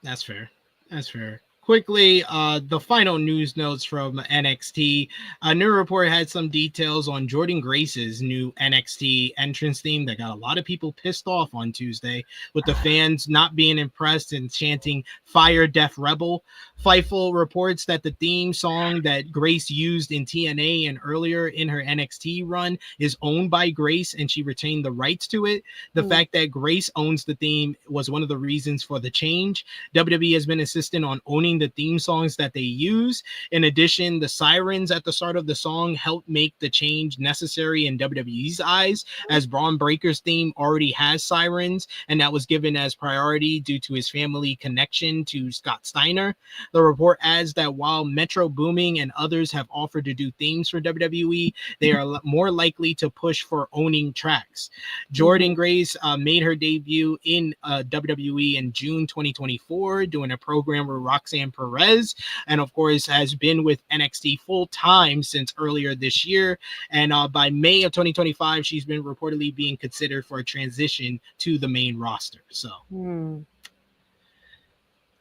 That's fair. That's fair. Quickly, the final news notes from NXT. A new report had some details on Jordan Grace's new NXT entrance theme that got a lot of people pissed off on Tuesday, with the fans not being impressed and chanting "Fire Death Rebel." Fightful reports that the theme song that Grace used in TNA and earlier in her NXT run is owned by Grace, and she retained the rights to it. The fact that Grace owns the theme was one of the reasons for the change. WWE has been insistent on owning the theme songs that they use. In addition, the sirens at the start of the song helped make the change necessary in WWE's eyes, as Braun Breaker's theme already has sirens, and that was given as priority due to his family connection to Scott Steiner. The report adds that while Metro Booming and others have offered to do themes for WWE, they are more likely to push for owning tracks. Jordan Grace made her debut in WWE in June 2024, doing a program with Roxanne Perez, and of course has been with NXT full time since earlier this year. And by May of 2025, she's been reportedly being considered for a transition to the main roster. So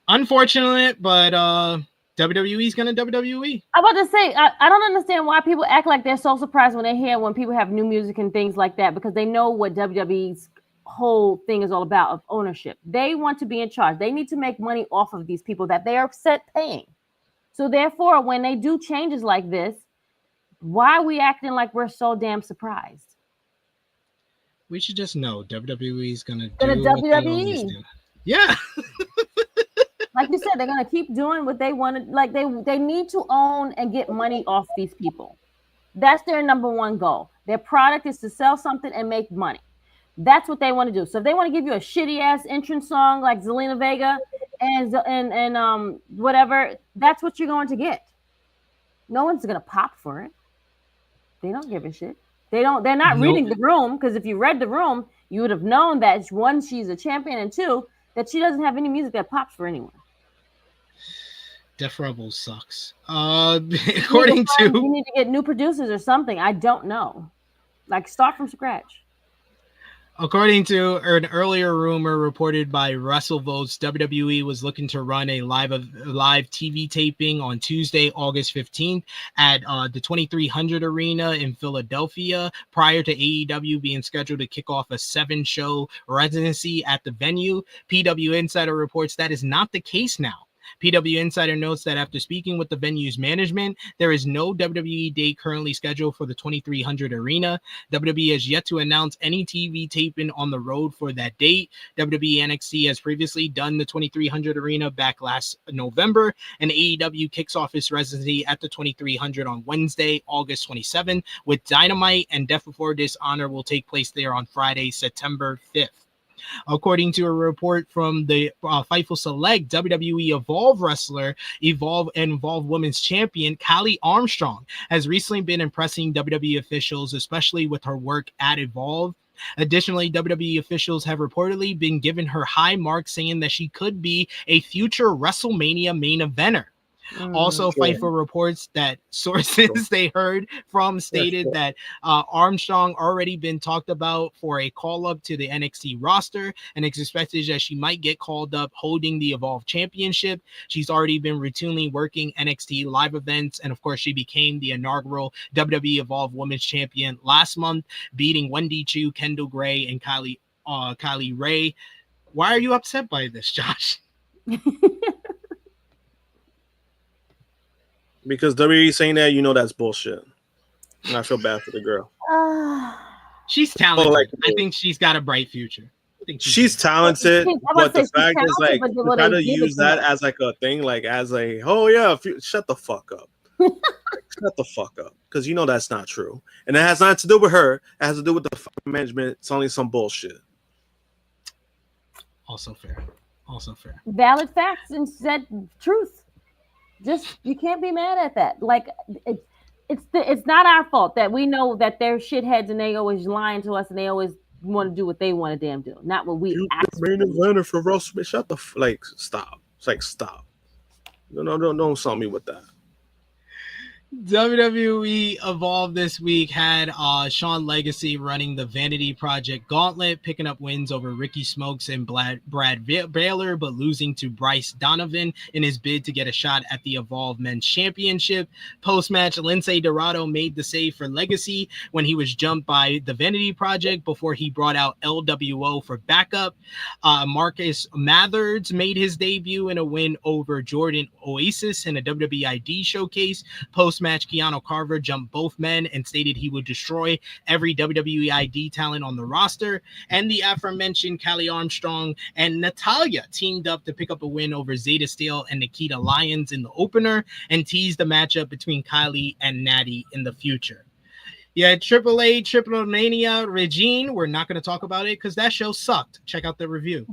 unfortunate, but WWE's gonna WWE. I'm about to say, I don't understand why people act like they're so surprised when they hear when people have new music and things like that, because they know what WWE's whole thing is all about, of ownership. They want to be in charge. They need to make money off of these people that they are upset paying. So therefore, when they do changes like this, why are we acting like we're so damn surprised? We should just know WWE's gonna do WWE. what they always do. Yeah. like you said, they're gonna keep doing what they want to. Like they need to own and get money off these people. That's their number one goal. Their product is to sell something and make money. That's what they want to do. So if they want to give you a shitty ass entrance song like Zelina Vega and whatever, that's what you're going to get. No one's gonna pop for it. They don't give a shit. They're not reading the room, because if you read the room, you would have known that one, she's a champion, and two, that she doesn't have any music that pops for anyone. Def Rebels sucks. According to you need to get new producers or something. I don't know. Like start from scratch. According to an earlier rumor reported by WrestleVotes, WWE was looking to run a live TV taping on Tuesday, August 15th at the 2300 Arena in Philadelphia, prior to AEW being scheduled to kick off a 7-show residency at the venue. PW Insider reports that is not the case now. PW Insider notes that after speaking with the venue's management, there is no WWE date currently scheduled for the 2300 Arena. WWE has yet to announce any TV taping on the road for that date. WWE NXT has previously done the 2300 Arena back last November, and AEW kicks off its residency at the 2300 on Wednesday, August 27th, with Dynamite and Death Before Dishonor will take place there on Friday, September 5th. According to a report from the Fightful Select, WWE Evolve wrestler, Evolve Women's Champion, Callie Armstrong, has recently been impressing WWE officials, especially with her work at Evolve. Additionally, WWE officials have reportedly been giving her high marks, saying that she could be a future WrestleMania main eventer. Also, Fightful reports that sources they heard from stated that Armstrong already been talked about for a call-up to the NXT roster, and it's expected that she might get called up holding the Evolve Championship. She's already been routinely working NXT live events, and of course, she became the inaugural WWE Evolve Women's Champion last month, beating Wendy Chu, Kendall Gray, and Kylie Ray. Why are you upset by this, Josh? Because WWE saying that, that's bullshit. And I feel bad for the girl. She's talented. I think she's got a bright future. She's talented, but the fact is, like, to kind of use that as like a thing, like as a, shut the fuck up. Shut the fuck up. Because that's not true. And it has nothing to do with her. It has to do with the management. It's only some bullshit. Also fair. Valid facts and said truth. Just you can't be mad at that. Like it's not our fault that we know that they're shitheads and they always lying to us and they always want to do what they want to damn do, not what we ask. Main eventer for Russell. Shut the stop. It's like stop. No, don't sell me with that. WWE Evolve this week had Sean Legacy running the Vanity Project Gauntlet, picking up wins over Ricky Smokes and Brad Baylor, but losing to Bryce Donovan in his bid to get a shot at the Evolve Men's Championship. Post-match, Lince Dorado made the save for Legacy when he was jumped by the Vanity Project before he brought out LWO for backup. Marcus Mathers made his debut in a win over Jordan Oasis in a WWE ID showcase. Post-match, Keanu Carver jumped both men and stated he would destroy every WWE ID talent on the roster. And the aforementioned Callie Armstrong and Natalya teamed up to pick up a win over Zeta Steel and Nikita Lyons in the opener and teased the matchup between Kylie and Natty in the future. Yeah, Triple Mania Regine. We're not going to talk about it because that show sucked. Check out the review.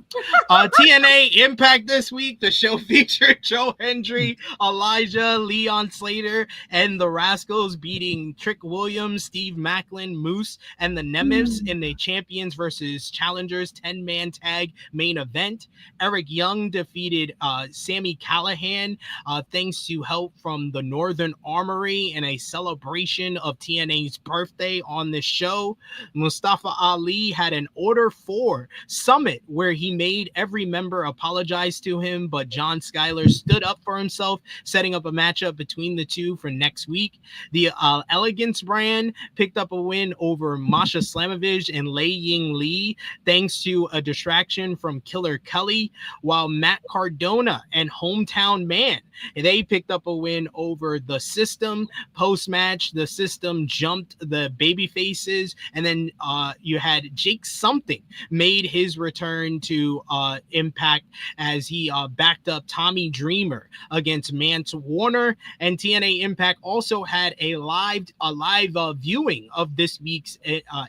TNA Impact this week. The show featured Joe Hendry, Elijah, Leon Slater, and the Rascals beating Trick Williams, Steve Macklin, Moose, and the Nemesis in the Champions versus Challengers 10-man tag main event. Eric Young defeated Sami Callihan thanks to help from the Northern Armory in a celebration of TNA's birthday on the show. Mustafa Ali had an Order 4 summit where he made every member apologize to him, but John Schuyler stood up for himself, setting up a matchup between the two for next week. The Elegance brand picked up a win over Masha Slamovich and Lei Ying Lee thanks to a distraction from Killer Kelly, while Matt Cardona and Hometown Man, they picked up a win over the System. Post-match, the System jumped the baby faces, and then you had Jake Something made his return to Impact as he backed up Tommy Dreamer against Mance Warner. And TNA Impact also had a live viewing of this week's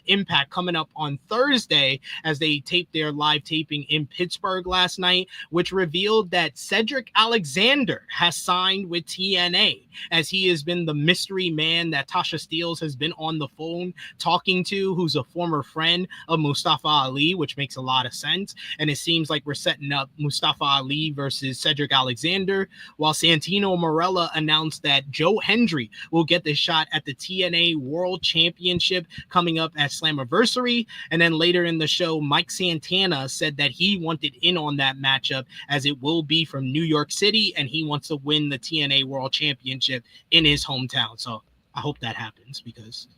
Impact coming up on Thursday, as they taped their live taping in Pittsburgh last night, which revealed that Cedric Alexander has signed with TNA, as he has been the mystery man that Tasha Steelz has been on the phone talking to, who's a former friend of Mustafa Ali, which makes a lot of sense. And it seems like we're setting up Mustafa Ali versus Cedric Alexander, while Santino Marella announced that Joe Hendry will get the shot at the TNA World Championship coming up at Slammiversary. And then later in the show, Mike Santana said that he wanted in on that matchup, as it will be from New York City, and he wants to win the TNA World Championship in his hometown. So I hope that happens, because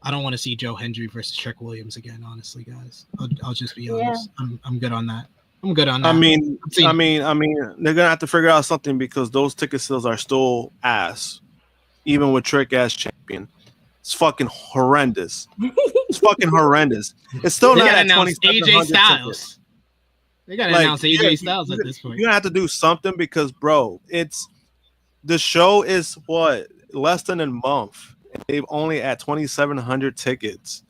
I don't want to see Joe Hendry versus Trick Williams again, honestly, guys. I'll just be honest. I'm good on that. I'm good on that. I mean, they're gonna have to figure out something, because those ticket sales are still ass, even with Trick as champion. It's fucking horrendous. It's fucking horrendous. It's still not at 2,700 AJ Styles. tickets. They gotta announce AJ Styles at this point. You're gonna have to do something, because, bro, the show is what, less than a month. They've only at 2,700 tickets.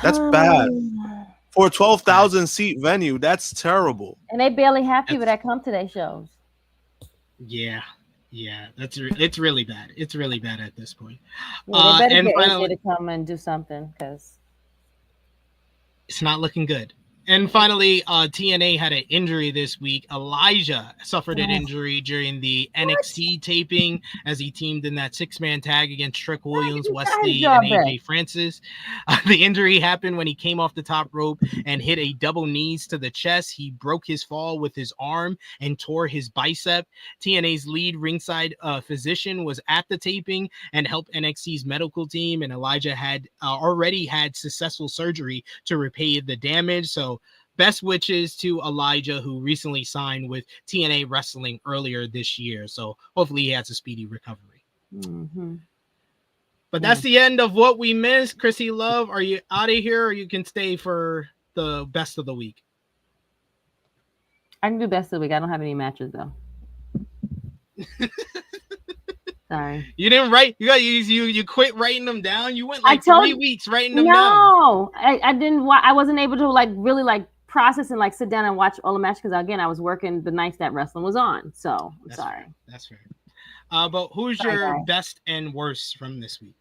That's bad for a 12,000 seat venue. That's terrible. And they barely have people that come to their shows. Yeah, it's really bad. It's really bad at this point. Yeah, they better and get finally, AJ to come and do something, because it's not looking good. And finally, TNA had an injury this week. Elijah suffered an injury during the NXT taping, as he teamed in that 6-man tag against Trick Williams, Wesley, and AJ Francis. The injury happened when he came off the top rope and hit a double knees to the chest. He broke his fall with his arm and tore his bicep. TNA's lead ringside physician was at the taping and helped NXT's medical team, and Elijah had already had successful surgery to repair the damage. So best wishes to Elijah, who recently signed with TNA Wrestling earlier this year. So hopefully he has a speedy recovery. But that's the end of what we missed. Krssi Luv, are you out of here, or you can stay for the best of the week? I can do best of the week. I don't have any matches, though. Sorry. You didn't write. You quit writing them down. You went like 3 weeks writing them down. No, I didn't. I wasn't able to really process and sit down and watch all the matches, because again, I was working the nights that wrestling was on. So I'm sorry. Fair. That's fair. But who's your best and worst from this week?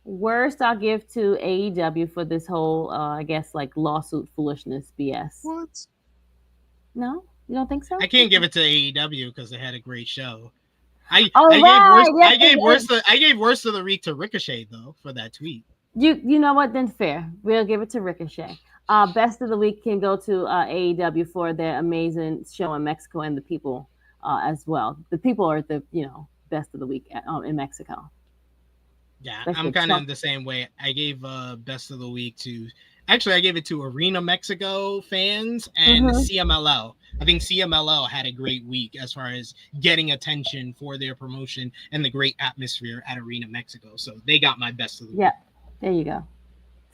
Worst I'll give to AEW for this whole lawsuit foolishness BS. What? No, you don't think so? I can't give it to AEW because they had a great show. I gave worst of the week to Ricochet, though, for that tweet. You know what? Then fair. We'll give it to Ricochet. Best of the week can go to AEW for their amazing show in Mexico, and the people as well. The people are the best of the week in Mexico. Yeah, I'm kind of the same way. I gave best of the week to. Actually, I gave it to Arena Mexico fans and CMLL. I think CMLL had a great week as far as getting attention for their promotion and the great atmosphere at Arena Mexico. So they got my best of the week. Yeah, there you go.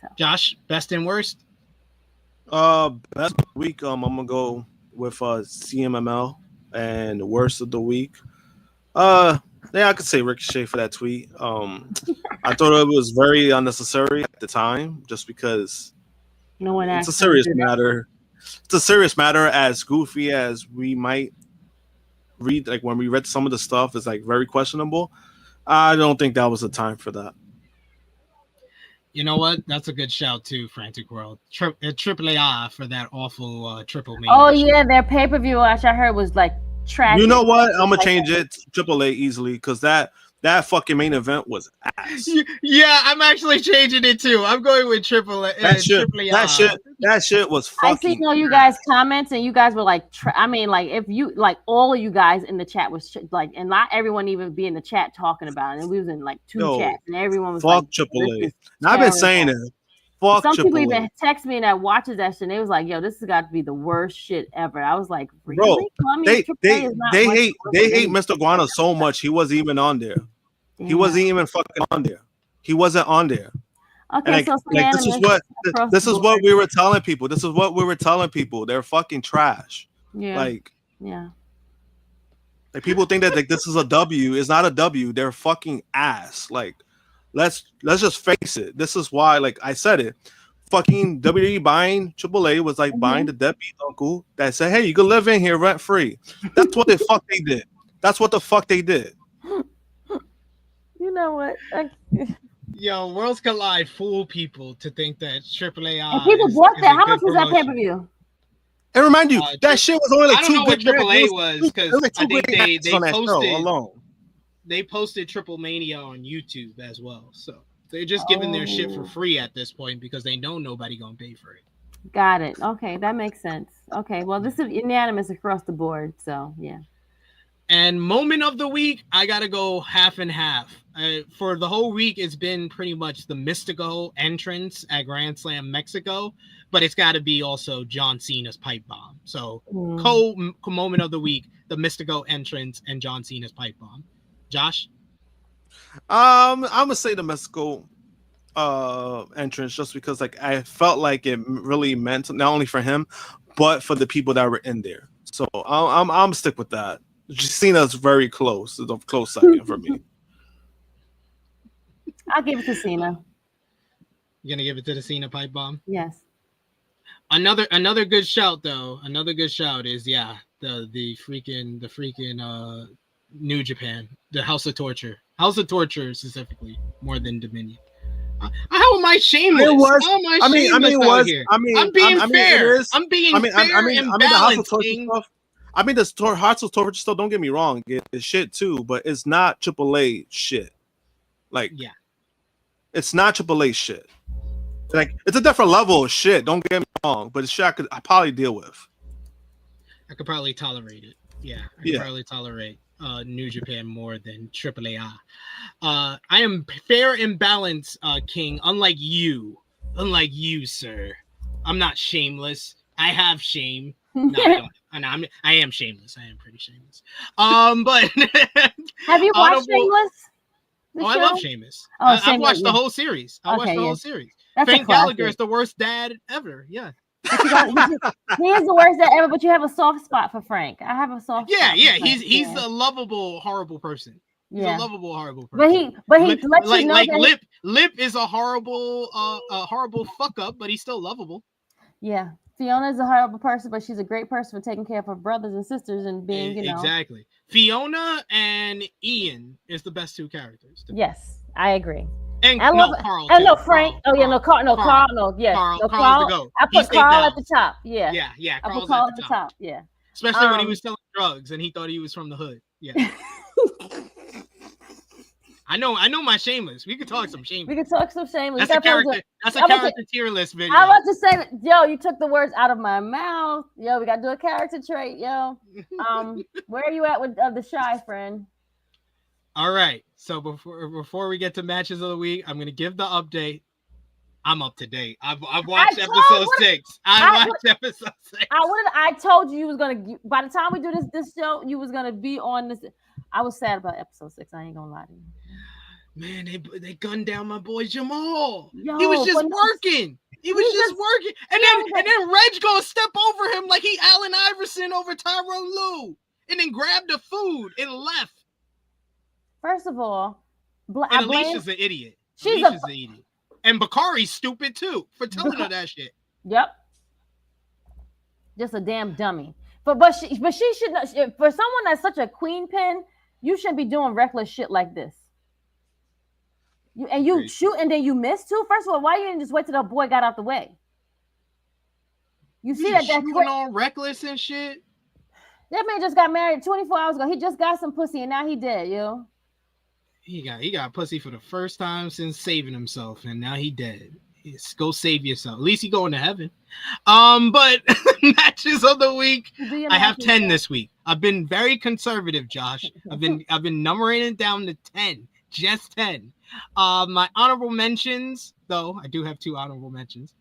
So. Josh, best and worst? Best of the week, I'm going to go with CMML, and worst of the week. Yeah, I could say Ricochet for that tweet. I thought it was very unnecessary at the time, just because no one it's a serious matter. It's a serious matter, as goofy as we might read. Like, when we read some of the stuff, it's very questionable. I don't think that was the time for that. You know what? That's a good shout too, Frantic World. AAA for that awful triple main. Oh yeah, their pay-per-view watch I heard was tragic. You know what? I'm gonna change it to AAA easily, because that fucking main event was ass. Yeah, I'm actually changing it too. I'm going with AAA. That shit was fucking. I seen all you guys comments, and you guys were if you all of you guys in the chat was and not everyone even be in the chat talking about it. And we was in two chats, and everyone was fuck AAA. Now, I've been saying it. Fuck Some people Triple even H. text me that watches that shit. And they was like, "Yo, this has got to be the worst shit ever." I was like, "Really?" Bro, Well, I mean, they Triple H is not much hate worse they than hate anything. Mr. Guano so much he wasn't even on there. He Damn. wasn't even fucking on there. He wasn't on there. Okay, And so like this is what across the board. we were telling people. This is what we were telling people. They're fucking trash. Yeah. Like Yeah. people think that like this is a W. It's not a W. They're fucking ass. Like let's just face it. This is why, like I said it. Fucking WWE buying AAA was like buying the deadbeat uncle that said, "Hey, you can live in here rent free." That's what the fuck they did. That's what the fuck they did. You know what? Yo, Worlds Collide fool people to think that AAA. And people bought that. How much was that pay per view? And remind you, that shit was only like I don't know what $2 grand. AAA was because like I think they on that show posted alone. They posted Triple Mania on YouTube as well, so they're just giving their shit for free at this point because they know nobody gonna pay for it. Got it. Okay, that makes sense. Okay, well, this is unanimous across the board, so yeah. And moment of the week, I gotta go half and half. For the whole week, it's been pretty much the Mystico entrance at Grand Slam Mexico, but it's got to be also John Cena's pipe bomb. So moment of the week, the Mystico entrance and John Cena's pipe bomb. Josh? I'm gonna say the Mexico entrance just because like I felt like it really meant not only for him but for the people that were in there. So I'm stick with that. Cena's very close. It's a close second for me. I'll give it to Cena. You're gonna give it to the Cena pipe bomb? Yes. Another good shout though. Another good shout is the freaking New Japan, the House of Torture specifically more than Dominion. How am I shameless? It was. How am I shameless out here? I'm being fair. I'm being fair and the House of Torture balancing. stuff. I mean, the Hearts of Torture stuff. Don't get me wrong, it's shit too, but it's not AAA shit. Like, yeah, it's not AAA shit. Like, it's a different level of shit. Don't get me wrong, but it's shit I probably deal with. I could probably tolerate it. Yeah, I could probably tolerate New Japan more than AAA. I am fair and balanced, King. Unlike you, sir. I'm not shameless. I have shame. No, I don't. I am shameless. I am pretty shameless. But have you watched Shameless? I love Shameless. Oh, I've watched the whole series. I watched the whole series. Frank Gallagher is the worst dad ever. Yeah. He is the worst dad ever, but you have a soft spot for Frank. I have a soft spot. Yeah. He's a lovable, horrible person. He's a lovable, horrible person. But he lets like, you know like that Lip is a horrible fuck up, but he's still lovable. Yeah. Fiona's a horrible person, but she's a great person for taking care of her brothers and sisters and being, Exactly. Fiona and Ian is the best two characters. Yes, I agree. And I love Carl. I know Frank. Carl, Carl, no, yeah. Carl, no, Carl's the GOAT. I put Carl at the top. Yeah. Yeah. I put Carl at the top. Yeah. Especially when he was selling drugs and he thought he was from the hood. Yeah. I know my Shameless. We could talk some Shameless. That's a character tier list video. I was to say, yo, you took the words out of my mouth. Yo, we gotta do a character trait, yo. Where are you at with the Shy friend? All right. So before we get to matches of the week, I'm gonna give the update. I'm up to date. I've watched episode 6. I told you was gonna. By the time we do this show, you was gonna be on this. I was sad about episode 6. I ain't gonna lie to you. Man, they gunned down my boy Jamal. Yo, he was just working. He was just working. And then Reg gonna step over him like he Allen Iverson over Tyrone Lue. And then grabbed the food and left. First of all, Alicia's an idiot. Alicia's an idiot. And Bakari's stupid too for telling her that shit. Yep. Just a damn dummy. But she should not. For someone that's such a queen pin, you shouldn't be doing reckless shit like this. You shoot and then you miss too. First of all, why you didn't just wait till the boy got out the way? You see that quick on reckless and shit. That man just got married 24 hours ago. He just got some pussy and now he dead, yo. He got pussy for the first time since saving himself, and now he dead. Go save yourself. At least he going to heaven. But matches of the week, I have 10 this week. I've been very conservative, Josh. I've been numbering it down to 10, just 10. My honorable mentions, though, I do have 2 honorable mentions.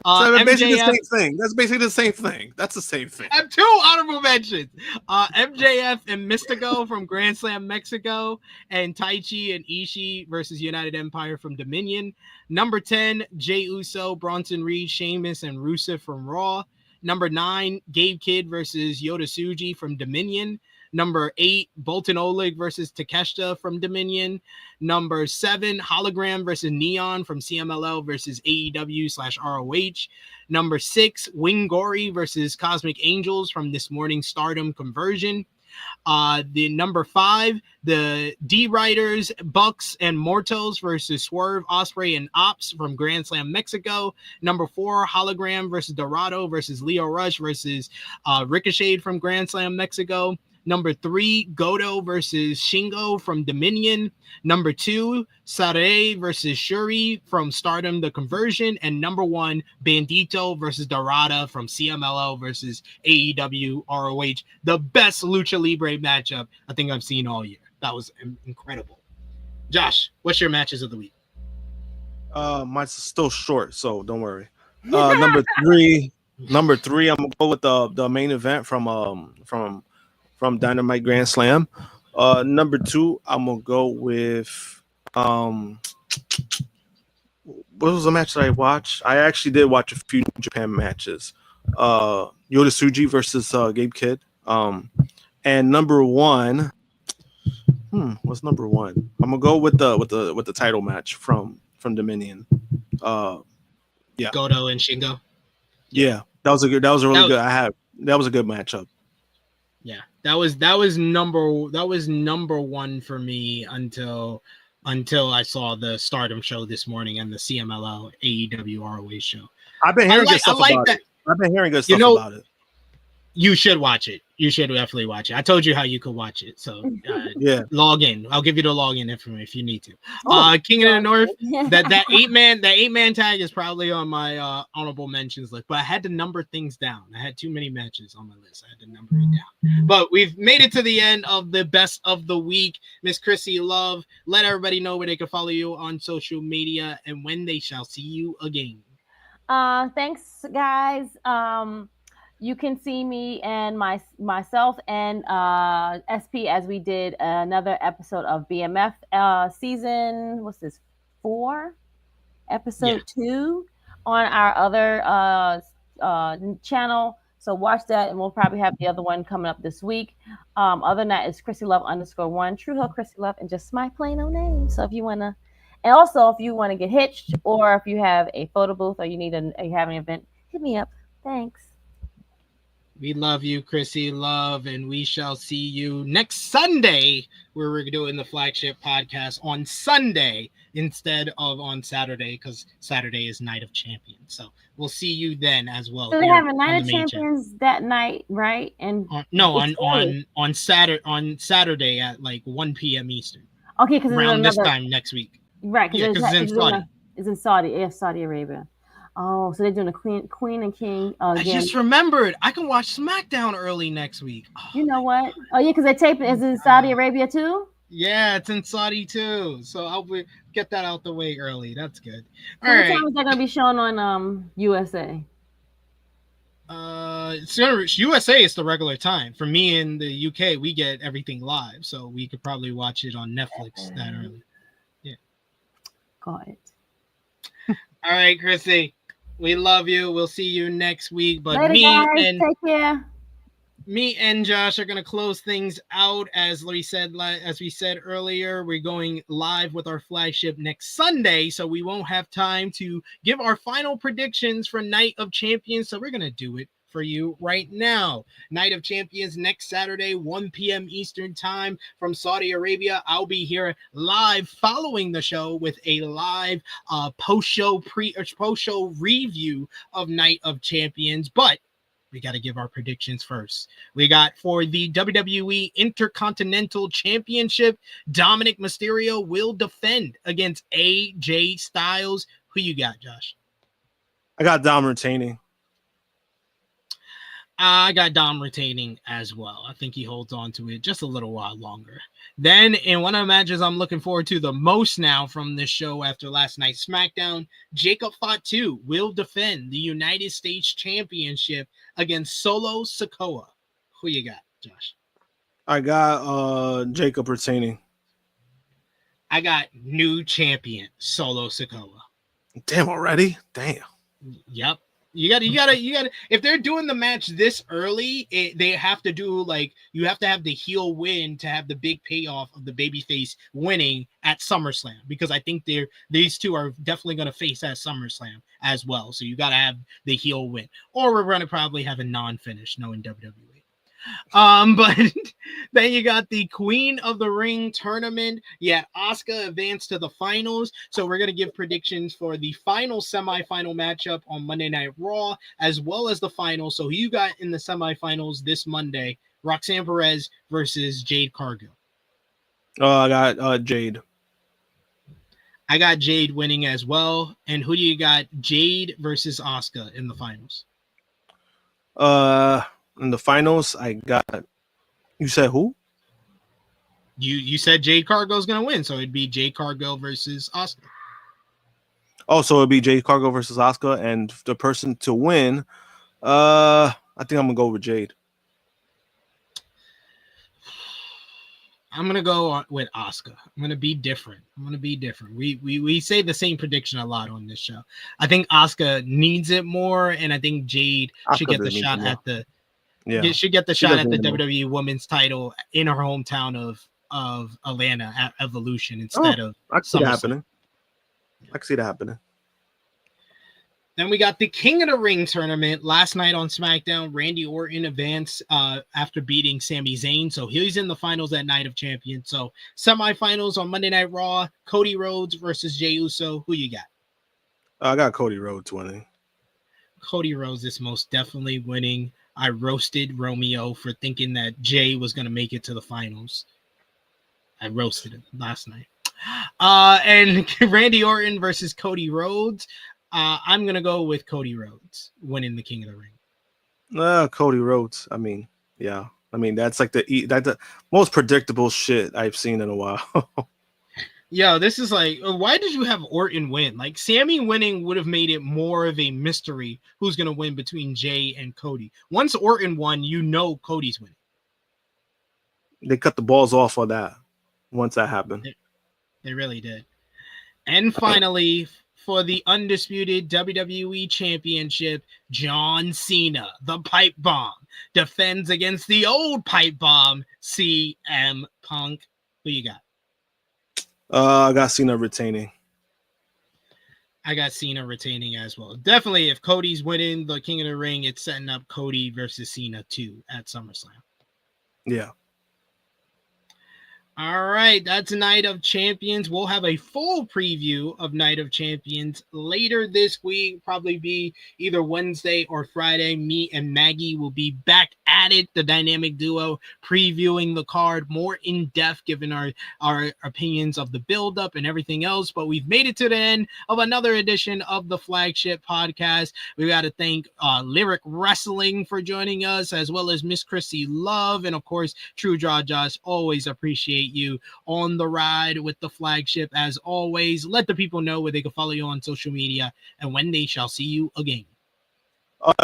So basically the MJF, same thing. That's basically the same thing. That's the same thing. I have 2 honorable mentions. MJF and Mystico from Grand Slam Mexico, and Taichi and Ishii versus United Empire from Dominion. Number 10, Jey Uso, Bronson Reed, Sheamus, and Rusev from Raw. Number 9, Gabe Kidd versus Yota Tsuji from Dominion. Number 8, Bolton Oleg versus Takeshita from Dominion. Number 7, Hologram versus Neon from CMLL versus AEW/ROH. Number 6, Wingori versus Cosmic Angels from this morning's Stardom Conversion. The number 5, the D-Riders, Bucks, and Mortos versus Swerve, Osprey, and Ops from Grand Slam Mexico. Number 4, Hologram versus Dorado versus Leo Rush versus Ricochet from Grand Slam Mexico. Number 3, Goto versus Shingo from Dominion. Number 2, Sarai versus Shuri from Stardom The Conversion. And number 1, Bandito versus Dorada from CMLL versus AEW ROH. The best Lucha Libre matchup I think I've seen all year. That was incredible. Josh, what's your matches of the week? Mine's still short, so don't worry. Number 3, I'm gonna go with the main event from Dynamite Grand Slam. Number 2, I'm gonna go with what was the match that I watched? I actually did watch a few New Japan matches. Yota Tsuji versus Gabe Kidd. And number 1, what's number 1? I'm gonna go with the title match from Dominion. Yeah, Goto and Shingo. Yeah, that was good. That was a good matchup. Yeah, that was number 1 for me until I saw the Stardom show this morning and the CMLL AEW ROH show. I've been hearing good stuff about it. I've been hearing good stuff about it. You should watch it. You should definitely watch it. I told you how you could watch it. So yeah, log in. I'll give you the login information if you need to. King of the North. that 8-man tag is probably on my honorable mentions list, but I had to number things down. I had too many matches on my list. I had to number it down. But we've made it to the end of the best of the week. Miss Krssi Luv, let everybody know where they can follow you on social media and when they shall see you again. Thanks, guys. You can see me and myself and SP as we did another episode of BMF season. What's this? 4, episode 2 on our other channel. So watch that, and we'll probably have the other one coming up this week. Other than that, it's Krssi Luv _1, Tru Heel Krssi Luv, and just my plain old name. So if you wanna, and also if you want to get hitched, or if you have a photo booth, or you have an event, hit me up. Thanks. We love you, Krssi Luv, and we shall see you next Sunday, where we're doing the flagship podcast on Sunday instead of on Saturday, because Saturday is Night of Champions. So we'll see you then as well. So we have a Night of Champions that night, right? And on Saturday at like 1 p.m. Eastern. Okay, because around this time next week. Right, because it's in Saudi. It's in Saudi Arabia. Oh, so they're doing a Queen and King again. I just remembered. I can watch SmackDown early next week. Oh. You know what? Oh, yeah, because they tape it. Is in Saudi Arabia too? Yeah, it's in Saudi too. So I'll get that out the way early. That's good. All right. What time is that going to be shown on USA? USA is the regular time. For me in the UK, we get everything live. So we could probably watch it on Netflix that early. Yeah. Got it. All right, Krssi. We love you. We'll see you next week. But Later, guys. Take care. Me and Josh are gonna close things out. As we said earlier, we're going live with our flagship next Sunday, so we won't have time to give our final predictions for Night of Champions. So we're gonna do it for you right now. Night of Champions next Saturday, 1 p.m. Eastern time from Saudi Arabia. I'll be here live following the show with a live post-show review of Night of Champions. But we got to give our predictions first. We got for the WWE Intercontinental Championship, Dominic Mysterio will defend against AJ Styles. Who you got, Josh? I got Dom retaining. I got Dom retaining as well. I think he holds on to it just a little while longer. Then, in one of the matches I'm looking forward to the most now from this show after last night's SmackDown, Jacob Fatu will defend the United States Championship against Solo Sikoa. Who you got, Josh? I got Jacob retaining. I got new champion Solo Sikoa. Damn, already? Damn. Yep. You gotta. If they're doing the match this early, they have to do like you have to have the heel win to have the big payoff of the babyface winning at SummerSlam, because I think these two are definitely gonna face at SummerSlam as well. So you gotta have the heel win, or we're gonna probably have a non-finish, knowing WWE. But then you got the Queen of the Ring tournament. Yeah, Asuka advanced to the finals. So we're gonna give predictions for the final semifinal matchup on Monday Night Raw, as well as the final. So who you got in the semifinals this Monday? Roxanne Perez versus Jade Cargill. I got Jade. I got Jade winning as well. And who do you got? Jade versus Asuka in the finals. In the finals, I got. You said who? You said Jade Cargill is gonna win, so it'd be Jade Cargill versus Asuka. Oh, so it'd be Jade Cargill versus Asuka, and the person to win. I think I'm gonna go with Jade. I'm gonna go with Asuka. I'm gonna be different. We say the same prediction a lot on this show. I think Asuka needs it more, and I think Jade should get the shot at the. Yeah, should get the shot at the WWE Women's title in her hometown of Atlanta at Evolution instead of. I can see that happening. I can see that happening. Then we got the King of the Ring tournament last night on SmackDown. Randy Orton advanced after beating Sami Zayn, so he's in the finals at Night of Champions. So semifinals on Monday Night Raw: Cody Rhodes versus Jey Uso. Who you got? I got Cody Rhodes winning. Cody Rhodes is most definitely winning. I roasted Romeo for thinking that Jay was going to make it to the finals. I roasted him last night. And Randy Orton versus Cody Rhodes. I'm going to go with Cody Rhodes winning the King of the Ring. Cody Rhodes. I mean, yeah. I mean, that's like the most predictable shit I've seen in a while. Yo, this is like, why did you have Orton win? Like, Sammy winning would have made it more of a mystery who's going to win between Jay and Cody. Once Orton won, you know Cody's winning. They cut the balls off on that once that happened. They really did. And finally, for the undisputed WWE Championship, John Cena, the Pipe Bomb, defends against the old Pipe Bomb, CM Punk. Who you got? I got Cena retaining. I got Cena retaining as well. Definitely, if Cody's winning the King of the Ring, it's setting up Cody versus Cena too at SummerSlam. Yeah. All right, that's Night of Champions. We'll have a full preview of Night of Champions later this week. Probably be either Wednesday or Friday. Me and Maggie will be back at it, the dynamic duo, previewing the card more in depth, giving our opinions of the build-up and everything else. But we've made it to the end of another edition of the flagship podcast. We got to thank Lyric Wrestling for joining us, as well as Miss Krssi Luv, and of course, Tru Draw Josh. Always appreciate you on the ride with the flagship. As always, let the people know where they can follow you on social media and when they shall see you again.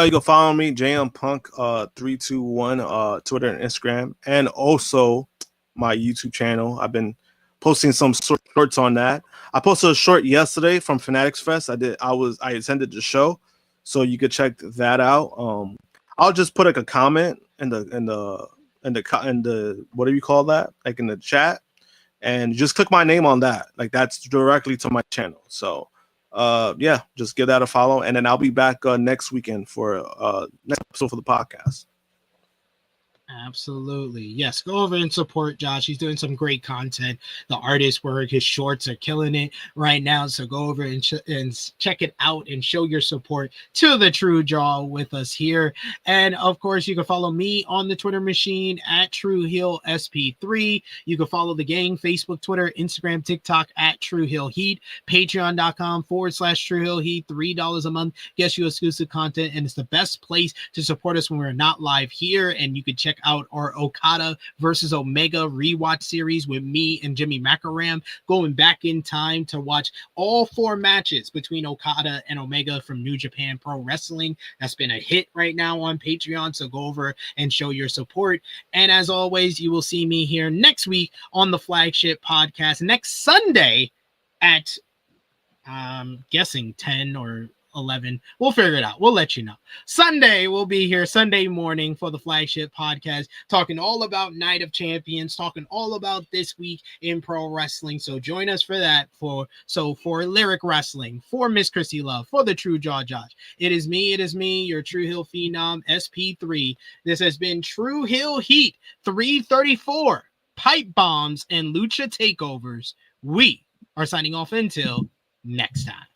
You can follow me, JMPunk321, Twitter and Instagram, and also my YouTube channel. I've been posting some shorts on that. I posted a short yesterday from Fanatics Fest. I attended the show, so you could check that out. I'll just put like a comment in the what do you call that? Like in the chat, and just click my name on that. Like that's directly to my channel. So yeah, just give that a follow, and then I'll be back next weekend for next episode for the podcast. Absolutely. Yes. Go over and support Josh. He's doing some great content. The artist work, his shorts are killing it right now. So go over and check it out and show your support to the Tru Draw with us here. And of course, you can follow me on the Twitter machine at Tru Heel SP3. You can follow the gang, Facebook, Twitter, Instagram, TikTok at Tru Heel Heat, patreon.com/Tru Heel Heat, $3 a month gets you exclusive content. And it's the best place to support us when we're not live here. And you can check out our Okada versus Omega rewatch series with me and Jimmy Macaram, going back in time to watch all 4 matches between Okada and Omega from New Japan Pro Wrestling. That's been a hit right now on Patreon, so go over and show your support. And as always, you will see me here next week on the flagship podcast next Sunday at guessing 10 or 11. We'll figure it out. We'll let you know. Sunday, we'll be here Sunday morning for the flagship podcast, talking all about Night of Champions, talking all about this week in pro wrestling. So join us for that. For Lyric Wrestling, for Miss Krssi Luv, for the Tru Draw Josh. It is me, your Tru Heel Phenom, SP3. This has been Tru Heel Heat 334, Pipe Bombs and Lucha Takeovers. We are signing off until next time.